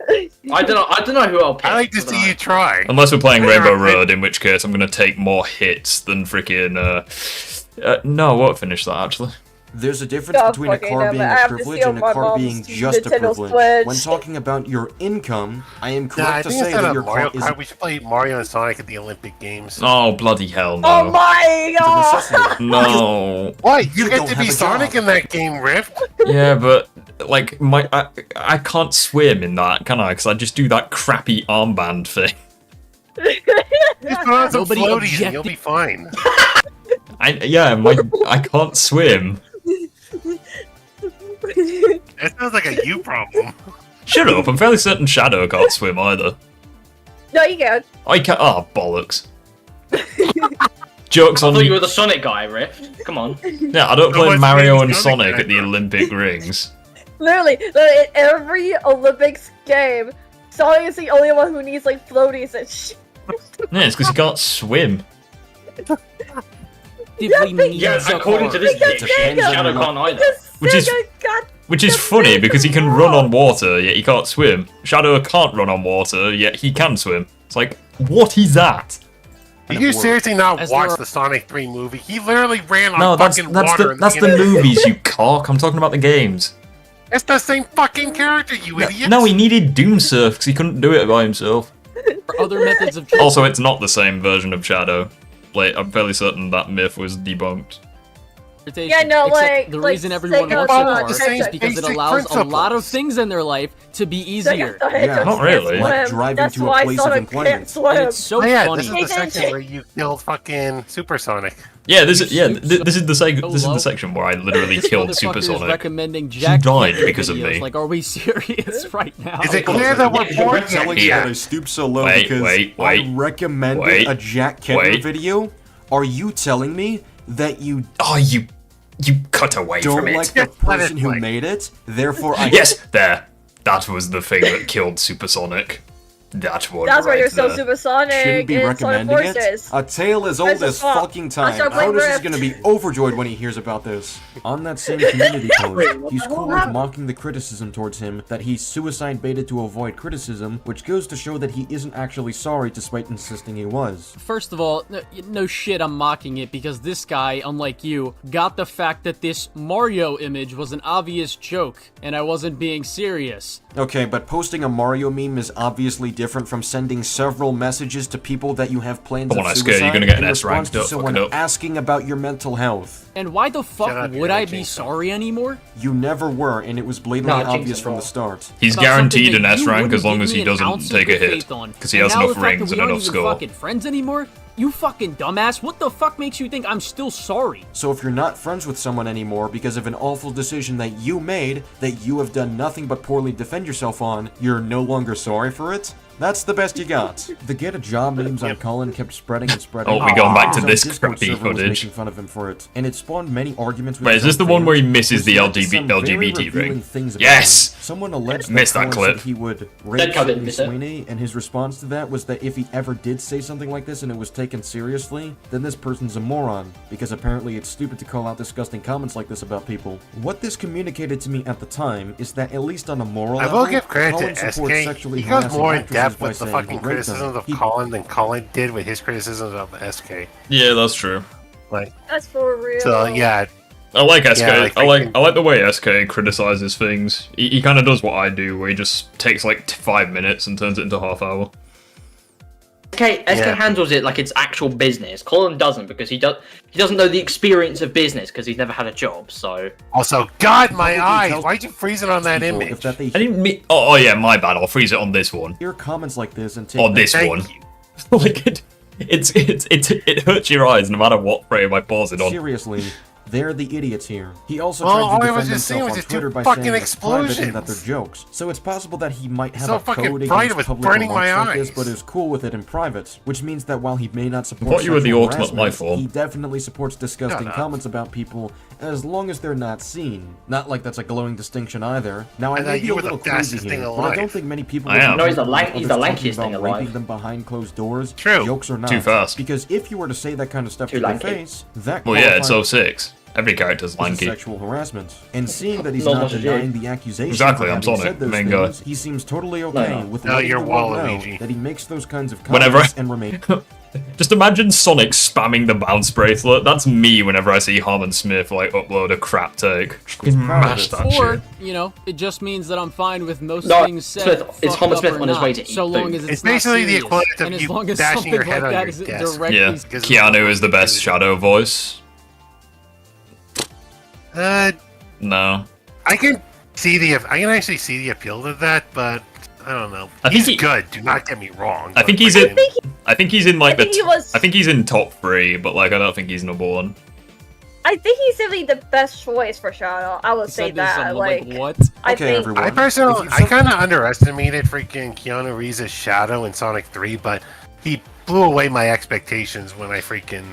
I don't know who I'll pick. I like to see you try. Unless we're playing Rainbow Road, in which case I'm going to take more hits than freaking. No, I won't finish that actually. There's a difference God between a fucking car damn it, being I a have to privilege steal and a my car mom's being just a Nintendo privilege. Switch. When talking about your income, I am Nah, I correct to think say instead that of your Mario car is Kart, we should play Mario and Sonic at the Olympic Games. Oh, bloody hell no. Oh my a god! necessity. No. Why? You get don't to have be a Sonic job. in that game, Rift. Yeah, but like I can't swim in that, can I? Because I just do that crappy armband thing. Just put on some Nobody floaties and you'll be fine. I can't swim. That sounds like a you problem. Shut up! I'm fairly certain Shadow can't swim either. No, you can. I can't. Oh bollocks! Jokes I on thought you you. were the Sonic guy, Rift. Come on. Yeah, I don't No play one's Mario playing and Sonic Sonic at the Olympic rings. Literally, in every Olympics game, Sonic is the only one who needs like floaties and shit. Yeah, it's because he can't swim. According to this bitch, Shadow can't either. Which is funny because he can run on water, yet he can't swim. Shadow can't run on water, yet he can swim. It's like, what is that? Did you seriously not watch the Sonic 3 movie? He literally ran on that's fucking water. that's the movies, you cock. I'm talking about the games. It's the same fucking character, you idiot. No, he needed Doom Surf because he couldn't do it by himself. Other methods of Also, it's not the same version of Shadow. Like, I'm fairly certain that myth was debunked. Yeah, no, like the reason everyone wants Kart is because it allows a lot of things in their life to be easier. Yeah, not really. Like driving to a place of employment. It's so funny. This is the section where you killed fucking Supersonic. Yeah, this is the section where I literally killed Supersonic. Recommending He Jack died Kemp because of videos. me. Like, are we serious right now? Is it clear that we're bored telling you that I stooped so low because I recommended a Jack Kemp video? Are you telling me that you cut away don't from it? like the person who made it? Therefore, I Yes, there. That was the thing that killed Supersonic. That one. That's why right you're so there. supersonic. shouldn't be in Sonic recommending it. Forces. A tale as old That's as a fault. fucking time. I'll start playing Otis is Rift. going to be overjoyed when he hears about this. On that same community post, he's cool with mocking the criticism towards him that he suicide baited to avoid criticism, which goes to show that he isn't actually sorry despite insisting he was. First of all, no shit, I'm mocking it because this guy, unlike you, got the fact that this Mario image was an obvious joke and I wasn't being serious. Okay, but posting a Mario meme is obviously different from sending several messages to people that you have plans Come of on, SK, suicide you're gonna get an in S response ranked to up, fuck someone it up. asking about your mental health. And why the Shut fuck up, would you're I gonna be jinx sorry anymore? You never were, and it was blatantly obvious from the start. He's About something guaranteed that an S you rank wouldn't as long give as me he an doesn't ounce of take a good hit. faith on. Because he And has now enough the fact rings that and we enough aren't even score. fucking friends anymore? You fucking dumbass, what the fuck makes you think I'm still sorry? So if you're not friends with someone anymore because of an awful decision that you made, that you have done nothing but poorly defend yourself on, you're no longer sorry for it? That's the best you got. The get a job memes on Colin kept spreading and spreading. Oh, we going back to His own this Discord crappy server was footage. making fun of him for it, and it spawned many arguments with Wait, his is this own the one where he fans, misses the which led to some very LGBT revealing ring? things about Yes! him. Someone alleged Missed that Colin clip. said he would That rape cut it, Sydney miss it. Sweeney, and his response to that was that if he ever did say something like this and it was taken seriously, then this person's a moron, because apparently it's stupid to call out disgusting comments like this about people. What this communicated to me at the time is that at least on a moral I level, will give credit Colin to supports SK. sexually He goes harassing more in actresses depth by with the saying fucking he raped them. criticisms of He- Colin than Colin did with his criticisms of SK. Yeah, that's true. Like, That's for real. so yeah. I like SK. Yeah, like I like the way SK criticizes things. He kind of does what I do, where he just takes like 5 minutes and turns it into half hour. SK handles it like it's actual business. Colin doesn't because he doesn't know the experience of business because he's never had a job. So Also, God, my eyes! Why'd you freeze it on that image? I didn't mean. Oh yeah, my bad. I'll freeze it on this one. Hear comments like this and take On this one. Like it hurts your eyes no matter what frame I pause it on. Seriously, they're the idiots here. He also Well, all tried I to was defend just saying himself was on just two Twitter by fucking saying it's private and explosions. that they're jokes. So it's possible that he might have So a fucking code bright, against it was public burning my remarks like this, eyes. but is cool with it in private. Which means that while he may not support thought you were the sexual ultimate harassment, life form. he definitely supports disgusting Shut up. comments about people as long as they're not seen. Not like that's a glowing distinction either. Now I I may thought be you a were the little crazy fastest here, thing but I don't alive. think many people I would am. be No, he's the comfortable with he's the others lankiest talking thing about alive. raping them behind closed doors. True. Jokes or not. Too fast. Because if you were to say that kind of stuff Too to their lanky. face, that Well, yeah, it's qualifies 06. Every character's as lanky. sexual harassment. And seeing that he's Not not much to do. denying the accusation Exactly, for I'm having Sonic, said those main guy. things, he seems totally okay No. with No, letting you're the world know Waluigi. that he makes those kinds of Whenever comments and remain. Just imagine Sonic spamming the bounce bracelet. That's me whenever I see Harmon Smith like upload a crap take. Fucking mash that Or, shit. you know, it just means that I'm fine with most No, things said. Smith, it's fucked Homer up Smith or on his not, way to eat so long food. as it's It's not basically the serious. equivalent of And as you long as bashing something your head like on that your isn't desk. directly Yeah, Keanu is the best Shadow voice. No. I can actually see the appeal to that, but I don't know. I think He's good. Do not get me wrong. I but think he's freaking- in. I think he's in like I think he was- I think he's in top 3, but like I don't think he's number 1. I think he's simply the best choice for Shadow. I would say said this, that. I'm Like, what? I Okay, think everyone. I personally, I kind of underestimated freaking Keanu Reeves' Shadow in Sonic 3, but he blew away my expectations when I freaking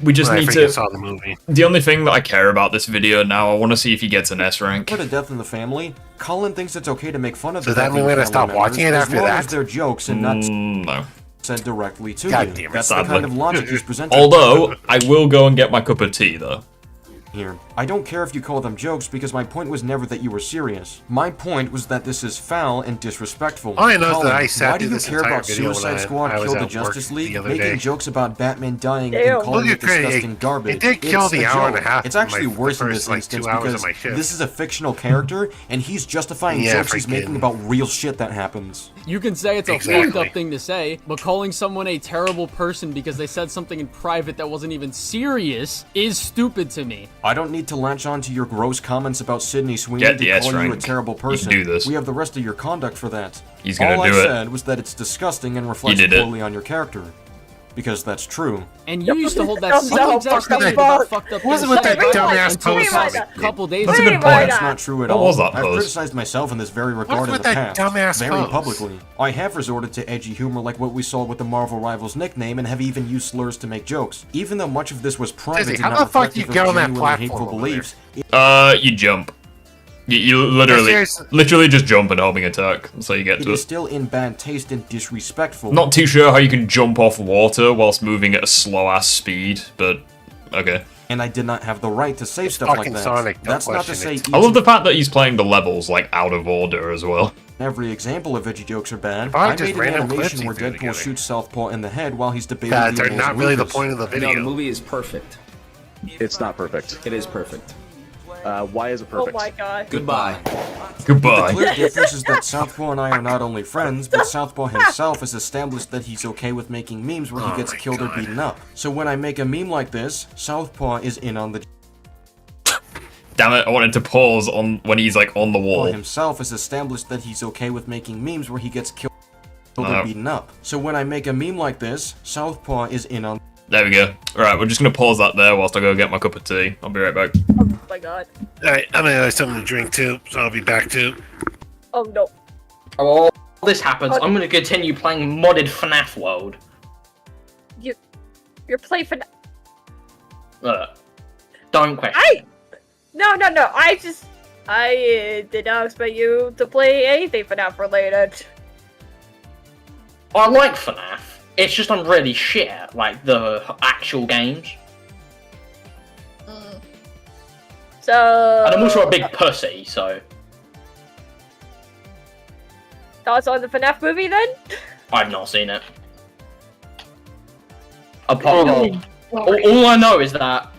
We just need to. Saw the movie. The only thing that I care about this video now, I want to see if he gets an S rank. For the death in the family, Colin thinks it's okay to make fun of. Does that mean we're gonna stop watching it after that? They're jokes and not no. said directly to God you. damn it, That's the kind of logic he's presenting. Although I will go and get my cup of tea though. Here. I don't care if you call them jokes because my point was never that you were serious. My point was that this is foul and disrespectful. All I know is Colin, that I sat why do through you this care entire about video Suicide when Squad I was Kill the at Justice work League? the other Making day. jokes about Batman dying Ew. and calling Look it at Craig, disgusting garbage. it did kill It's the a hour and a joke. half It's of actually my- worse the in first, this like, instance 2 hours because of my shift. this is a fictional character and he's justifying Yeah, jokes he's making freaking- about real shit that happens. You can say it's a Exactly. fucked up thing to say, but calling someone a terrible person because they said something in private that wasn't even serious is stupid to me. I don't need to latch on to your gross comments about Sydney Sweeney Get the to S call you a rank. terrible You person. can do this. We have the rest of your conduct for that. He's gonna All do I it. said was that it's disgusting and reflects did it. poorly on your character. Because that's true. And you used to hold that No, same no, exact fuck statement that. about fucked up What's things with that Wait, dumbass until wait, post? wait, a couple days That's a ago. good Wait, point. That's not true at What all. was that I've post? criticized myself in this very regard in with the that past. dumbass Very post? publicly. I have resorted to edgy humor like what we saw with the Marvel Rivals nickname and have even used slurs to make jokes. Even though much of this was private Jesse, and how not the fuck you reflective get of on that genuinely platform hateful over beliefs, You jump. You literally, Yeah, seriously. literally just jump and homing attack. That's how you get it to is it. still in bad taste and disrespectful. Not too sure how you can jump off water whilst moving at a slow ass speed, but okay. And I did not have the right to say stuff like fucking that. Sonic, don't That's not to question say it. I each love the fact that he's playing the levels like out of order as well. and every example of edgy jokes are bad. If I I just made an random clips animation he where threw Deadpool together. shoots Southpaw in the head while he's debating That the are not really the Lucas. point of the video. No, the movie is perfect. It's not perfect. It is perfect. Why is it Oh perfect? my god. Goodbye. The Goodbye. clear difference is that Southpaw and I are not only friends, but Southpaw himself has established that he's okay with making memes where he gets my killed or God. beaten up. So when I make a meme like this, Southpaw is in on the Damn it! I wanted to pause on when he's like on the Southpaw wall. himself has established that he's okay with making memes where he gets killed or No. beaten up. So when I make a meme like this, Southpaw is in on. There we go. Alright, we're just gonna pause that there whilst I go get my cup of tea. I'll be right back. Oh my god. Alright, I'm gonna have something to drink too, so I'll be back too. Oh no. While this happens, I'm gonna continue playing modded FNAF World. You're playing for. Don't question. No. I did not expect you to play anything FNAF related. I like FNAF. It's just I'm really shit at like the actual games. So. And I'm also a big pussy, so Thoughts on the FNAF movie then? I've not seen it. Apart all I know is that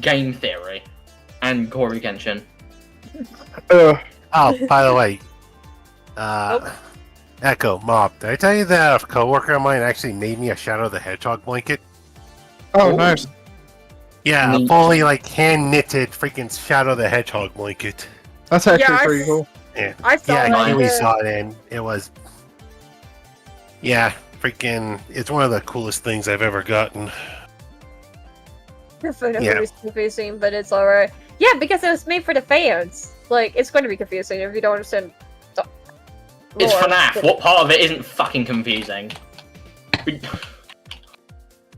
game theory and Corey Genshin. Oh, by the way, Echo, Mob, did I tell you that a coworker of mine actually made me a Shadow the Hedgehog blanket? Oh, nice. Yeah, a fully like hand knitted freaking Shadow the Hedgehog blanket. That's actually Yeah, pretty cool. Yeah, I saw yeah, that. Kiwi saw it and it was, yeah, freaking. It's one of the coolest things I've ever gotten. The FNAF Yeah. movie's confusing, but it's alright. Yeah, because it was made for the fans. Like, it's going to be confusing if you don't understand. It's lore. FNAF. What part of it isn't fucking confusing?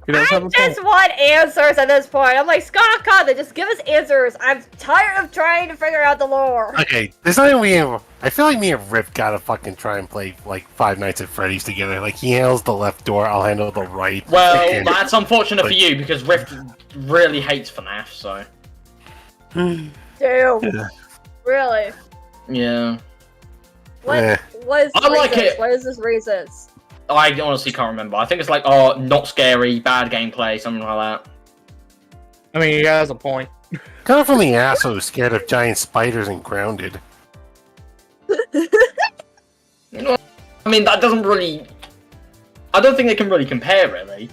I just want answers at this point. I'm like, Scott Conlon, just give us answers. I'm tired of trying to figure out the lore. Okay, there's not me. I feel like me and Rip gotta fucking try and play like Five Nights at Freddy's together. Like he handles the left door, I'll handle the right. Well, Freaking- that's unfortunate for you because Rift really hates FNAF, so. Damn. Yeah. Really? Yeah. What? What is I like reasons? it. What is this reasons? I honestly can't remember. I think it's like, oh, not scary, bad gameplay, something like that. I mean, he has a point. Coming from the asshole who's scared of giant spiders and grounded. I mean, that doesn't really. I don't think they can really compare, really.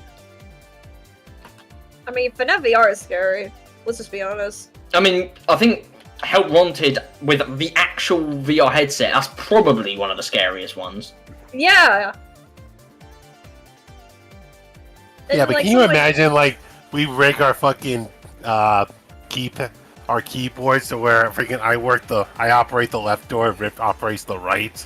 I mean, FNAF VR is scary. Let's just be honest. I mean, I think Help Wanted with the actual VR headset, that's probably one of the scariest ones. Yeah. Yeah, but like, can you so, like- imagine like we rig our fucking our keyboards to where freaking I operate the left door, Rip operates the right.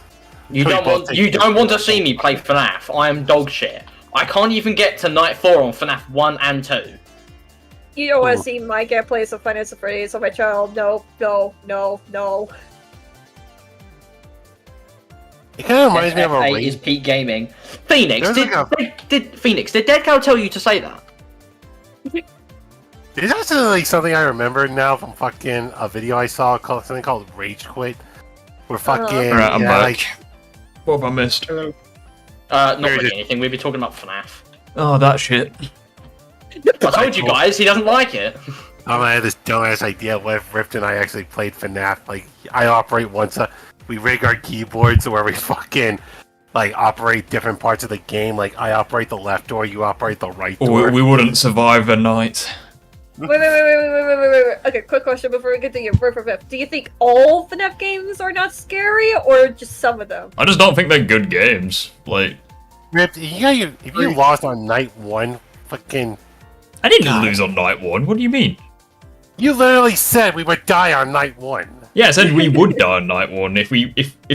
You don't want to see me play FNAF. I am dog shit. I can't even get to night 4 on FNAF 1 and 2. You don't want to see my gameplay of Five Nights at Freddy's on my channel. No, no, no, no. It kind of reminds me of a FF8 is peak gaming. Phoenix, did Dead Cow tell you to say that? There's actually like something I remember now from fucking a video I saw called something called Rage Quit. Where fucking Alright, I'm back. like What have I missed? Not really anything. We've been talking about FNAF. Oh, that shit. I told you guys, he doesn't like it. I had this dumbass idea. What if Rift and I actually played FNAF? Like, I operate once. We rig our keyboards where we fucking like operate different parts of the game. Like, I operate the left door, you operate the right door. We wouldn't survive a night. Wait. Okay, quick question before we get to your word for fifth. Do you think all FNAF games are not scary, or just some of them? I just don't think they're good games. Like, Rift, if you lost on night 1, fucking. I didn't lose on night 1. What do you mean? You literally said we would die on night 1. Yeah, I said we would die on night 1 if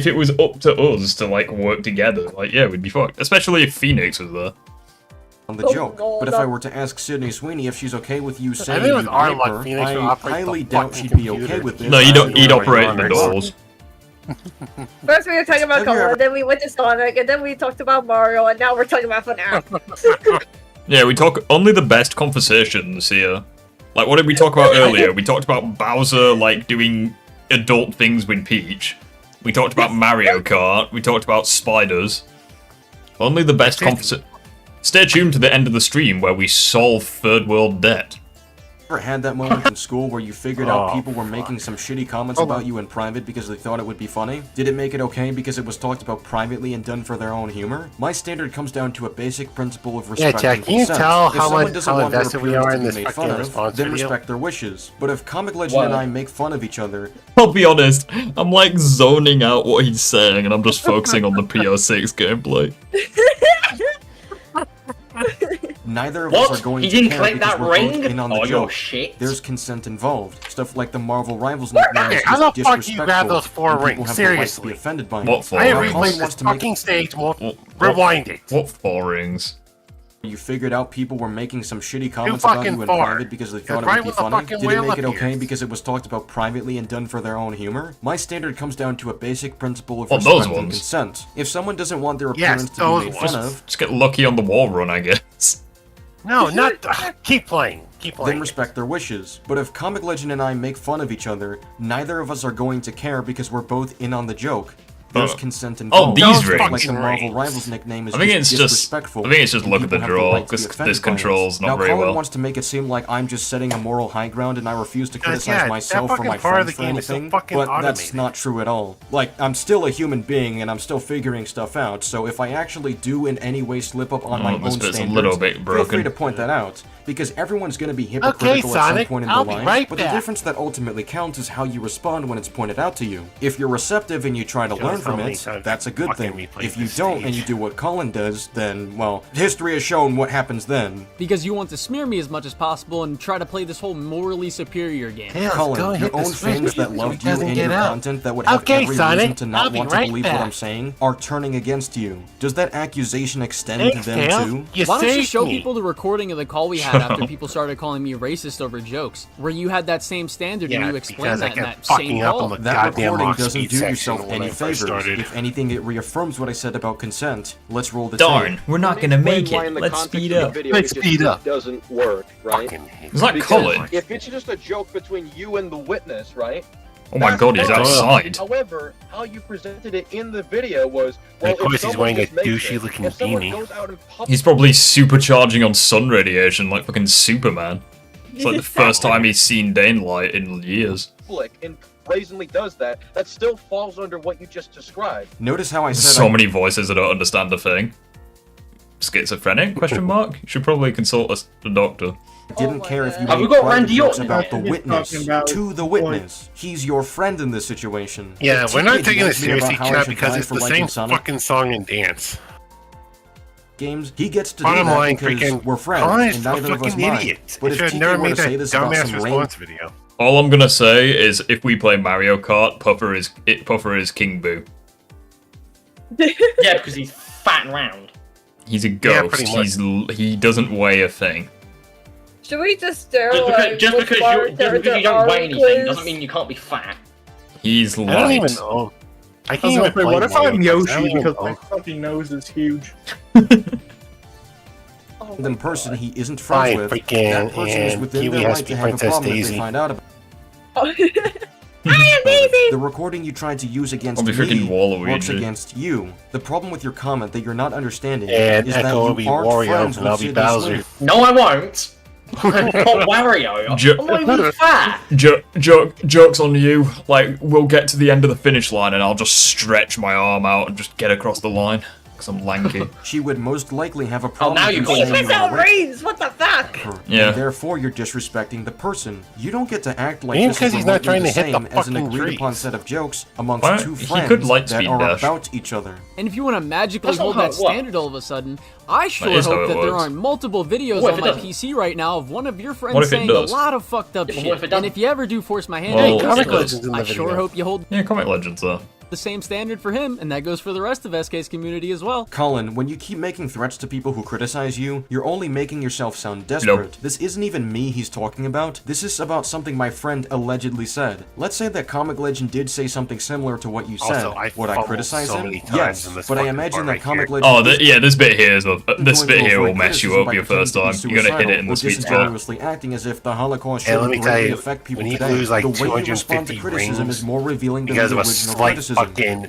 it was up to us to like work together. Like, yeah, we'd be fucked. Especially if Phoenix was there. On the joke, but if I were to ask Sydney Sweeney if she's okay with you saying think you with our rape luck, her, Phoenix would I operate highly the doubt fucking she'd be computer. okay with this. No, he'd operate the doors. First we were talking about Colin, then we went to Sonic, and then we talked about Mario, and now we're talking about FNAF. Yeah, we talk only the best conversations here. Like, what did we talk about earlier? We talked about Bowser, like, doing adult things with Peach. We talked about Mario Kart. We talked about spiders. Only the best conversation. Stay tuned to the end of the stream where we solve third world debt. Ever had that moment in school where you figured out people were making some shitty comments about you in private because they thought it would be funny? Did it make it okay because it was talked about privately and done for their own humor? My standard comes down to a basic principle of respect. Yeah, Jack, and can you consent. tell If how someone doesn't want their invested we are in appearance to this be made fucking fun response of, then video? respect their wishes. But if Comic Legend and I make fun of each other, I'll be honest, I'm like zoning out what he's saying and I'm just focusing on the PO6 gameplay. neither of us are going He to didn't care collect because that we're ring? both in on the Oh, joke. you're shit. There's consent involved. Stuff like the Marvel Rivals nicknames How the is fuck you grab disrespectful, those 4 and people rings? have the right to Seriously. be offended by What it. 4 I rings? replayed this fucking stage more. Rewind it. What 4 rings? You figured out people were making some shitty comments about you in private because they thought it would be funny? Did it make it okay because it was talked about privately and done for their own humor? My standard comes down to a basic principle of respect and consent. If someone doesn't want their appearance to be made fun of, just get lucky on the wall run, I guess. No, not. Keep playing. Keep playing. then respect their wishes. But if Comic Legend and I make fun of each other, neither of us are going to care because we're both in on the joke. There's consent involved. Oh, these rings. Like the Marvel Rivals nickname is I think it's just disrespectful. I think it's just look at the People have draw right to be because offended this by it. controls not now, very Colin well. wants to make it seem like I'm just setting a moral high ground and I refuse to criticize yeah, myself that for my fucking part of friends the for game is so anything, fucking but that's automated. not true at all. Like, I'm still a human being and I'm still figuring stuff out, so if I actually do in any way slip up on my own this bit's standards, a little bit feel broken. free to point that out, because everyone's going to be hypocritical at some Sonic, point in I'll their be life, right but back. the difference that ultimately counts is how you respond when it's pointed out to you. If you're receptive and you try to Shows learn how from many it, times that's a good fucking thing. replayed If you this don't and stage. you do what Colin does, then, well, history has shown what happens then. Because you want to smear me as much as possible and try to play this whole morally superior game. Yeah, let's go Colin, and your hit the own switch fans that so loved he you doesn't and get your out. content that would have Okay, every Sonic, reason to I'll not be want right to believe back. what I'm saying are turning against you. Does that accusation extend Thanks, to them Tails. too? You Why don't you saved show me. people the recording of the call we had after people started calling me racist over jokes, where you had that same standard and you explained because I that in kept that same fucking up call? on the That goddamn recording mock doesn't speed do section yourself when any I first favors. started. If anything, it reaffirms what I said about consent. Let's roll the Darn, tape. we're not gonna make it. Let's speed up. Let's speed up. Doesn't work, right? It's like Because Colin. if it's just a joke between you and the witness, right? Oh my that's god, he's fine. outside. However, how you presented it in the video was, well, Of course if he's someone wearing a just makes douchey it, looking if someone beanie. goes out in public He's probably supercharging on sun radiation like fucking Superman. It's like the first time he's seen daylight in years. and brazenly does that, that still falls under what you just described. Notice how I said So many voices I don't understand a thing. Schizophrenic? Question mark? You should probably consult a doctor. I didn't care if you Have we made got private Randy jokes Orton? about the We're witness talking about to the witness. He's your friend in this situation. Yeah, If we're not TJ taking this nags me about seriously, how I chat, should because die it's for the liking same Sonic fucking song and dance. games, he gets to Bottom do that line, because freaking we're friends, Colin is and a neither of us fucking mind. idiot. But He if should have TJ never were made to say that this about dumbass some response video. All I'm gonna say is if we play Mario Kart, Puffer is King Boo. Yeah, because he's fat and round. He's a Yeah, ghost. pretty much. He doesn't weigh a thing. Should we just do Just because you don't weigh anything doesn't mean you can't be fat. He's light. I don't even know. I I can't was even gonna say, play what if Mario I'm Kart. I Yoshi don't even because know. my fucking nose is huge? Then person he isn't friends Fine, with, freaking, that person is and within Kiwi their has right to to be have a Princess problem if Daisy. they find out about I am Daisy! The recording you tried to use against I'll be freaking me Waluigi. works against you. The problem with your comment that you're not understanding And is that Echo will you be aren't Wario, friends and with I'll be Sid Bowser. and Slim. No, I won't. I'm not Wario. I'm not even fat. Joke's on you. Like, we'll get to the end of the finish line and I'll just stretch my arm out and just get across the line. Because I'm lanky. She would most likely have a problem now with you you call saying it you It's are out range! What the fuck? her, Yeah. and therefore you're disrespecting the person. You don't get to act like And this because is he's not remotely trying to hit the same as an fucking agreed upon trees. set of jokes amongst What? two He friends could light that speed are dash. about each other. And if you want to magically That's not hold how that it works. standard all of a sudden, I sure is how hope it that there works. aren't multiple videos What if on it my doesn't? PC right now of one of your What friends if it saying a does? lot of fucked up Yeah, but shit. what if it And doesn't? if you ever do force my hand, Well, against Comic it it, does. Legends in the I video. sure hope you hold Yeah, Comic Legends though. the same standard for him, and that goes for the rest of SK's community as well. Colin, when you keep making threats to people who criticize you, you're only making yourself sound desperate. This isn't even me he's talking about. This is about something my friend allegedly said. Let's say that Comic Legend did say something similar to what you said. Also, I Would I fumbled criticize so him? many times Yes, in this but I fucking imagine part that right Comic here. Legend... Oh, yeah, this bit here is this going bit to here will avoid mess you criticism up by your first time. pretending to be You're gonna hit it in suicidal the or sweet spot. disingenuously acting as if the Holocaust And let shouldn't me tell greatly you, affect people when you today. lose like The way you respond to 250 criticism rings is more revealing than because the of a original slight criticism. fucking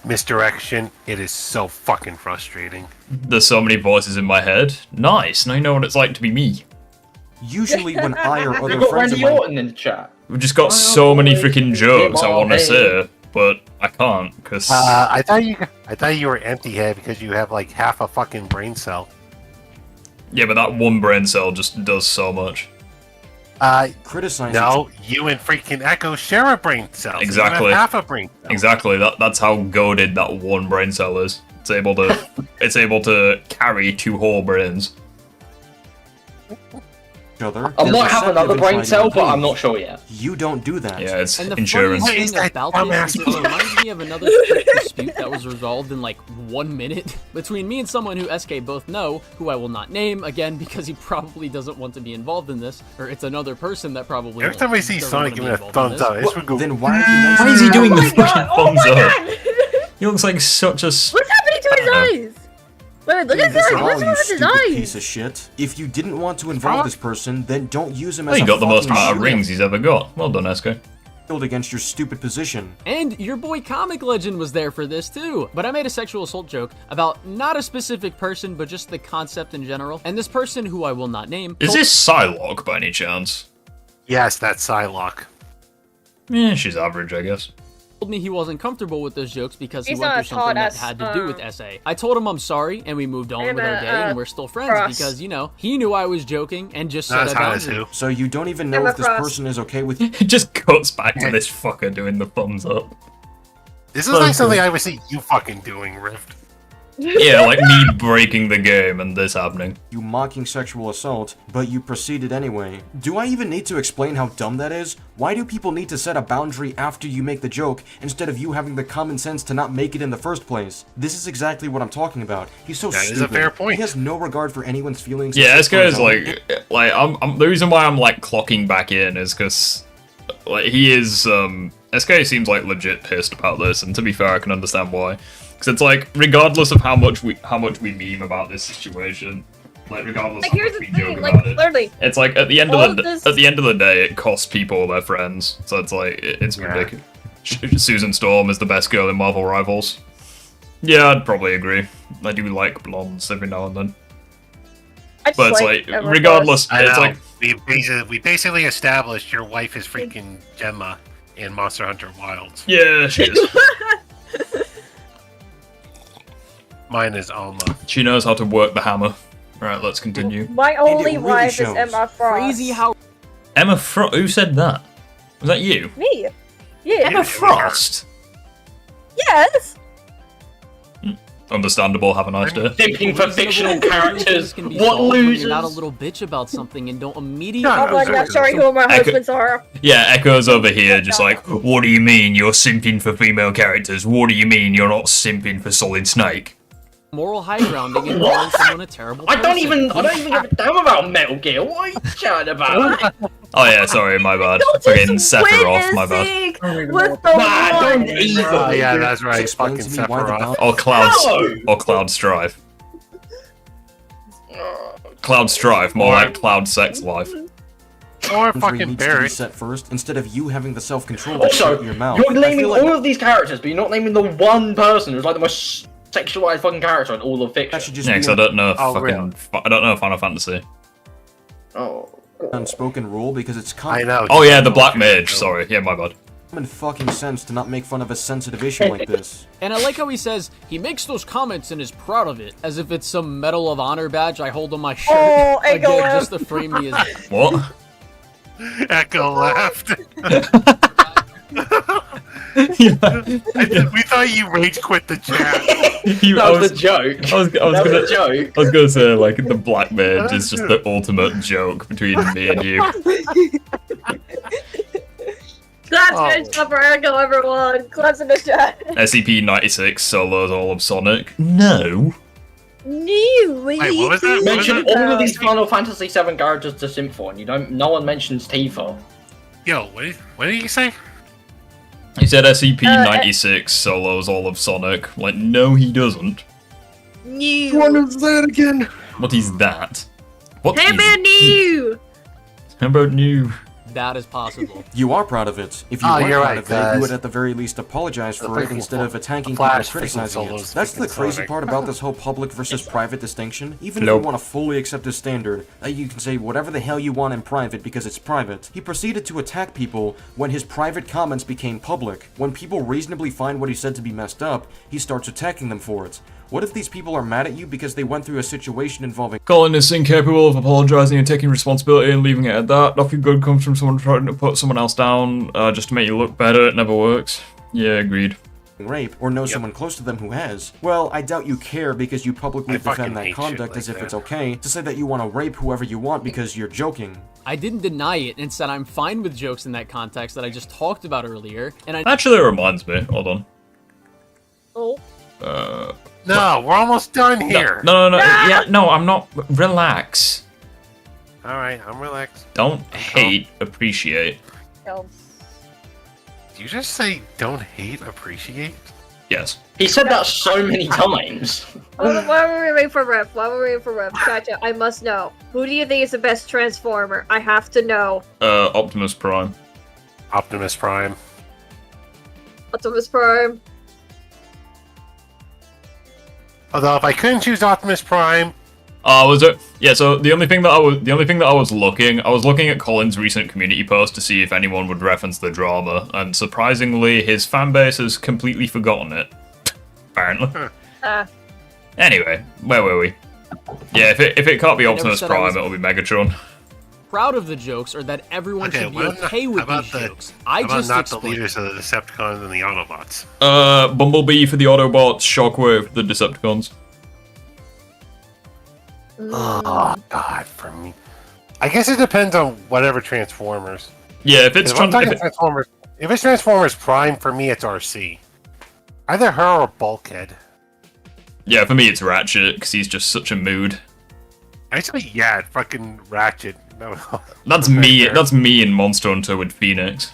misdirection, it is so fucking frustrating. There's so many voices in my head. Nice. Now you know what it's like to be me. Usually when I or We've other got friends Randy of mine... Orton in the chat. We've just got so many freaking jokes I want to say, but I can't because I thought you were empty head because you have like half a fucking brain cell. yeah, but that one brain cell just does so much. Criticizing... No, you and freaking Echo share a brain cell. So you Exactly. have half a brain cell. Exactly. That's how goated that one brain cell is. It's able to carry two whole brains. other. I might have They're another receptive brain and cell, trying to but I'm improve. not sure yet. You don't do that. Yeah, it's And the insurance. funniest thing about this is it reminds me of another strict dispute that was resolved in like 1 minute between me and someone who SK both know, who I will not name, again, because he probably doesn't want to be involved in this, or it's another person that probably Every time I see doesn't Sonic wanna be giving a involved in thumbs this. up, I just would go. Then why are you Why is he doing the my fucking god! Oh thumbs my up? god! He looks like such a. What's happening to his eyes? Wait, look at this that! at all, What's you wrong with his stupid eyes? piece of shit. If you didn't want to involve this person, then don't use him Well, as he a got the most fucking amount of shield rings he's ever got. Well done, SK. against your stupid position. And your boy Comic Legend was there for this too. But I made a sexual assault joke about not a specific person, but just the concept in general. And this person, who I will not name, Is this Psylocke by any chance? Yes, that's Psylocke. Yeah, she's average, I guess. told me he wasn't comfortable with those jokes because he He's went not through as something hot that as, had to do with SA. I told him I'm sorry, and we moved on with our day, and we're still friends Frost. because, you know, he knew I was joking and just Not set as a hot as boundary. who? So you don't even know if this person is okay with you. It just cuts back to this fucker doing the thumbs up. This is like something I would see you fucking doing, Rift. Yeah, like me breaking the game and this happening. You mocking sexual assault, but you proceeded anyway. Do I even need to explain how dumb that is? Why do people need to set a boundary after you make the joke, instead of you having the common sense to not make it in the first place? This is exactly what I'm talking about. He's so That stupid. is a fair point. He has no regard for anyone's feelings. Yeah, this except for guy's his own. like I'm the reason why I'm like clocking back in is because like he is SK seems like legit pissed about this, and to be fair, I can understand why. Because it's like regardless of how much we meme about this situation, like regardless Like, of how here's much the we joke thing, about like, it, literally, it's like at the end all of of the this- at the end of the day, it costs people their friends. So it's like it's ridiculous. Susan Storm is the best girl in Marvel Rivals. Yeah, I'd probably agree. I do like blondes every now and then. But it's like regardless, I it's know. like we basically established your wife is freaking Gemma in Monster Hunter Wilds. yeah, she is. Mine is Alma. She knows how to work the hammer. Right, let's continue. My only really wife shows. is Emma Frost. Crazy how Emma Frost. Who said that? Was that you? Me. Yeah. Emma Frost. Yes. Understandable. Have a nice day. Simping for fictional characters. can be What solved when losers? You're not a little bitch about something and don't immediately. Oh, I'm not showing who my husbands are. Yeah, Echo's over here, just like, what do you mean you're simping for female characters? What do you mean you're not simping for Solid Snake? moral high grounding and calling someone a terrible person. I don't even give a damn about Metal Gear. What are you chatting about? Oh yeah, sorry, my bad. Fucking Sephiroth, my bad. Don't even. Yeah, that's right. Fucking Sephiroth. Or Cloud Strive. Cloud Strive, more like Cloud Sex Life. Or fucking Barry. Set first instead of you having the self-control to Also, shut your mouth. you're naming all of these characters, but you're not naming the one person who's like the most sexualized fucking character in all of fiction. Yeah, because I don't know I don't know Final Fantasy. Oh. Unspoken rule because it's I know. Oh yeah, the Black Mage. Sorry, yeah, my bad. Common fucking sense to not make fun of a sensitive issue like this. And I like how he says he makes those comments and is proud of it, as if it's some Medal of Honor badge I hold on my shirt. Oh, again, just to frame me as what? Echo laughed. Yeah. We thought you rage quit the chat. That was the joke. I was gonna say like the Black Mage is just the ultimate joke between me and you. Claps good stuff for Echo, everyone. Claps in the chat. SCP-96 solos all of Sonic. No. No. Wait, what was that? Mention all of these Final Fantasy VII characters to Symphon. No one mentions Tifa. Yo, what did you say? He said SCP-96 solos all of Sonic. Like, no, he doesn't. New. What is that again? What is that? What How is about new? How about new? that is possible. You are proud of it. If you Oh, weren't you're proud right, of it, you guys. would at the very least apologize for it instead of attacking people Flash and criticizing freaking it. solos That's the freaking crazy Sonic. part about this whole public versus private distinction. Even if Nope. you want to fully accept his standard, you can say whatever the hell you want in private because it's private. He proceeded to attack people when his private comments became public. When people reasonably find what he said to be messed up, he starts attacking them for it. What if these people are mad at you because they went through a situation involving Colin is incapable of apologizing and taking responsibility and leaving it at that. Nothing good comes from someone trying to put someone else down just to make you look better. It never works. Yeah, agreed. rape, or know someone close to them who has? Well, I doubt you care because you publicly defend that hate conduct shit as like if it's that. okay to say that you want to rape whoever you want because you're joking. I didn't deny it and said I'm fine with jokes in that context that I just talked about earlier, and I Actually, it reminds me. Hold on. Oh. No, we're almost done here. No. Yeah, no, I'm not. Relax. All right, I'm relaxed. Don't hate, appreciate. No. Did you just say don't hate, appreciate? Yes. He said that so many times. Why were we waiting for Ref? Gotcha, I must know. Who do you think is the best Transformer? I have to know. Optimus Prime. Optimus Prime. Optimus Prime. Although if I couldn't choose Optimus Prime, Was it? Yeah. So the only thing that I was looking at Colin's recent community post to see if anyone would reference the drama, and surprisingly, his fan base has completely forgotten it. Apparently. Anyway, where were we? Yeah, if it can't be Optimus said I Prime, was- it'll be Megatron. Proud of the jokes, or that everyone okay, should be well, okay with about these the, jokes. I about just not the explained. leaders of the Decepticons and the Autobots. Bumblebee for the Autobots, Shockwave for the Decepticons. Oh God, for me. I guess it depends on whatever Transformers. Yeah, if it's If it's Transformers Prime, for me it's RC. Either her or Bulkhead. Yeah, for me it's Ratchet because he's just such a mood. Actually, yeah, fucking Ratchet. No, That's me. That's me in Monster Hunter with Phoenix.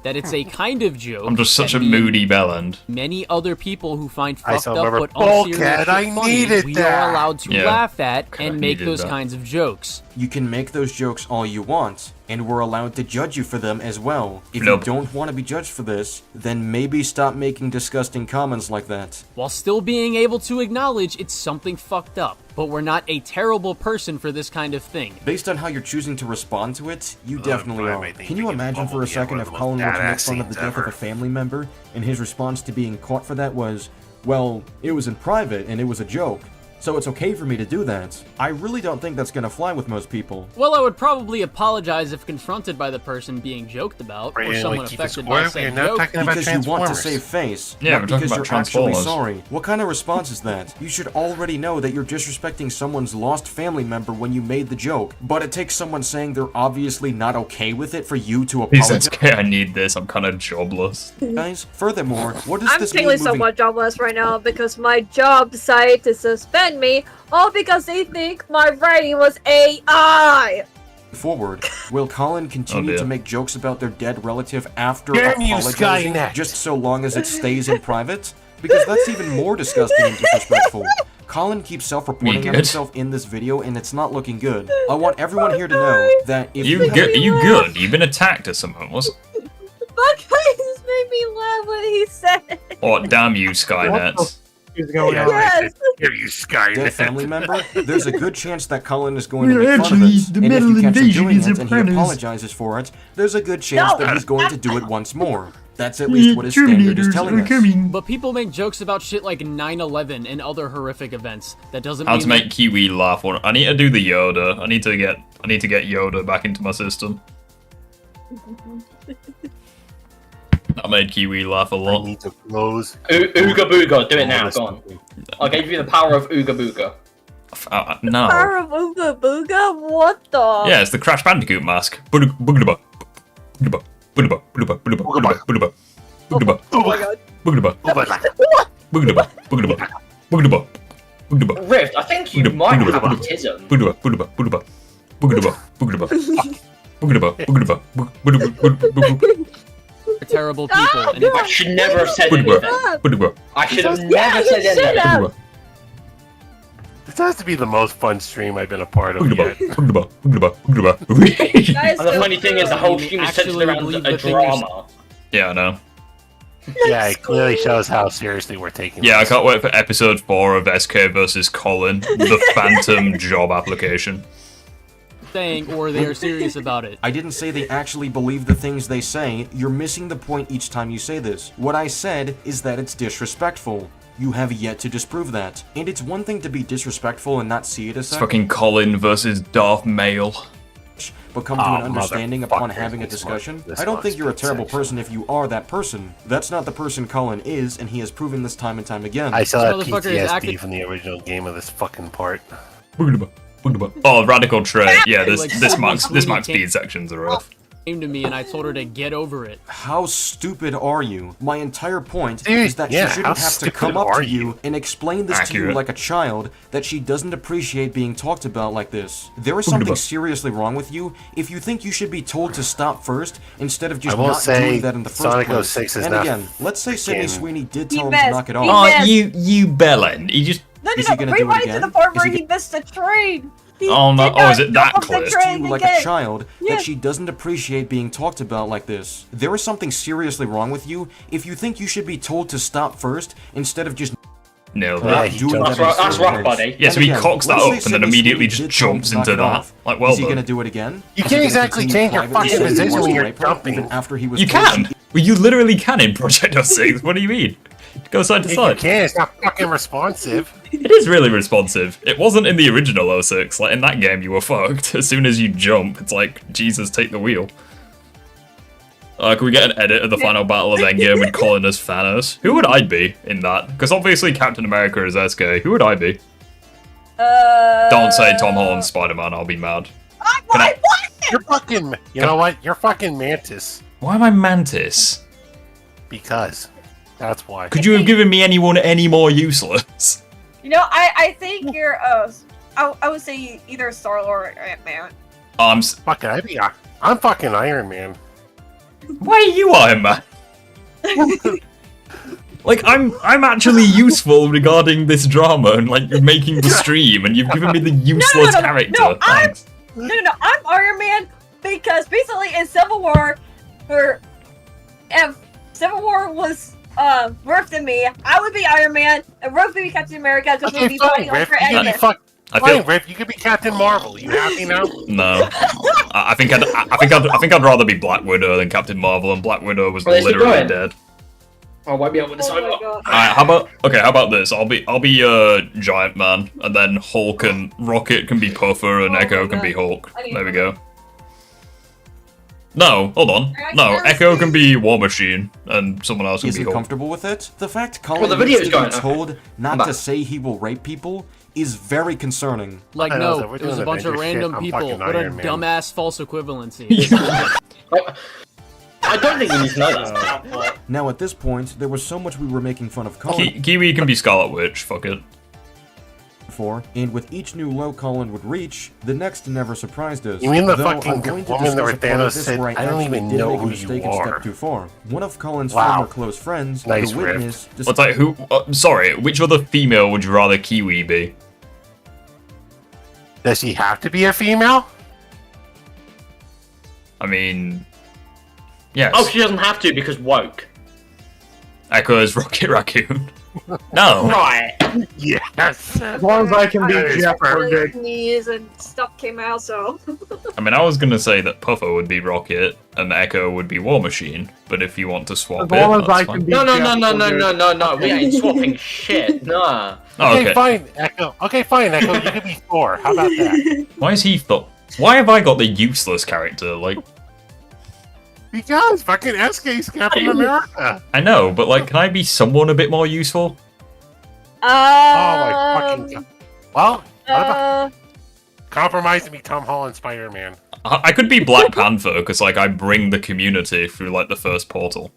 That it's a kind of joke. I'm just such that a moody bellend. Many other people who find I fucked still up remember but unserious Bulkhead, shit I funny, needed we that. are allowed to Yeah. laugh at I and make needed those that. kinds of jokes. You can make those jokes all you want, and we're allowed to judge you for them as well. If Nope. you don't want to be judged for this, then maybe stop making disgusting comments like that. While still being able to acknowledge it's something fucked up. But we're not a terrible person for this kind of thing. Based on how you're choosing to respond to it, you definitely Prime, are. I think Can you we can imagine for a probably get second one if of the Colin were to make badass fun of the scenes death of ever. a family member, and his response to being caught for that was, well, it was in private and it was a joke. so it's okay for me to do that. I really don't think that's gonna fly with most people. Well, I would probably apologize if confronted by the person being joked about, or someone affected by said joke. Because you want to save face, Yeah, not we're talking because about you're actually Transformers. sorry. What kind of response is that? You should already know that you're disrespecting someone's lost family member when you made the joke, but it takes someone saying they're obviously not okay with it for you to He apologize. says, okay, I need this, I'm kind of jobless. Guys, furthermore, what does I'm this technically mean moving somewhat jobless right now because my job decided to suspend me all because they think my writing was AI. forward? Will Colin continue to make jokes about their dead relative after Damn you, apologizing, Skynet. just so long as it stays in private? Because that's even more disgusting and disrespectful. Colin keeps self-reporting on good? himself in this video, and it's not looking good. I want everyone here to know that if You good? You good? You've been attacked or something? What's? That guy just made me laugh when he said it. Oh, damn you, Skynet. Is going on? Yes. Give you Skynet. dead family member, there's a good chance that Colin is going to Well, make fun of actually, it. the And if metal you catch him invasion doing is it a and he premise. apologizes for it, there's a good chance No. that he's going to do it once more. That's at least what his standard is Terminators telling are us. coming. But people make jokes about shit like 9/11 and other horrific events. That doesn't How mean to make Kiwi laugh? I need to do the Yoda. I need to get Yoda back into my system. That made Kiwi laugh a lot. I need to close. Ooga booga, do it now, go on. I gave you the power of Ooga booga. No. Power of Ooga Booga? What the? Yeah, it's the Crash Bandicoot mask. Boogaba. Boogaba. Boogaba. Boogaba. Boogaba. Boogaba. Boogaba. Oh my god. Boogaba. Boogaba. Boogaba. Boogaba. Boogaba. Rift, I think you might have autism. Boogaba. Boogaba. Boogaba. Boogaba. Boogaba. Boogaba. Boogaba. Boogaba. terrible people. And I should never have said anything. I should have never said anything. This has to be the most fun stream I've been a part of yet. And the funny thing is, the whole stream is centered around a drama. Yeah, I know. Yeah, it clearly shows how seriously we're taking Yeah, I this. can't wait for episode 4 of SK versus Colin, the Phantom job application. Saying, or they are serious about it. I didn't say they actually believe the things they say. You're missing the point each time you say this. What I said is that it's disrespectful. You have yet to disprove that. And it's one thing to be disrespectful and not see it as It's such, fucking Colin versus Darth Mail. but come to an understanding upon having a discussion. I don't think you're a terrible person if you are that person. That's not the person Colin is, and he has proven this time and time again. I still have This motherfucker is PTSD acting- from the original game of this fucking part. Oh, radical trait. Yeah, Like, this marks came- speed sections are rough. Came to me and I told her to get over it. How stupid are you? My entire point Dude, is that yeah, she shouldn't how have to stupid come up are to you and explain this to you Accurate. like a child, that she doesn't appreciate being talked about like this. There is something seriously wrong with you if you think you should be told to stop first instead of just I will not say doing that in the first Sonic place. 06 is and not again, let's say Sydney freaking- Sweeney did He tell him missed. to knock it He off. missed. you bellend. You just. No, Is he gonna do it rewind to again? the part Is where he he missed the train. He Oh, no. did Oh, is not it that jump off the close? To train you like again. a child Yeah. that she doesn't appreciate being talked about like this. There is something seriously wrong with you if you think you should be told to stop first instead of just Nailed Yeah, that. he doing does. that in the That's first rock, place. buddy. Yeah, so he And again, cocks that let's say up and then Sydney immediately Sweeney just did tell him jumps to knock into it that. off. Like, well Is he done. gonna do it again? You Is can't he gonna exactly continue change your privately fucking saying he position wants when to you're rape her jumping. even after he was You told can. Well, you literally can in Project 06. What do you mean? Go side to You side. can't, it's not fucking responsive. It is really responsive. It wasn't in the original 06. Like, in that game, you were fucked. As soon as you jump, it's like, Jesus, take the wheel. Can we get an edit of the final battle of Endgame with Colin as Thanos? Who would I be in that? Because obviously Captain America is SK. Who would I be? Don't say Tom Holland Spider-Man, I'll be mad. You're fucking, you know what? You're fucking Mantis. Why am I Mantis? Because. That's why. Could you have given me anyone any more useless? You know, I think you're I would say either Star-Lord or Ant-Man. I'm fucking Iron Man. Why are you Iron Man? Like, I'm actually useful regarding this drama and, like, making the stream, and you've given me the useless character. No, Thanks. I'm Iron Man because basically in Civil War, if Civil War was Rift than me, I would be Iron Man, and Rift would be Captain America because we'd be fighting Riff, for you could be Endgame. fine, Riff, you could be Captain Marvel. You happy now? No, I think I'd rather be Black Widow than Captain Marvel, and Black Widow was Where's he literally going? dead. I won't be able to decide. God. Alright, how about this? I'll be Giant Man, and then Hulk and Rocket can be Puffer, and Echo can be Hulk. There we go. No, hold on. No, Echo can be War Machine, and someone else can be Isn't Hulk. comfortable with it? The fact Colin Well, the video's needs to be going. told not Back. to say he will rape people is very concerning. Like, I know, no, so we're it was doing a bunch of Avengers shit. random I'm people. fucking What a Iron Man. dumbass false equivalency. I don't think you need to know that. Now at this point, there was so much we were making fun of Colin Kiwi can be Scarlet Witch, fuck it. for, and with each new low Colin would reach, the next never surprised us. You mean the Though fucking I'm going to woman that discuss a part of Thanos this said, where "I don't actually even did know make a who mistake you and are." stepped too far. One of Colin's Wow. former close friends, Nice the witness, What's like, who? Sorry, which other female would you rather Kiwi be? Does she have to be a female? I mean, yes. Oh, she doesn't have to because woke. Echo is Rocket Raccoon. No. Right. Yes. As long as I can be Jeff, we're good. Knees and stuff came out, so. I mean, I was gonna say that Puffer would be Rocket and Echo would be War Machine, but if you want to swap As long it, as I that's can fine. be No, no, Jeff, no, no, we're no, good. no, no, no. We ain't swapping shit. Nah. Oh, Okay, okay. fine, Echo. Okay, fine, Echo. You can be Thor. How about that? Why is he thought? Why have I got the useless character? Like, Because fucking SK's Captain America. I know, but like, can I be someone a bit more useful? Oh my fucking god. Well, what about Uh, compromise and be Tom Holland Spider-Man? I could be Black Panther because like I bring the community through like the first portal.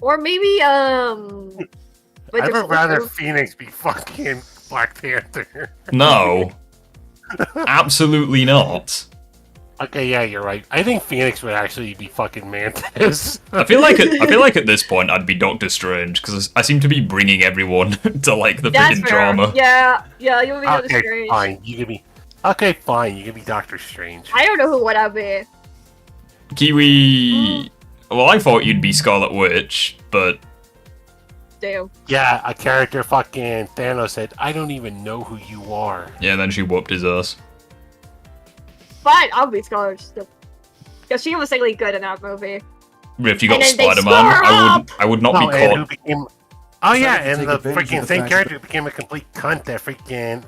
or maybe I would rather Phoenix be fucking Black Panther. No, absolutely not. Okay, yeah, you're right. I think Phoenix would actually be fucking Mantis. I feel like at this point I'd be Doctor Strange because I seem to be bringing everyone to like the That's freaking fair. drama. Yeah, you would be Doctor Okay, Strange. fine. You can be. Okay, fine. You can be Doctor Strange. I don't know who would I be. Kiwi. Well, I thought you'd be Scarlet Witch, but Damn. Yeah, a character fucking Thanos said, "I don't even know who you are." yeah, then she whooped his ass. Fine, I'll be Scarlet still. Because she was really good in that movie. If you got And then they Spider-Man, split her I would not No, be and who caught. became? Oh yeah, Decided to and take the advantage of freaking the same fact character became a complete cunt that freaking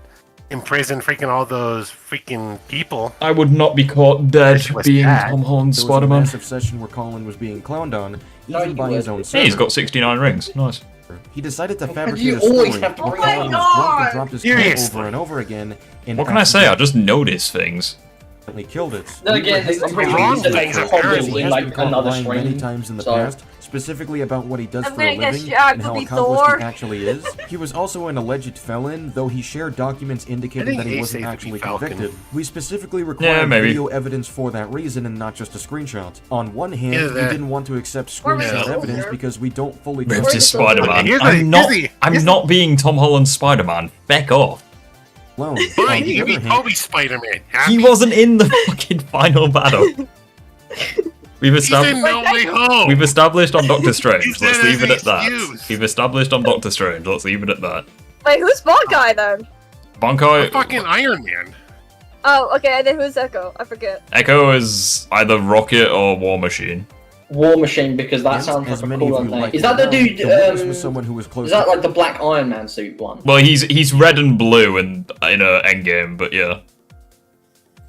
imprisoned freaking all those freaking people. I would not be caught dead Which was being sad. Tom Holland's There was a Spider-Man. massive session where Colin was being clowned on, even you by his own Hey, he's server. got 69 rings. Nice. He decided to you fabricate a always story have to where bring Colin it was drunk up? and dropped his Seriously. phone over and over again, and What can I say? I just notice things. accidentally killed it. Then again, We were I'm pretty hating sure on he's him saying because probably he has like been caught another lying many stream. times in the So- past, specifically about what he does I'm for a gonna guess living Jack and will how be accomplished Thor. he actually is. He was also an alleged felon, though he shared documents indicating I think that he Ace wasn't said to actually be Falcon. convicted. We specifically Yeah, required maybe. video evidence for that reason and not just a screenshot. On one hand, Either we that- didn't want to accept Or maybe screenshot Soldier. evidence because we don't fully Rift trust is the Soldier. Spider-Man. Here's I'm the- not being Tom Holland's Spider-Man. Back off. alone. Fine, On you the can be other hand, Toby Spider-Man. He wasn't in the fucking final battle. We've He's in established. No Way Home. We've established on Doctor Strange. Use Let's that leave as it an at that. excuse. We've established on Doctor Strange. Let's leave it at that. Wait, who's Bond Guy then? Bankai. Fucking Iron Man. Oh, okay, and then who's Echo? I forget. Echo is either Rocket or War Machine. War Machine, because that as sounds like a many cool of you name. like Is to that the know, dude? the witness was someone who was close Is that to like the Black Iron Man suit one? Well, he's red and blue in Endgame, but yeah.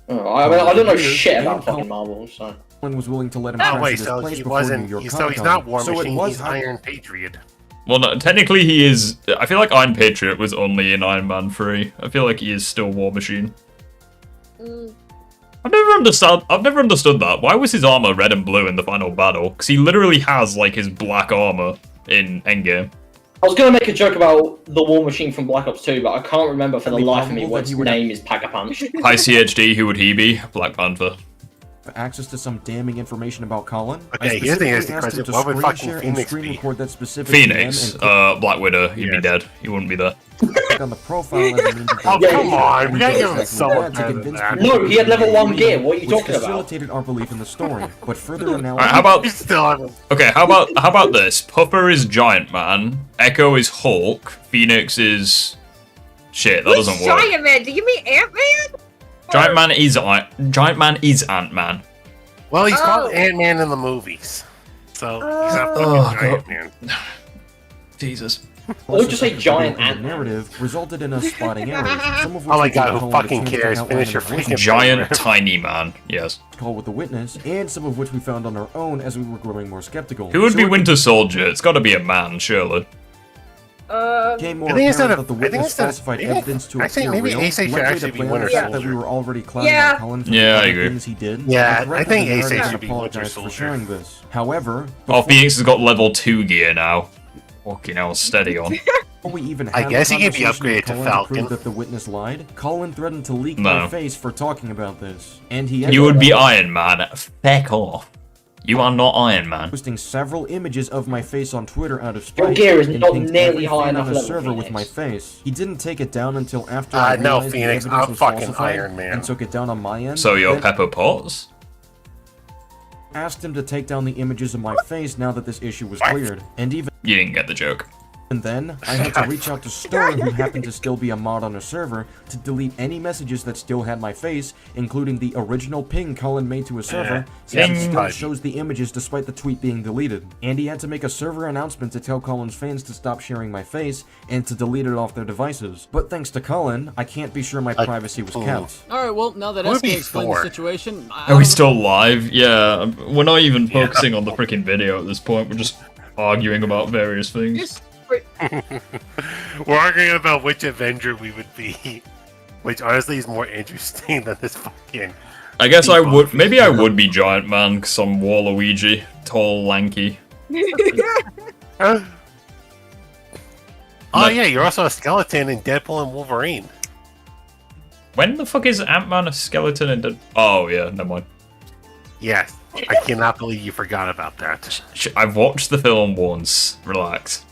Oh, I mean, I don't know shit about fucking Marvel, so. Colin was willing to let him Oh transfer wait, this so place he before New wasn't. York So he's Comic-Con. not War So it Machine. was He's Iron Patriot. Well, no, technically he is. I feel like Iron Patriot was only in Iron Man 3. I feel like he is still War Machine. I've never understood that. Why was his armor red and blue in the final battle? Because he literally has like his black armor in Endgame. I was gonna make a joke about the War Machine from Black Ops 2, but I can't remember for the That'd be life of me probable what that its he would- name is. Pack-a-Punch. Hi CHD, who would he be? Black Panther. access to some damning information about Colin. Okay, I here's the specifically asked him to what would screen fucking share and Phoenix screen be? record that specific Phoenix, DM and Black Widow, he'd be dead. He wouldn't be there. click on the profile as a means of Oh, Yeah, come on. We gotta Exactly give him that someone to better than convince that. people No, he had level 1 gear. What are you which talking about? facilitated our belief in the story. But further Alright, analysis. how about Still haven't. okay? How about this? Puffer is Giant Man. Echo is Hulk. Phoenix is shit. That Who's doesn't work. Giant Man? Do you mean Ant-Man? Giant Man is Ant-Man. Well, he's Oh. called Ant-Man in the movies. So he's not Oh, fucking Giant Man. Jesus. Or just say giant and the narrative resulted in us spotting errors. Some of which Oh my we god, gave who Colin fucking a chance to cares? outline Finish your in a voice freaking Giant, paragraph. tiny man. Yes. call with the witness, and some of which we found on our own as we were growing more skeptical. Who would So be it Winter Soldier? It's got to be a man, surely. became more I think instead apparent of- that the I think witness instead of- falsified maybe- evidence to actually, appear maybe real, Ace should led me actually to be plan Winter the fact that Soldier. we were already clowning Yeah. on Colin for Yeah, the I other agree. things he did. Yeah, and corrected I think the Ace narrative should and be Winter apologized for Soldier. sharing this. However, Oh, Phoenix has got level 2 gear now. Fucking hell, steady on. before we even I had guess a he can be conversation with upgraded to Colin Falcon. prove that the witness lied, Colin threatened to leak No. my face for talking about this, and he You would be Iron Man. Feck off. You are not Iron Man. posting several images of my face on Twitter out of Your spite. gear is and not pinged nearly every high fan enough on a level, server with Phoenix. my face. He didn't take it down until after I No, realized Phoenix, the evidence I'm was fucking falsified Iron Man. and took it down on my end. So you're Then Pepper Potts? asked him to take down the images of my face now that this issue was cleared. And even You didn't get the joke. then, I had to reach out to Stern, who happened to still be a mod on a server, to delete any messages that still had my face, including the original ping Colin made to a server, since it Ping. still shows the images despite the tweet being deleted. And he had to make a server announcement to tell Colin's fans to stop sharing my face, and to delete it off their devices. But thanks to Colin, I can't be sure my privacy was kept. Alright, well, now that Would SK be explained the Thor. situation, Are we still live? Yeah, we're not even focusing on the freaking video at this point. We're just arguing about various things. We're arguing about which Avenger we would be, which honestly is more interesting than this fucking. I guess I would. Maybe I would be Giant Man because I'm Waluigi, tall, lanky. Oh yeah, you're also a skeleton in Deadpool and Wolverine. When the fuck is Ant-Man a skeleton and dead? Oh yeah, never mind. Yes, I cannot believe you forgot about that. I've watched the film once. Relax.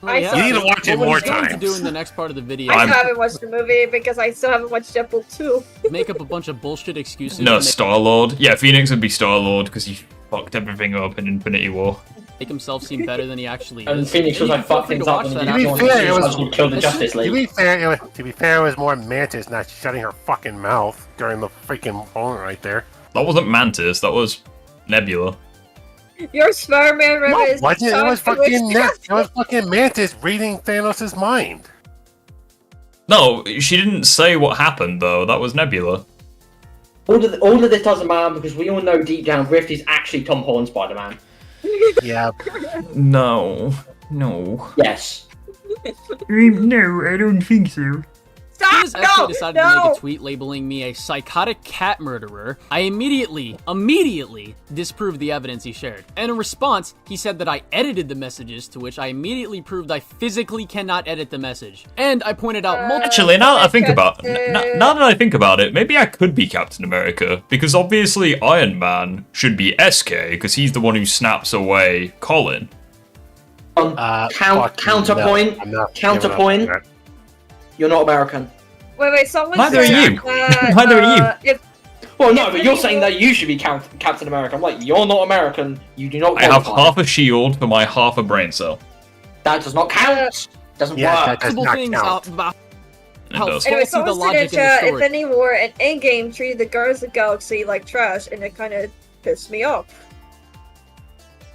Yeah. You need to watch it What more he's going to times. do in the next part of the video I still haven't watched the movie because I still haven't watched Deadpool 2. make up a bunch of bullshit excuses. No, to make- Star-Lord. Yeah, Phoenix would be Star-Lord because he fucked everything up in Infinity War. Make himself seem better than he actually And is. Phoenix was you like, feel fuck free to things up watch and that then To be after. fair, it was actually killed the Justice To League. be fair, it was more Mantis not shutting her fucking mouth during the freaking moment right there. That wasn't Mantis. That was Nebula. Your Spider-Man No, revenge. wasn't it? It was fucking Mantis reading Thanos' mind. No, she didn't say what happened though. That was Nebula. All of this doesn't matter because we all know deep down Rift is actually Tom Holland Spider-Man. Yeah. No. Yes. No, I don't think so. As soon as SK decided to make a tweet labeling me a psychotic cat murderer, I immediately disproved the evidence he shared. And in response, he said that I edited the messages, to which I immediately proved I physically cannot edit the message. And I pointed out multiple... Actually, now that I think about now that I think about it, maybe I could be Captain America because obviously Iron Man should be SK because he's the one who snaps away Colin. Counterpoint. You're not American. Wait, someone Neither said, are you. Neither are you. Well, no, but you're saying that you should be Captain America. I'm like, you're not American. You do not I have qualify. half a shield for my half a brain cell. That does not count. Doesn't Yeah, work. that does multiple not things count. about It how does. Anyway, faulty the someone said logic in the that story. Infinity War and Endgame treated the Guardians of the Galaxy like trash, and it kind of pissed me off.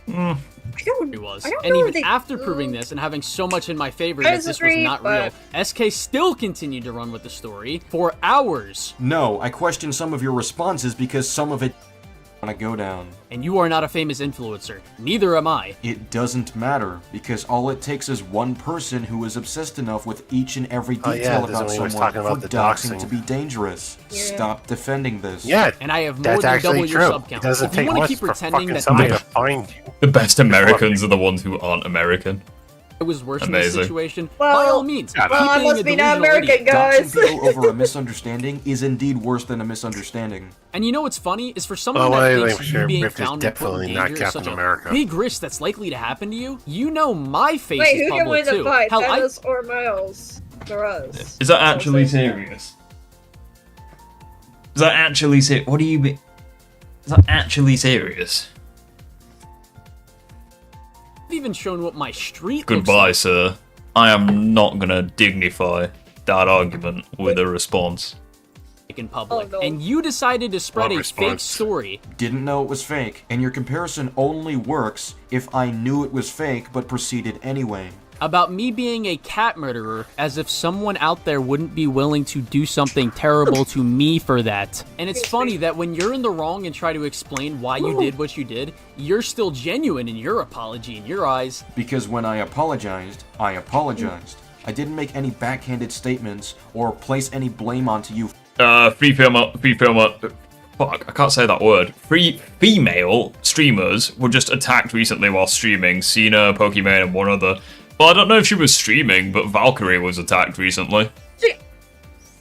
He was. I don't And know even if they- after proving this and having so much in my favor I that this was disagree, not but- real, SK still continued to run with the story for hours. No, I question some of your responses because some of it want to go down. And you are not a famous influencer. Neither am I. It doesn't matter, because all it takes is one person who is obsessed enough with each and every Oh, detail yeah, this is about when he was someone talking about for the doxing doxing. to be dangerous. Stop defending this. Yeah, And I have more that's than actually double your true. sub It count. doesn't If you take want to much keep for pretending fucking that somebody to find you. The best Americans are the ones who aren't American. I was worse in Amazing. this situation, Well, by all means, well, keep I being must a be not delusional American, idiot. guys. Doxing people over a misunderstanding is indeed worse than a misunderstanding. And you know what's funny is for someone Oh, that wait, thinks wait, you sure, being Rift is found and put in definitely not danger is Captain such America. a big risk that's likely to happen to you, you know my face Wait, is who can win public the too. fight, Hell, I Thanos or Miles Morales? Is that actually serious? Is that actually serious? What do you mean? Is that actually serious? I've even shown what my street Goodbye, looks sir. I am not gonna dignify that argument with a response. like in public, Oh, no. and you decided to spread What a fake response? story. Didn't know it was fake, and your comparison only works if I knew it was fake but proceeded anyway. about me being a cat murderer, as if someone out there wouldn't be willing to do something terrible to me for that. And it's funny that when you're in the wrong and try to explain why you did what you did, you're still genuine in your apology in your eyes. Because when I apologized, I apologized. I didn't make any backhanded statements or place any blame onto you. Free fuck, I can't say that word. Female streamers were just attacked recently while streaming. Cena, Pokemon, and one other. Well, I don't know if she was streaming, but Valkyrie was attacked recently.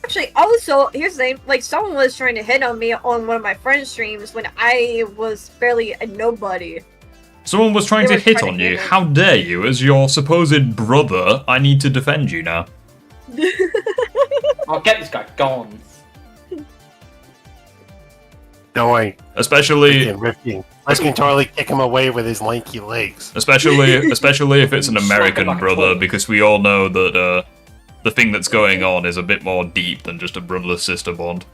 Actually, also, here's the thing. Like, someone was trying to hit on me on one of my friend's streams when I was barely a nobody. Someone was trying to hit on you? How dare you? As your supposed brother, I need to defend you now. I'll get this guy gone. Don't worry. Especially... I can totally kick him away with his lanky legs. Especially if it's an American brother, because we all know that the thing that's going on is a bit more deep than just a brother-sister bond.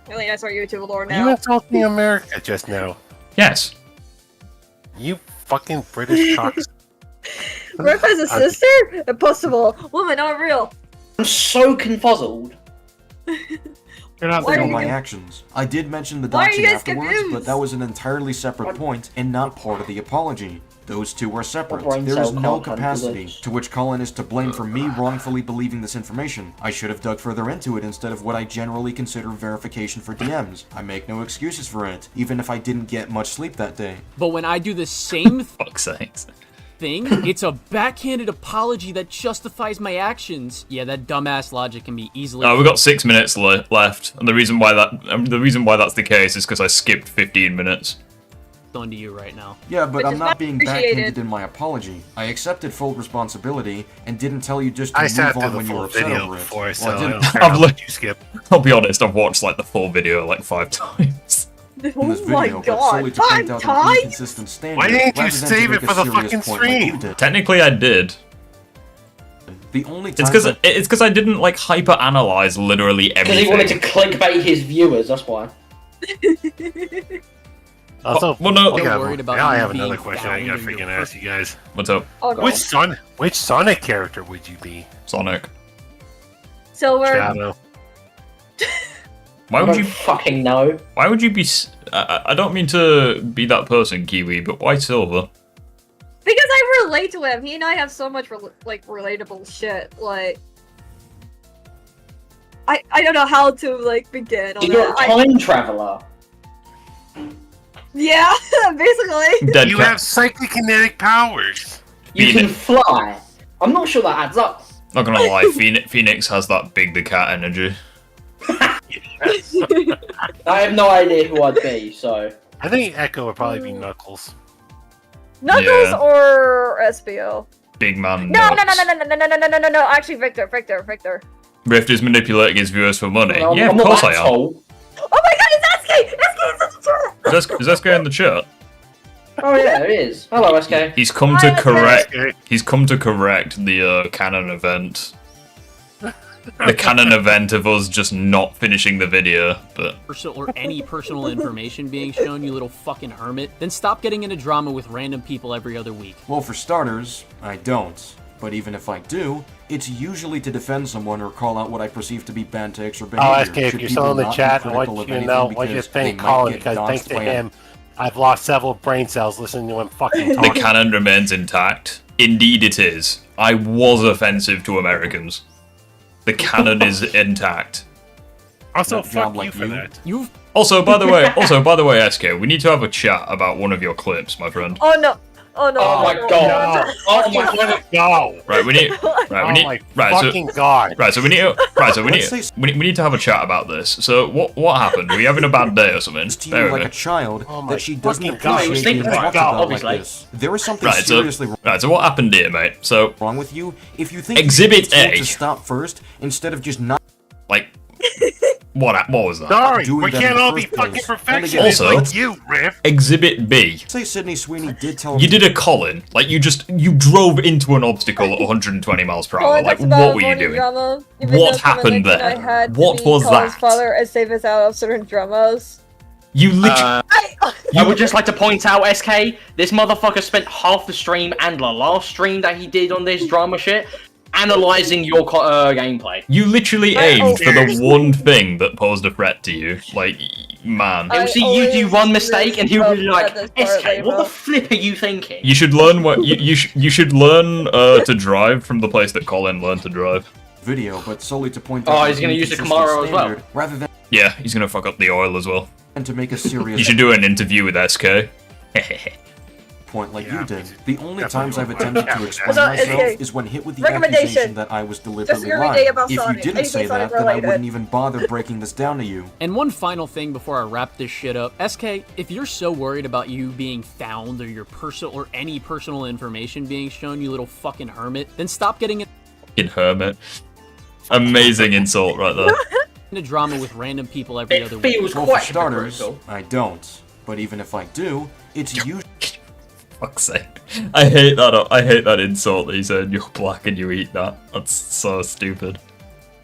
Really nice our YouTube lore Are now. you insulting America just now? Yes. You fucking British cocks. Riff has a sister? Impossible. Woman, not real. I'm so confuzzled. You're not thinking my actions. I did mention the Why are you doxing guys afterwards, confused? but that was an entirely separate point and not part of the apology. Those two are separate. brain There is cell no can't capacity handle it. to which Colin is to blame for me wrongfully believing this information. I should have dug further into it instead of what I generally consider verification for DMs. I make no excuses for it, even if I didn't get much sleep that day. But when I do the same fuck's sakes. thing, it's a backhanded apology that justifies my actions. Yeah, that dumbass logic can be easily... We've got 6 minutes left, and the reason why that's the case is because I skipped 15 minutes. On to you right now. Yeah, but Which I'm is not much being appreciated. backhanded in my apology. I accepted full responsibility and didn't tell you just to I sat move through on the when you full were upset video over it. before, so Well, I I didn't. don't care how much you skip. I'll be honest, I've watched like the full video like 5 times. In this Oh my video, but god, solely to point 5 out an times? inconsistent standard. Why didn't you rather than to save make it a for the serious fucking point like you stream? did. Technically, I did. The only It's time because I didn't like hyper-analyze literally Because everything. he wanted to clickbait his viewers, that's why. Also, well, no. Now I have another question I gotta freaking ask you guys. What's up? Oh, no. Which Sonic character would you be? Sonic. Silver. Shadow. Why I would don't you fucking know? Why would you be? I don't mean to be that person, Kiwi, but why Silver? Because I relate to him. He and I have so much relatable shit. Like, I don't know how to like begin on You're a that. time traveler. Yeah, basically. Dead You cat. have psychokinetic powers. You can fly. I'm not sure that adds up. Not gonna lie, Phoenix has that big the cat energy. I have no idea who I'd be, so. I think Echo would probably be Knuckles. Knuckles Yeah. or SBO. Big man. No. Actually, Victor. Rift is manipulating his viewers for money. Well, Yeah, I'm of not course I that am. tall. Oh my god, it's SK! SK is such a turtle! Is SK in the chat? Oh yeah, it is. Hello, SK. He's come to correct. He's come to correct the canon event. The canon event of us just not finishing the video, but or any personal information being shown, you little fucking hermit, then stop getting into drama with random people every other week. Well, for starters, I don't. But even if I do, it's usually to defend someone or call out what I perceive to be bad takes or behavior. Oh, SK, if Should you're people still in the not be chat, I critical want of you to anything know what you because think they might Colin, get because thanks doxed to by him, I've lost several brain cells listening to him fucking talk. the canon remains intact. Indeed, it is. I was offensive to Americans. The canon is intact. Also, That job fuck like you for you. that. You've Also, by the way, SK, we need to have a chat about one of your clips, my friend. Oh no. Oh no. Oh my god. Oh my god. No. Right, we need. Oh my fucking god. Right, so we need to have a chat about this. So what happened? Were you having a bad day or something? to you Bear with like me. a child Oh my that she doesn't fucking God. He was appreciate being sleeping talked right now, about obviously. like this. There is something Right, so seriously what happened here, mate? So wrong with you. If you think Exhibit you're told A. to stop first instead of just not like what was that? Sorry, doing we that can't in the all be first fucking place. perfectionists Also- like you, Riff. Exhibit B. say Sydney Sweeney did tell You did a Colin. Like you drove into an obstacle at 120 miles per hour. Colin Like talks about what were you avoiding doing? Drama, even What though happened someone mentioned there? I had to What be was Colin's that? father and save us out of certain dramas. You literally. I would just like to point out, SK, this motherfucker spent half the stream and the last stream that he did on this drama shit analyzing your gameplay. You literally aimed for the one thing that posed a threat to you. Like, man. He'll see you do one mistake and he'll be like, SK, what the flip are you thinking? You should learn what you should learn to drive from the place that Colin learned to drive. Video, but solely to point out. Oh, he's gonna use the Camaro as well. Rather than. Yeah, he's gonna fuck up the oil as well. And to make a serious. You should do an interview with SK. Point like you did. The only times I've attempted to explain myself is when hit with the accusation that I was deliberately lying. If you didn't say that, then I wouldn't even bother breaking this down to you. And one final thing before I wrap this shit up. SK, if you're so worried about you being found or your personal or any personal information being shown, you little fucking hermit, then stop getting it. Fucking hermit. Amazing insult right there. In a drama with random people every other week. Well, for starters, I don't. But even if I do, it's usually. Fuck's sake. I hate that insult that he said you're black and you eat that. That's so stupid.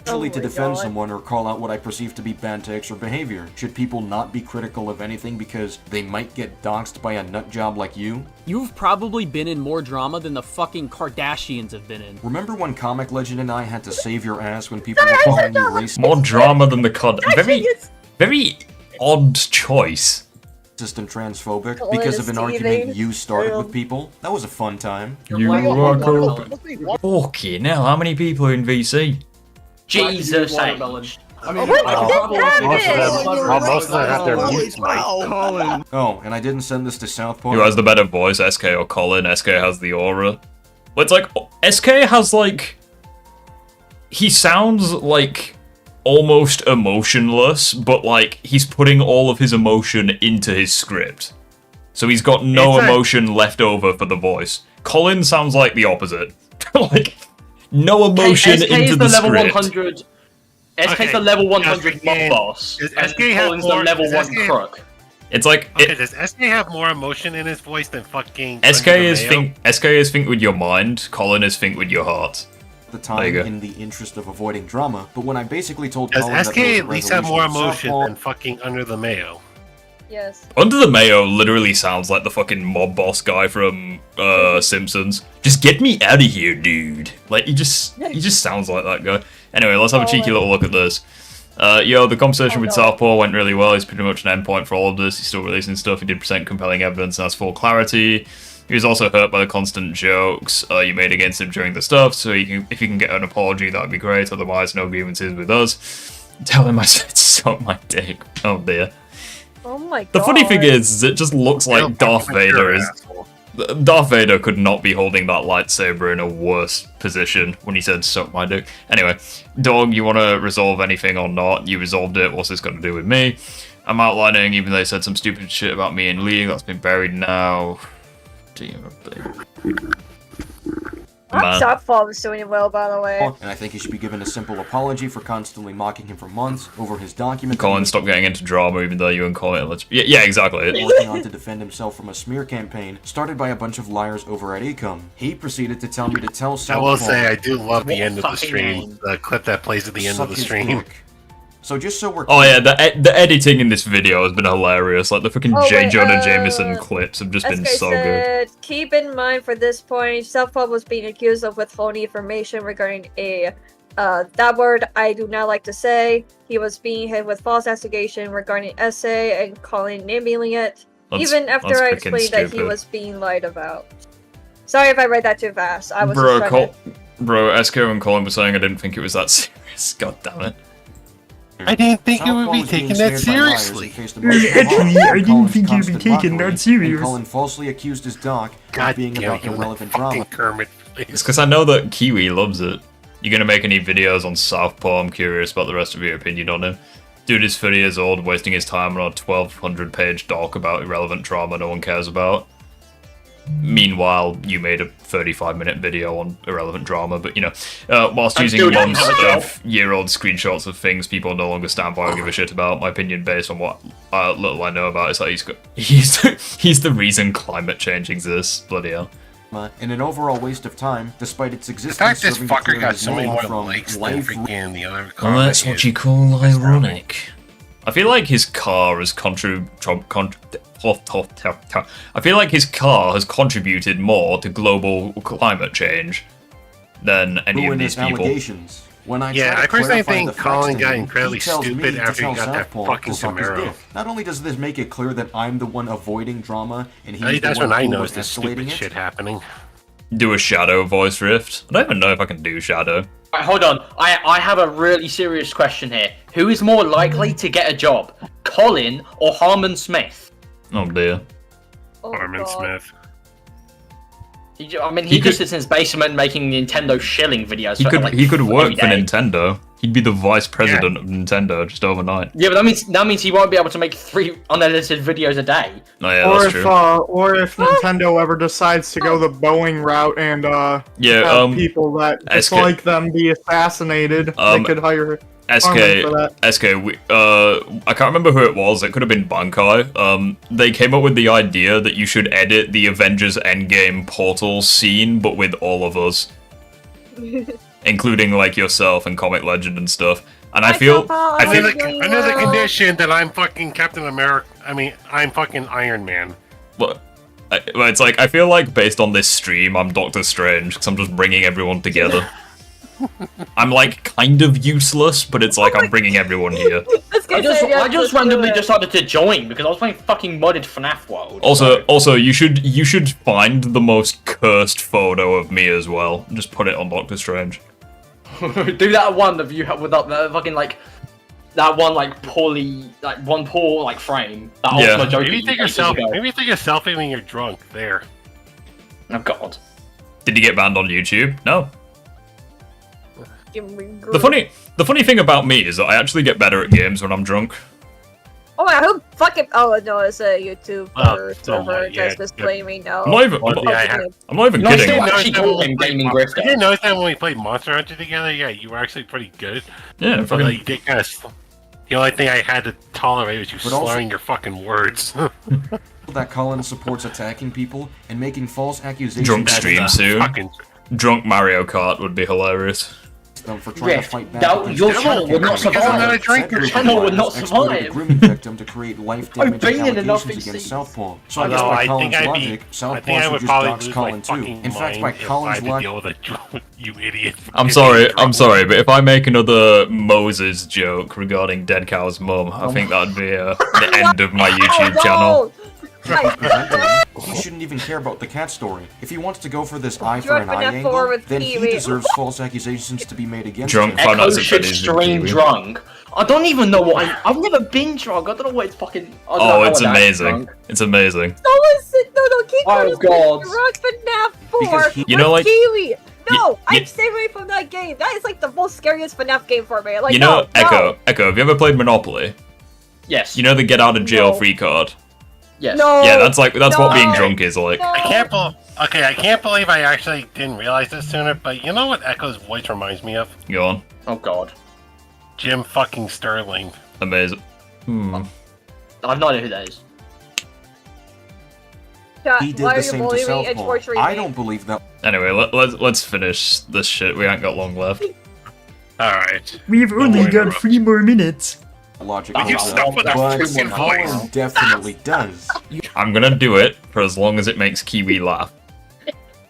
Usually to defend someone or call out what I perceive to be bad takes or behavior. Should people not be critical of anything because they might get doxxed by a nutjob like you? You've probably been in more drama than the fucking Kardashians have been in. Remember when Comic Legend and I had to save your ass when people were calling you racist? More drama than the very odd choice. And transphobic because of an argument you started with people. That was a fun time. You are fucking hell, how many people are in VC? Jesus. I mean, most of them have their mutes, Mike. Colin. Oh, and I didn't send this to Southport. Who has the better voice, SK or Colin? SK has the aura. But it's like, SK has like... He sounds like... almost emotionless, but like he's putting all of his emotion into his script. So he's got no emotion left over for the voice. Colin sounds like the opposite. Like, no emotion into the script. 100, SK's the level 100 mob boss, and Colin's the level 1 crook. It's like... does SK have more emotion in his voice than fucking... SK is think with your mind, Colin is think with your heart. The time in the interest of avoiding drama, but when I basically told Colin does SK at least have more emotion than fucking Under the Mayo? Yes. Under the Mayo literally sounds like the fucking mob boss guy from Simpsons. Just get me out of here, dude. Like he just sounds like that guy. Anyway, let's have a cheeky little look at this. Yo, the conversation with Southpaw went really well. He's pretty much an endpoint for all of this. He's still releasing stuff. He did present compelling evidence and has full clarity. He was also hurt by the constant jokes you made against him during the stuff, so if you can get an apology, that would be great. Otherwise, no grievances with us. Tell him I said suck my dick. Oh dear. Oh my god. The funny thing is, it just looks like Darth Vader is... Darth Vader could not be holding that lightsaber in a worse position when he said suck my dick. Anyway, dog, you want to resolve anything or not? You resolved it, what's this got to do with me? I'm outlining, even though they said some stupid shit about me in League, that's been buried now. Southpaw was doing well, by the way. And I think he should be given a simple apology for constantly mocking him for months over his document. Colin, stop getting into drama, even though you and Colin... Yeah, exactly. Working on to defend himself from a smear campaign started by a bunch of liars over at Ecom. He proceeded to tell me to tell Southpaw... I will say, I do love the end of the stream. The clip that plays at the end of the stream. So just so we're... Oh yeah, the editing in this video has been hilarious. Like the freaking J. Jonah Jameson clips have just been so good. Keep in mind for this point, Southpaw was being accused of withholding information regarding a that word I do not like to say. He was being hit with false accusation regarding essay and calling naming it, even after I explained that he was being lied about. Sorry if I read that too fast. I was Bro, SK and Colin were saying I didn't think it was that serious. God damn it. I didn't think it would be taken that seriously. Actually, I didn't think it would be taken that serious. Colin falsely accused his doc of being about irrelevant drama. It's because I know that Kiwi loves it. You're gonna make any videos on Southpaw? I'm curious about the rest of your opinion on him. Dude is 30 years old, wasting his time on a 1,200-page doc about irrelevant drama no one cares about. Meanwhile, you made a 35-minute video on irrelevant drama, but you know, whilst using months of year-old screenshots of things people no longer stand by or give a shit about, my opinion based on what little I know about is that he's the reason climate change exists. Bloody hell. And an overall waste of time, despite its existence. The fact this fucker got so many more likes than freaking the other. Well, that's what you call ironic. I feel like his car has I feel like his car has contributed more to global climate change than any of these people. Allegations. When I I personally think Colin got incredibly stupid after he got that fucking Camaro. Not only does this make it clear that I'm the one avoiding drama, and he's That's the one when I who noticed was this stupid escalating shit happening. Do a shadow voice rift. I don't even know if I can do shadow. Right, hold on. I have a really serious question here. Who is more likely to get a job, Colin or Harmon Smith? Oh dear. Harmon Smith. He just sits in his basement making Nintendo shilling videos. He could work for Nintendo. He'd be the vice president of Nintendo just overnight. Yeah, but that means he won't be able to make 3 unedited videos a day. Oh yeah, that's true. Or if Nintendo ever decides to go the Boeing route and have people that dislike them be assassinated, they could hire SK, I can't remember who it was. It could have been Bankai. They came up with the idea that you should edit the Avengers Endgame portal scene, but with all of us, including like yourself and Comic Legend and stuff. And I feel another condition that I'm fucking Captain America. I mean, I'm fucking Iron Man. Well, it's like I feel like based on this stream, I'm Doctor Strange because I'm just bringing everyone together. I'm like kind of useless, but it's like I'm bringing everyone here. I just randomly decided to join because I was playing fucking modded FNAF World. Also, you should find the most cursed photo of me as well. Just put it on Doctor Strange. Do that one of you with that fucking like that one like poorly one poor like frame. That yeah. Maybe you take a selfie when you're drunk. There. Oh God. Did you get banned on YouTube? No. The funny thing about me is that I actually get better at games when I'm drunk. Oh my, who fucking? Oh no, it's a YouTube server that's just playing me now. I'm not even kidding. I didn't notice that when we played Monster Hunter together. Yeah, you were actually pretty good. Yeah, but like, you did kind of. The only thing I had to tolerate was you slurring your fucking words. That Colin supports attacking people and making false accusations. Drunk stream soon. Drunk Mario Kart would be hilarious. For trying to fight back your channel would not survive. Your channel would not survive. Grooming victim to create life-damaging allegations against Southpaw. So I guess by Colin's logic, Southpaw should just dox Colin too. In fact, by Colin's logic, you idiot. I'm sorry, but if I make another Moses joke regarding Dead Cow's mum, I think that'd be the end of my YouTube channel. He shouldn't even care about the cat story. If he wants to go for this eye for an eye angle, then he deserves false accusations to be made against him. Echo should stream drunk. I don't even know what I've never been drunk. I don't know what it's fucking. Oh, it's amazing. It's amazing. No, keep oh God. drunk FNAF 4. You know, like Kiwi. No, I'd stay away from that game. That is like the most scariest FNAF game for me. Like, you know, Echo, have you ever played Monopoly? Yes. You know the get out of jail free card? Yes. No. Yeah, that's what being drunk is like. No. I can't believe I actually didn't realize this sooner, but you know what Echo's voice reminds me of? Go on. Oh God. Jim fucking Sterling. Amazing. I have no idea who that is. He did the same to Southpaw. I don't believe that. Anyway, let's finish this shit. We ain't got long left. Alright. We've only got 3 more minutes. Logic you stop with that fucking voice? Definitely does. I'm gonna do it for as long as it makes Kiwi laugh.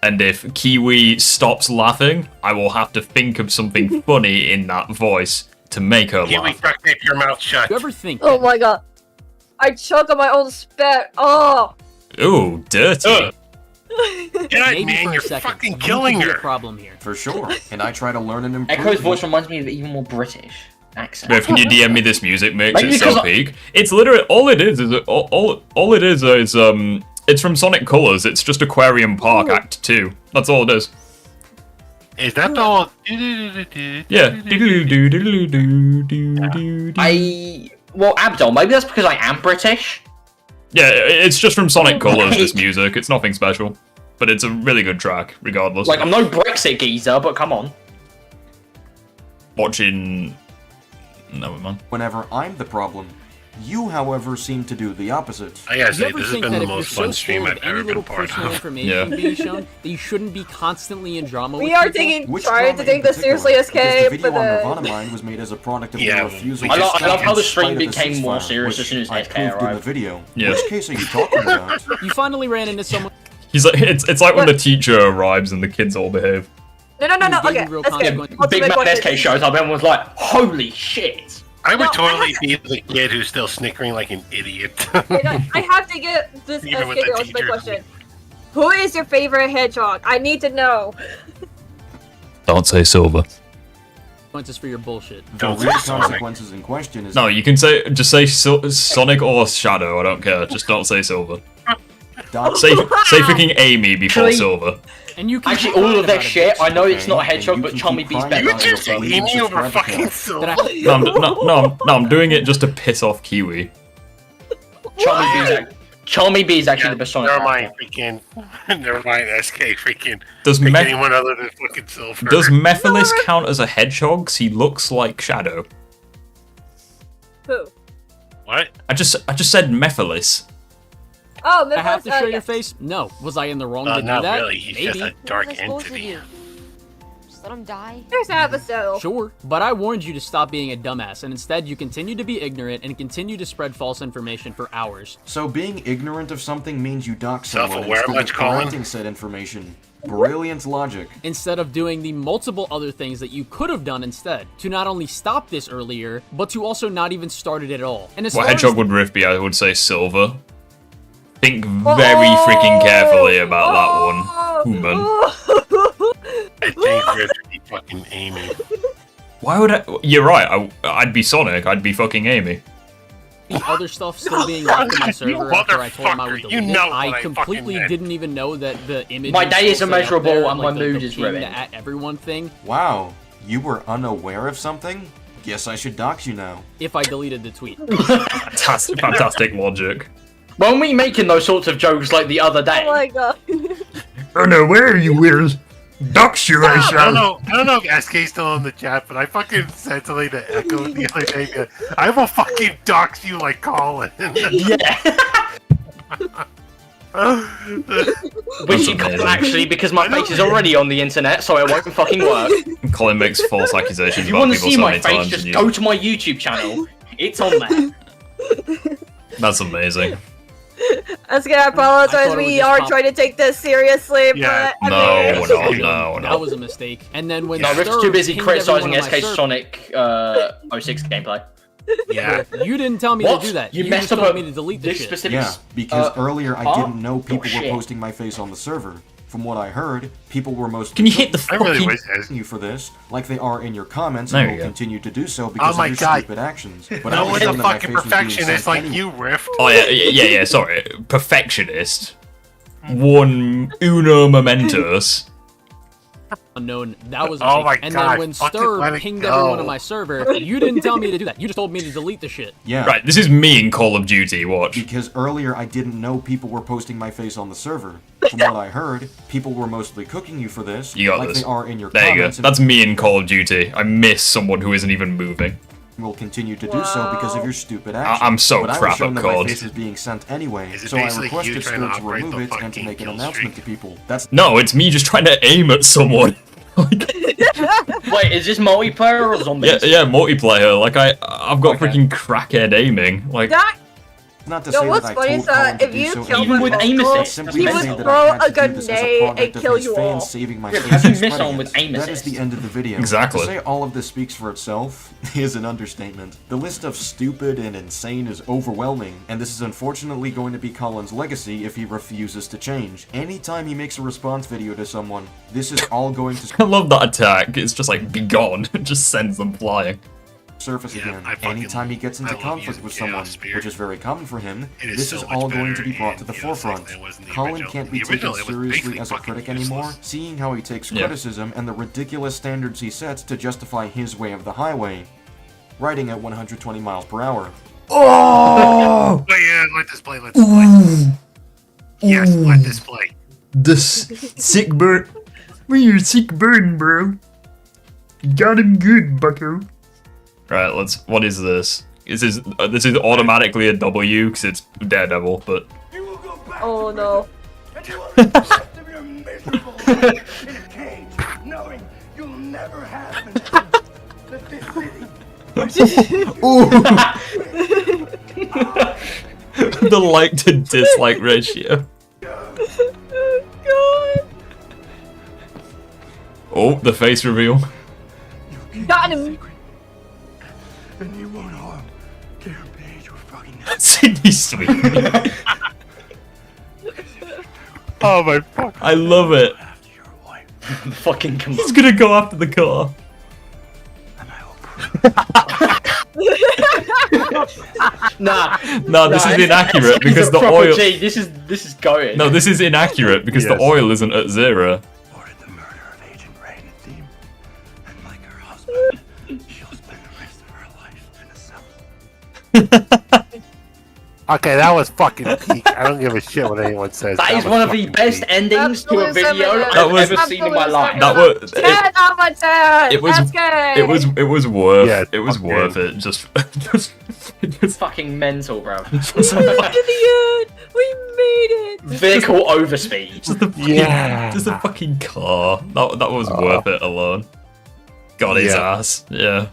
And if Kiwi stops laughing, I will have to think of something funny in that voice to make her Kiwi, laugh. duct tape your mouth shut. You ever think? Oh my God. I choke on my own spit. Oh. Ooh, dirty. God, man, you're fucking killing her. Problem here. For sure. And I try to learn and improve. Echo's voice reminds me of even more British accent. Rev, can you DM me this music mix? Maybe It's so peak. It's literally all it is it's from Sonic Colors. It's just Aquarium Park Act 2. That's all it is. Is that all? Yeah. Well, Abdul, maybe that's because I am British. Yeah, it's just from Sonic Colors, this music. It's nothing special. But it's a really good track, regardless. Like, I'm no Brexit geezer, but come on. Watching... Never mind. Whenever I'm the problem, You, however, seem to do the opposite. I gotta You say, ever this has think been that the if you're most so fun stream scared I've of any ever little been part personal of. information being shown, that you shouldn't be constantly in drama with We are people? trying to take this seriously, Because SK, the but video on Nirvana Mind was made as a product of your refusal. I love how the stream despite of became more ceasefire, serious as which soon as I SK proved in the arrived. video. Yeah. Which case are you talking about? You finally ran into someone. He's like, it's like when the teacher arrives and the kids all behave. No, okay, real let's get Big Man SK shows up, everyone's like, holy shit! I would totally be the kid who's still snickering like an idiot. I have to get this Even with SK the to answer my teacher. question. Who is your favorite hedgehog? I need to know. Don't say Silver. Consequences for your bullshit. The real consequences in question is No, you can say just say Sonic or Shadow. I don't care. Just don't say Silver. Say freaking Amy before Actually- Silver. And you can Actually, all of that shit, I know it's not a hedgehog, but Chummy Bee's better. You just Amy over fucking Silver. No, I'm doing it just to piss off Kiwi. Chummy Bee is actually the best Sonic. Never mind, freaking. Never mind, SK freaking. Does pick Meth- anyone other than fucking Silver. Does Mephilis count as a hedgehog? 'Cause he looks like Shadow. Who? What? I just said Mephilis. Oh, I have to show your yes. face? No. Was I in the wrong to do Not that? really. He's Maybe. just a dark entity. Just let him die. There's an episode. Sure, but I warned you to stop being a dumbass, and instead you continue to be ignorant and continue to spread false information for hours. So being ignorant of something means you dox someone Self-aware instead much, of Colin? correcting said information. Brilliant logic. Instead of doing the multiple other things that you could have done instead, to not only stop this earlier, but to also not even start it at all. And as What far hedgehog as would Riff be? I would say Silver. Think very freaking carefully about that one, human. I think Riff would be fucking Amy. Why would I? You're right. I'd be Sonic. I'd be fucking Amy. the other stuff still being left in my server after I told him I would motherfucker, delete you it, know what I I completely fucking meant. didn't even know that the image. My day is still set up immeasurable there, and my like the mood is ping ruined. the at everyone thing. Wow, you were unaware of something? Guess I should dox you now. If I deleted the tweet. Fantastic logic. When we making those sorts of jokes like the other day? Oh my god. Unaware you will dox you, I I shall. don't know if SK's still in the chat, but I fucking said something to Echo the other day. I will fucking dox you like Colin. Yeah. Which you can't actually, because my face is already on the internet, so it won't fucking work. Colin makes false accusations If you about want to people see so my many face, times. just and go to my YouTube channel. It's on there. That's amazing. That's I apologize. We are trying to take this seriously, Yeah. but No, I mean, we're not. No, That was a mistake. And then when No, Rick's Stir too busy pinged criticizing everyone on my SK server- Sonic 06 gameplay. Yeah. You didn't tell me What? to do that. You You messed just up told a- me to delete this this shit. specific Yeah, because earlier I huh? didn't know people were shit. posting my face on the server. From what I heard, people were mostly Can you hit the fucking fucking- you for this, like they are in your comments, There and you will go. continue to do so because my of your God. stupid actions. But No I one's a assumed that my fucking face was being perfectionist sent like anyway. you, Rift. Oh yeah, sorry. Perfectionist. One uno momentos. Unknown. That was a Oh mistake. my And God, then when fucking Stir let it pinged go. everyone on my server, you didn't tell me to do that. You just told me to delete the shit. Yeah. Right, this is me in Call of Duty. Watch. Because earlier I didn't know people were posting my face on the server. From what I heard, people were mostly cooking you for this, You got like this. they are in your There you go. comments, That's me in Call of Duty. I miss someone who isn't even moving. and will continue to do so because of your stupid actions. I'm so but I crap was shown at that my COD. face is being sent anyway, Is it so I basically you requested trying to Skirt to operate remove the it and to fucking make an kill announcement streak? to people. That's No, it's me just trying to aim at someone. Wait, is this multiplayer or zombies? Yeah, multiplayer. Like I've got Okay. freaking crackhead aiming. Like that not to No, say what's that I funny told is that Colin to if do you so kill Even with my aim uncle, assist, simply he to would say that throw I had a to do this as a grenade product and of kill his you fans all. saving my Yeah, face have you and missed spreading on it. with aim That is assist? the end of the video. Exactly. To say all of this speaks for itself is an understatement. The list of stupid and insane is overwhelming, and this is unfortunately going to be Colin's legacy if he refuses to change. Anytime he makes a response video to someone, this is all going to I love that attack. It's just like be gone. It just sends them flying. surface Yeah, again. I fucking- Anytime he gets into I love conflict using with someone, Chaos Spear. which is very common for him, It is this so is much all going better to be brought to in the the forefront. than it was in the Colin original. can't be The taken original, it was seriously basically as a fucking critic useless. anymore, seeing how he takes Yeah. criticism and the ridiculous standards he sets to justify his way of the highway, riding at 120 miles per hour. Oh! But yeah, let this play, let's play. Yes, let this play. Sick burn. You're sick burn, bro. Got him good, bucko. Right, what is this? This is automatically a W because it's Daredevil, but Oh no. the like to dislike ratio. God. Oh, the face reveal. Got him. And you won't harm Karen Page or fucking Sydney Sweet. Oh my fuck! I love it. Fucking come He's gonna go after the car. Nah, this is inaccurate he's because a the proper oil. G. This is going. No, this is inaccurate because the oil isn't at 0. Okay, that was fucking peak. I don't give a shit what anyone says. That is one of the best endings to a video I've ever seen in my life. That was. 10 out of 10. It was. That's good. It was worth. Yeah, it was okay. worth it. Just Fucking mental, bro. We made it. We made it. Vehicle overspeed. Just a fucking car. That was worth it alone. Got his ass. Yeah.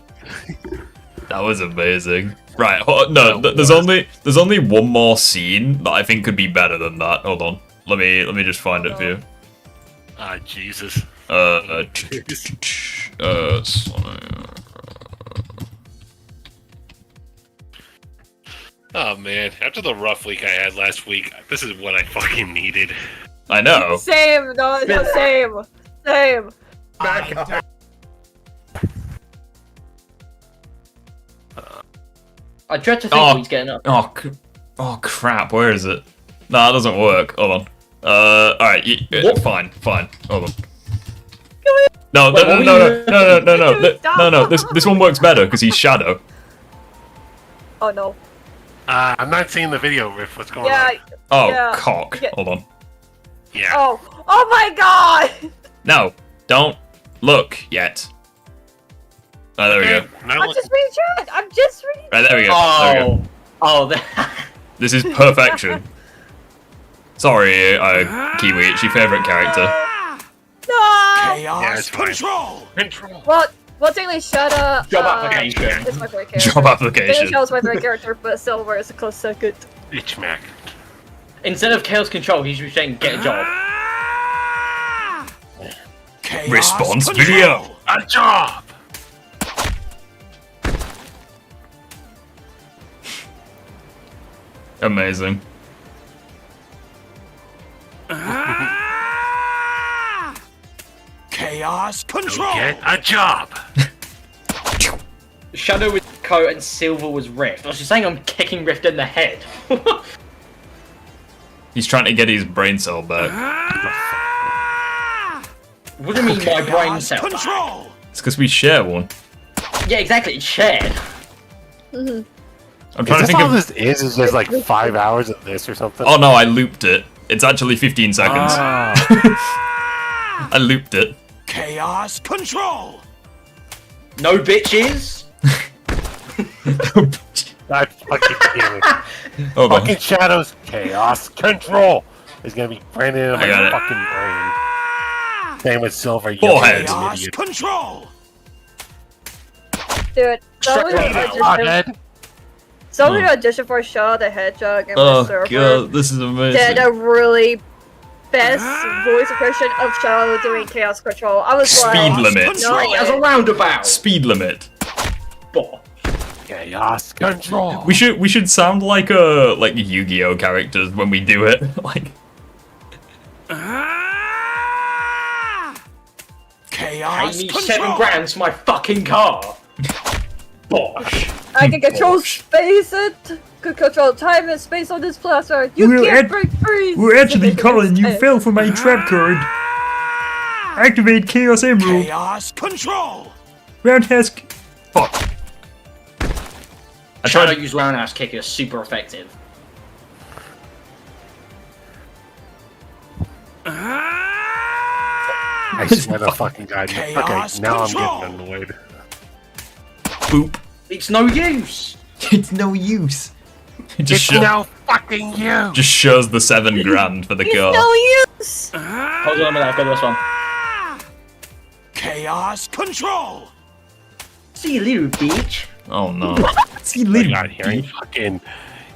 That was amazing. Right, no, there's only one more scene that I think could be better than that. Hold on, let me just find it for you. Ah, Jesus. Oh man, after the rough week I had last week, this is what I fucking needed. I know. Same, no, same. I dread to think he's getting up. Oh crap! Where is it? No, that doesn't work. Hold on. All right. Fine. Hold on. No. This one works better because he's Shadow. Oh no. I'm not seeing the video, Riff. What's going on? Oh, cock. Yeah. Hold on. Yeah. Oh my God. No, don't look yet. Oh, there we go. I'm just reading chat. I'm just reading. Right, there we go. There we go. Oh, This is perfection. Sorry, Kiwi, it's your favourite character. No. Chaos control. Well, technically, Shadow. Job application. Is my favorite character. Job application. Shadow's my favorite character, but Silver is a close second. Bitch Mac. Instead of chaos control, he's just saying get a job. Response video. A job. Amazing. Chaos control. Get a job. Shadow was coat and Silver was Rift. I was just saying I'm kicking Rift in the head. He's trying to get his brain cell back. What do you mean my brain cell control. back? It's because we share one. Yeah, exactly. It's shared. I'm trying to think all of. this is just like 5 hours of this or something. Oh no, I looped it. It's actually 15 seconds. I looped it. Chaos control. No bitches. I fucking damn it. Oh, fucking Shadows Chaos Control is gonna be branded in I got my it. fucking brain. Same with Silver. Forehead. Chaos control. Dude, somebody auditioned for Shadow the Hedgehog and Oh Server god, this is amazing. did a really best voice impression of Shadow doing Chaos Control. I was like, Speed limit. no As a way. roundabout. Speed limit. Chaos Control. We should sound like Yu-Gi-Oh characters when we do it. Like Chaos Pay me control. $7 for my fucking car. Bosh. I can control space can control time and space on this platform. You can't break free. We're actually Colin. You fell for my trap card. Activate Chaos Emerald. Chaos control. Roundhouse. Fuck. I tried to use roundhouse kick. It's super effective. I swear to fucking God. Okay, now I'm getting annoyed. Boop. It's no use. It's no use. It's no fucking use. Just shows the 7 grand for the car. No use. Hold on a minute, I've got this one. Chaos control. See you, little bitch. Oh no. See little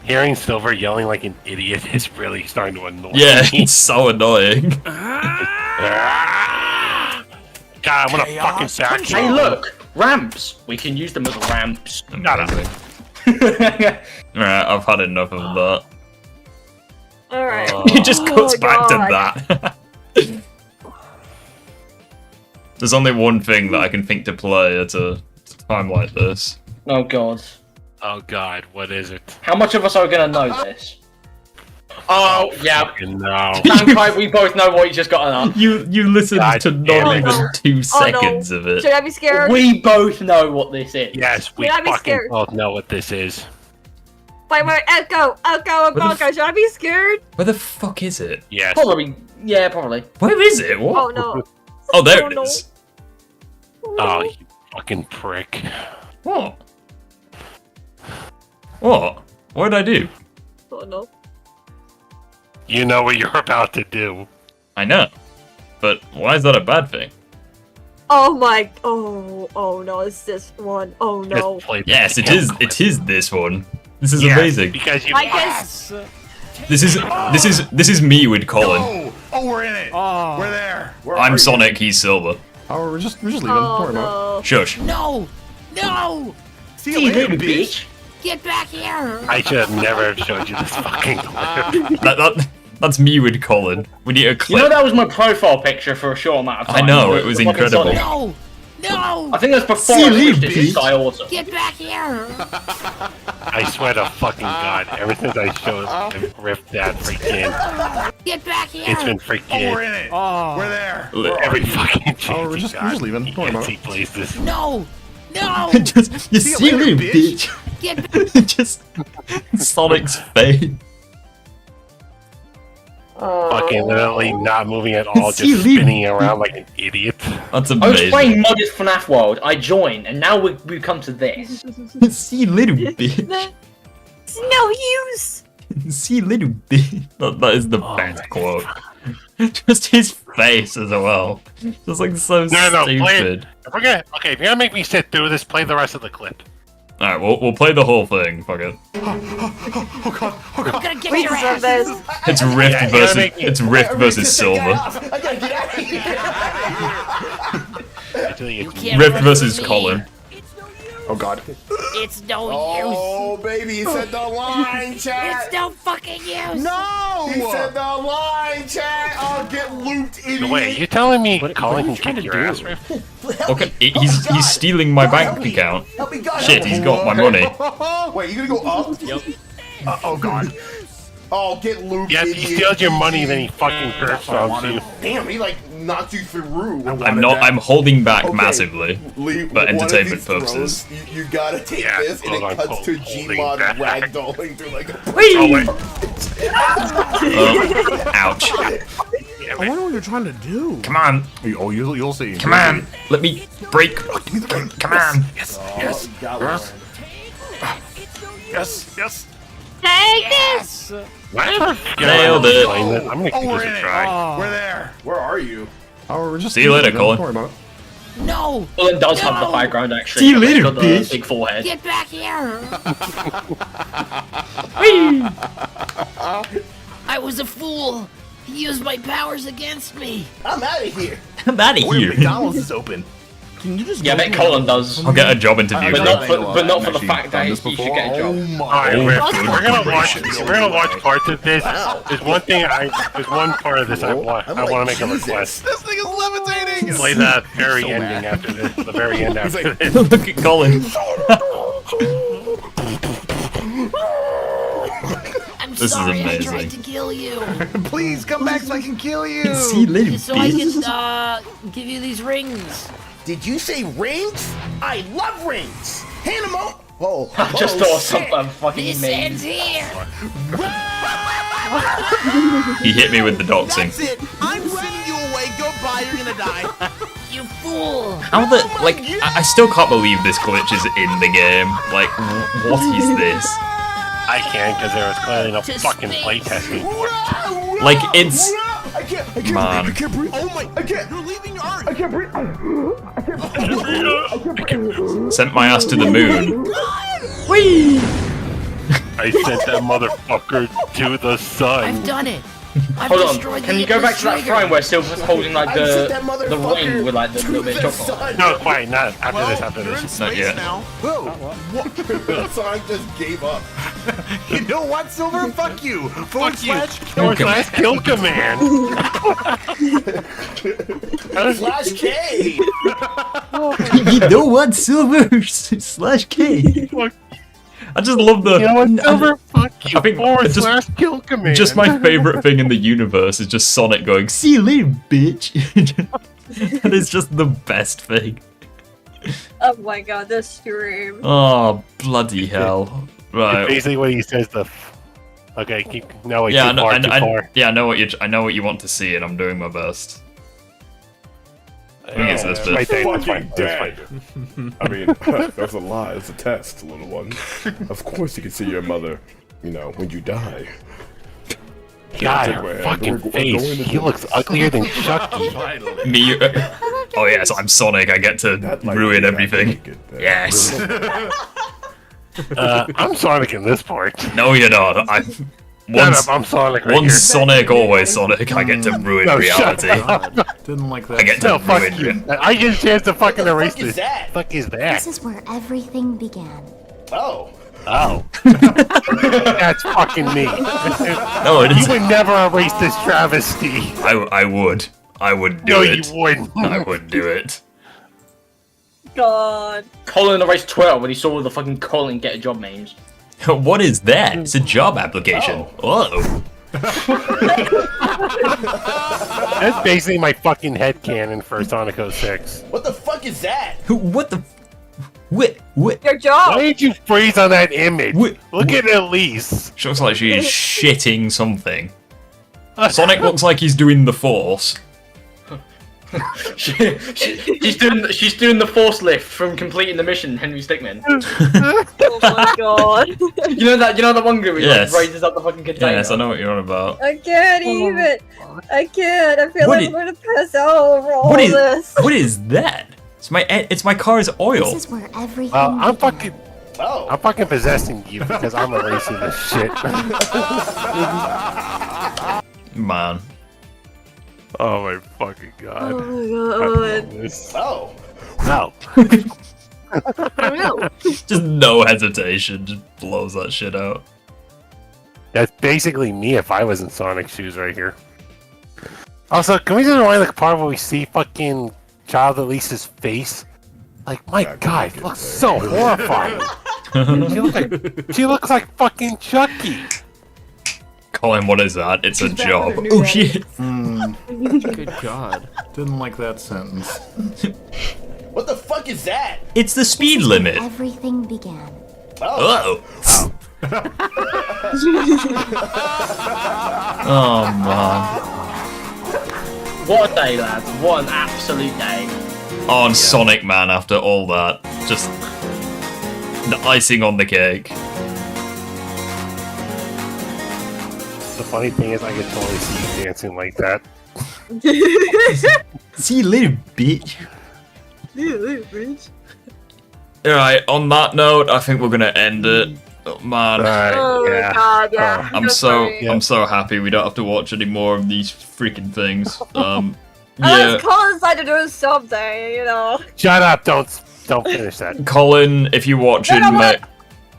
hearing Silver yelling like an idiot is really starting to annoy Yeah, me. it's so annoying. God, I'm gonna fucking back you. Hey, look, ramps. We can use them as ramps. Amazing. Alright, I've had enough of that. Alright. He just cuts back to God. that. There's only one thing that I can think to play at a time like this. Oh god. Oh god, what is it? How much of us are gonna know this? Oh, yeah. No. Mankind, we both know what you just got on. You listened to not even 2 seconds of it. Should I be scared? We both know what this is. Yes, we Should I be fucking scared? both know what this is. Wait, Echo. Should I be scared? Where the fuck is it? Yes. Probably. Yeah, probably. Where is it? What? Oh no. Oh, there it is. Oh, you fucking prick. What? What? What did I do? Oh no. You know what you're about to do. I know. But why is that a bad thing? Oh my. Oh no. It's this one. Oh no. Yes, it is. It is this one. This is Yes, amazing. Because you I guess. This is me with Colin. Oh, we're in it. Oh. We're there. I'm Sonic. He's Silver. Oh, we're just leaving. Oh Don't worry about no. Shush. No! No! See you later, bitch. Get back here! I should have never showed you this fucking clip. That's me with Colin. We need a clip. You know that was my profile picture for a short amount of time. I know, it was Fucking incredible. Sonic. No! No! I think that's before See I you, switched it to bitch. Sky Autumn. Get back here! I swear to fucking god, ever since I showed ripped that freaking, Get back here! it's been Oh, we're freaking in it. Oh. We're there. every fucking it. Oh, we're just leaving. Don't worry about he it. plays this. No! No! Just, you see you later, me, bitch. Get back! Just Sonic's face. Fucking literally not moving at all, See you just leave. spinning around like an idiot. That's I was playing amazing. modded FNAF World. I joined, and now we've come to this. See little bitch. It's no use. See little bitch. That is the best quote. Just his face as well. Just like so No, play it. stupid. If you're gonna make me sit through this, play the rest of the clip. Alright, we'll play the whole thing. Fuck it. Oh god. Oh I'm god. gonna get We your deserve ass! this. It's Rift Yeah, versus make me- it's Rift versus Silver. I gotta get out of here. Actually, it's can't Rift run versus from me. Colin. Oh god. It's no Oh baby, he said the line, use! chat. It's no fucking use! No! He said the line, chat. I'll get looped, idiot. Wait, you telling me Colin can kick your ass, Rift? Okay, he's stealing my bank account. Help me, God. Shit, he's got my money. Wait, you gonna go up? Yep. Oh god. Oh, get looped, Yes, idiot. he steals your money, then he fucking curse on you. Damn, he like knocked you through. I'm holding back Okay. massively Lee, for one of entertainment these purposes. throws, you gotta take Yeah, this, and hold it on, cuts to holding Gmod back. ragdolling through like a. Oh, wait. Ouch. I wonder what you're trying to do. Come on. Oh, you'll see. Come on. Let me break. Come on. Yes. Yes. Yes. Take this. Nailed it. I'm gonna Oh, give we're this in a it. try. We're there. Where are you? Oh, we're just See you later, leaving. Colin. Don't worry about it. No! Colin does have the No. high ground, actually. See you He's later, got the bitch. big forehead. Get back here! I was a fool! He used my powers against me! I'm out of here. I'm out of Where here. McDonald's is open. Can you just Yeah, I go bet through Colin does. I'll get a job interview. But not for, I've but not for the actually fact that done he this should before. get a job. Oh my. Alright, Rift, Oh, we're gonna watch parts of this. There's one part of this I want to make a request. This thing is levitating. Play that very ending after this. The very end after this. Look at Colin. I'm This is sorry I amazing. tried to kill you! Please come back so I can kill you. See little So I bitch. can, give you these rings! Did you say rings? I love rings. Hand them out. Oh, I just thought of something fucking This amazing. ends here! He hit me with the doxing. That's it. I'm sending you away. Goodbye. You're gonna die. You fool! How the like? I still can't believe this glitch is in the game. Like, what is this? I can't because there was clearly no fucking playtesting for it. Like, it's. I can't Man. breathe. I can't breathe. Oh my! I can't. You're leaving Earth. I can't breathe. I can't breathe. Sent my ass to the moon. Whee! I sent that motherfucker to the sun. I've done it. I've Hold on, destroyed can the you go back Atlas to that trigger. frame where Silver's holding like the ring with like the little bit of chocolate? Sun. No, quite not. After Well, this, after you're in this. space yet. now. Whoa! What? Sonic just gave up. You know what, Silver? Fuck you. Forward slash kill command. Slash K. You know what, Silver slash K. I just love the. You know what, Silver? Fuck you. I think Forward just- slash kill command. Just my favorite thing in the universe is just Sonic going, "See you later, bitch." That is just the best thing. Oh my god, this stream. Oh bloody hell! Right. Basically, what he says. Okay, keep. No, wait, Yeah, too far, too far. I know what you want to see, and I'm doing my best. I think it's this bit. Right there, that's Fucking fine, that's dead. I mean, that's a lie. It's a test, little one. Of course, you can see your mother. You know, when you die. God, Take her my hand. fucking We're face. going to He do looks this. uglier than Chucky. Me. Oh yes, I'm Sonic. I get to That might ruin be everything. accurate, but- Yes. I'm Sonic in this part. No, you're not. Shut up, I'm Sonic right Once here. Sonic, always Sonic. I get to ruin No, reality. shut up. Didn't like that. I get to No, fuck ruin. you. I get a chance to fucking erase is this. that? Fuck is that? This is where everything began. Oh. Oh. That's fucking me. No, it You is. would never erase this travesty. I would. I would do No, it. you wouldn't. I would do it. God. Colin erased Twitter when he saw all the fucking Colin get a job memes. What is that? It's a job application. Oh. That's basically my fucking headcanon for Sonic 06. What the fuck is that? What the? What? Your job. Why did you freeze on that image? What? Look at Elise. She looks like she's shitting something. Sonic looks like he's doing the Force. She's doing the force lift from completing the mission, Henry Stickmin. Oh my god. You know that one guy who Yes. like, raises up the fucking container. Yes, I know what you're on about. I can't even. I can't. I feel What like is- I'm gonna pass out over all What is? this. What is that? It's my car's oil. This is where everything Well, I'm began. fucking. Oh. I'm fucking possessing you because I'm erasing this shit. Man. Oh my fucking god. Oh my god. Oh. No. I know. Just no hesitation. Just blows that shit out. That's basically me if I was in Sonic's shoes right here. Also, can we just rewind the part where we see fucking Child Elise's face? Like, my god, it looks so horrifying. she looks like fucking Chucky. Colin, what is that? It's a She's back job. with her new Oh daddy. shit. Good god. Didn't like that sentence. What the fuck is that? It's the speed This is where limit. everything began. Oh. Oh man. What a day, lads! What an absolute day! On Sonic Man after all that. Just the icing on the cake. The funny thing is, I could totally see you dancing like that. See you later, bitch. Alright, on that note, I think we're gonna end it. Oh, man. Oh my god, yeah. I'm That's so funny. I'm so happy we don't have to watch any more of these freaking things. Yeah. Unless Colin decided to do something, you know. Shut up! Don't finish that. Colin, if you're watching, No, mate.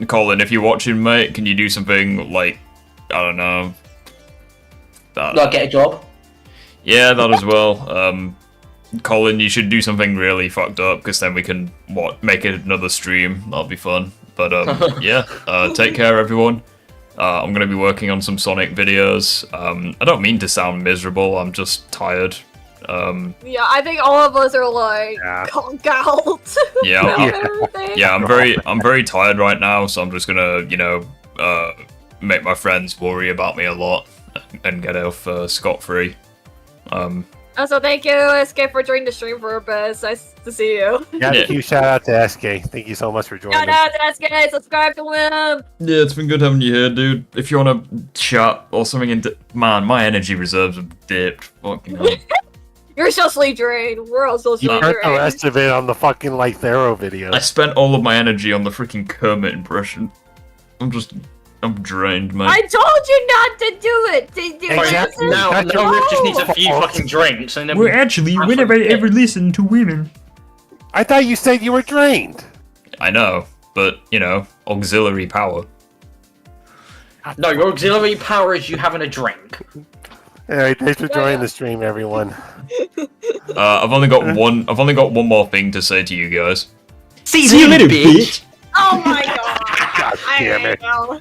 Colin, if you're watching, mate, can you do something like, I don't know. Like get a job. Yeah, that as well. Colin, you should do something really fucked up, because then we can make it another stream. That'll be fun. But yeah, take care, everyone. I'm gonna be working on some Sonic videos. I don't mean to sound miserable. I'm just tired. Yeah, I think all of us are like conked out. Yeah, I'm very tired right now, so I'm just gonna, make my friends worry about me a lot and get off scot-free. Also, thank you, SK, for joining the stream for a bit. It's nice to see you. Yeah, huge shout out to SK. Thank you so much for joining. Shout out to SK, subscribe to him. Yeah, it's been good having you here, dude. If you want to chat or something, man, my energy reserves have dipped. Fucking hell. You're so sleep drained. We're all so sleep You drained. heard the rest of it on the fucking Lythero video. I spent all of my energy on the freaking Kermit impression. I'm drained, man. I told you not to do it. Exactly. Now Riff just needs a few fucking drinks, and then Well, actually, when have I ever listened to women? I thought you said you were drained. I know, but, you know, auxiliary power. No, your auxiliary power is you having a drink. Alright, thanks for joining the stream, everyone. I've only got one more thing to say to you guys. See you later, bitch. Oh my god. God damn it. I know.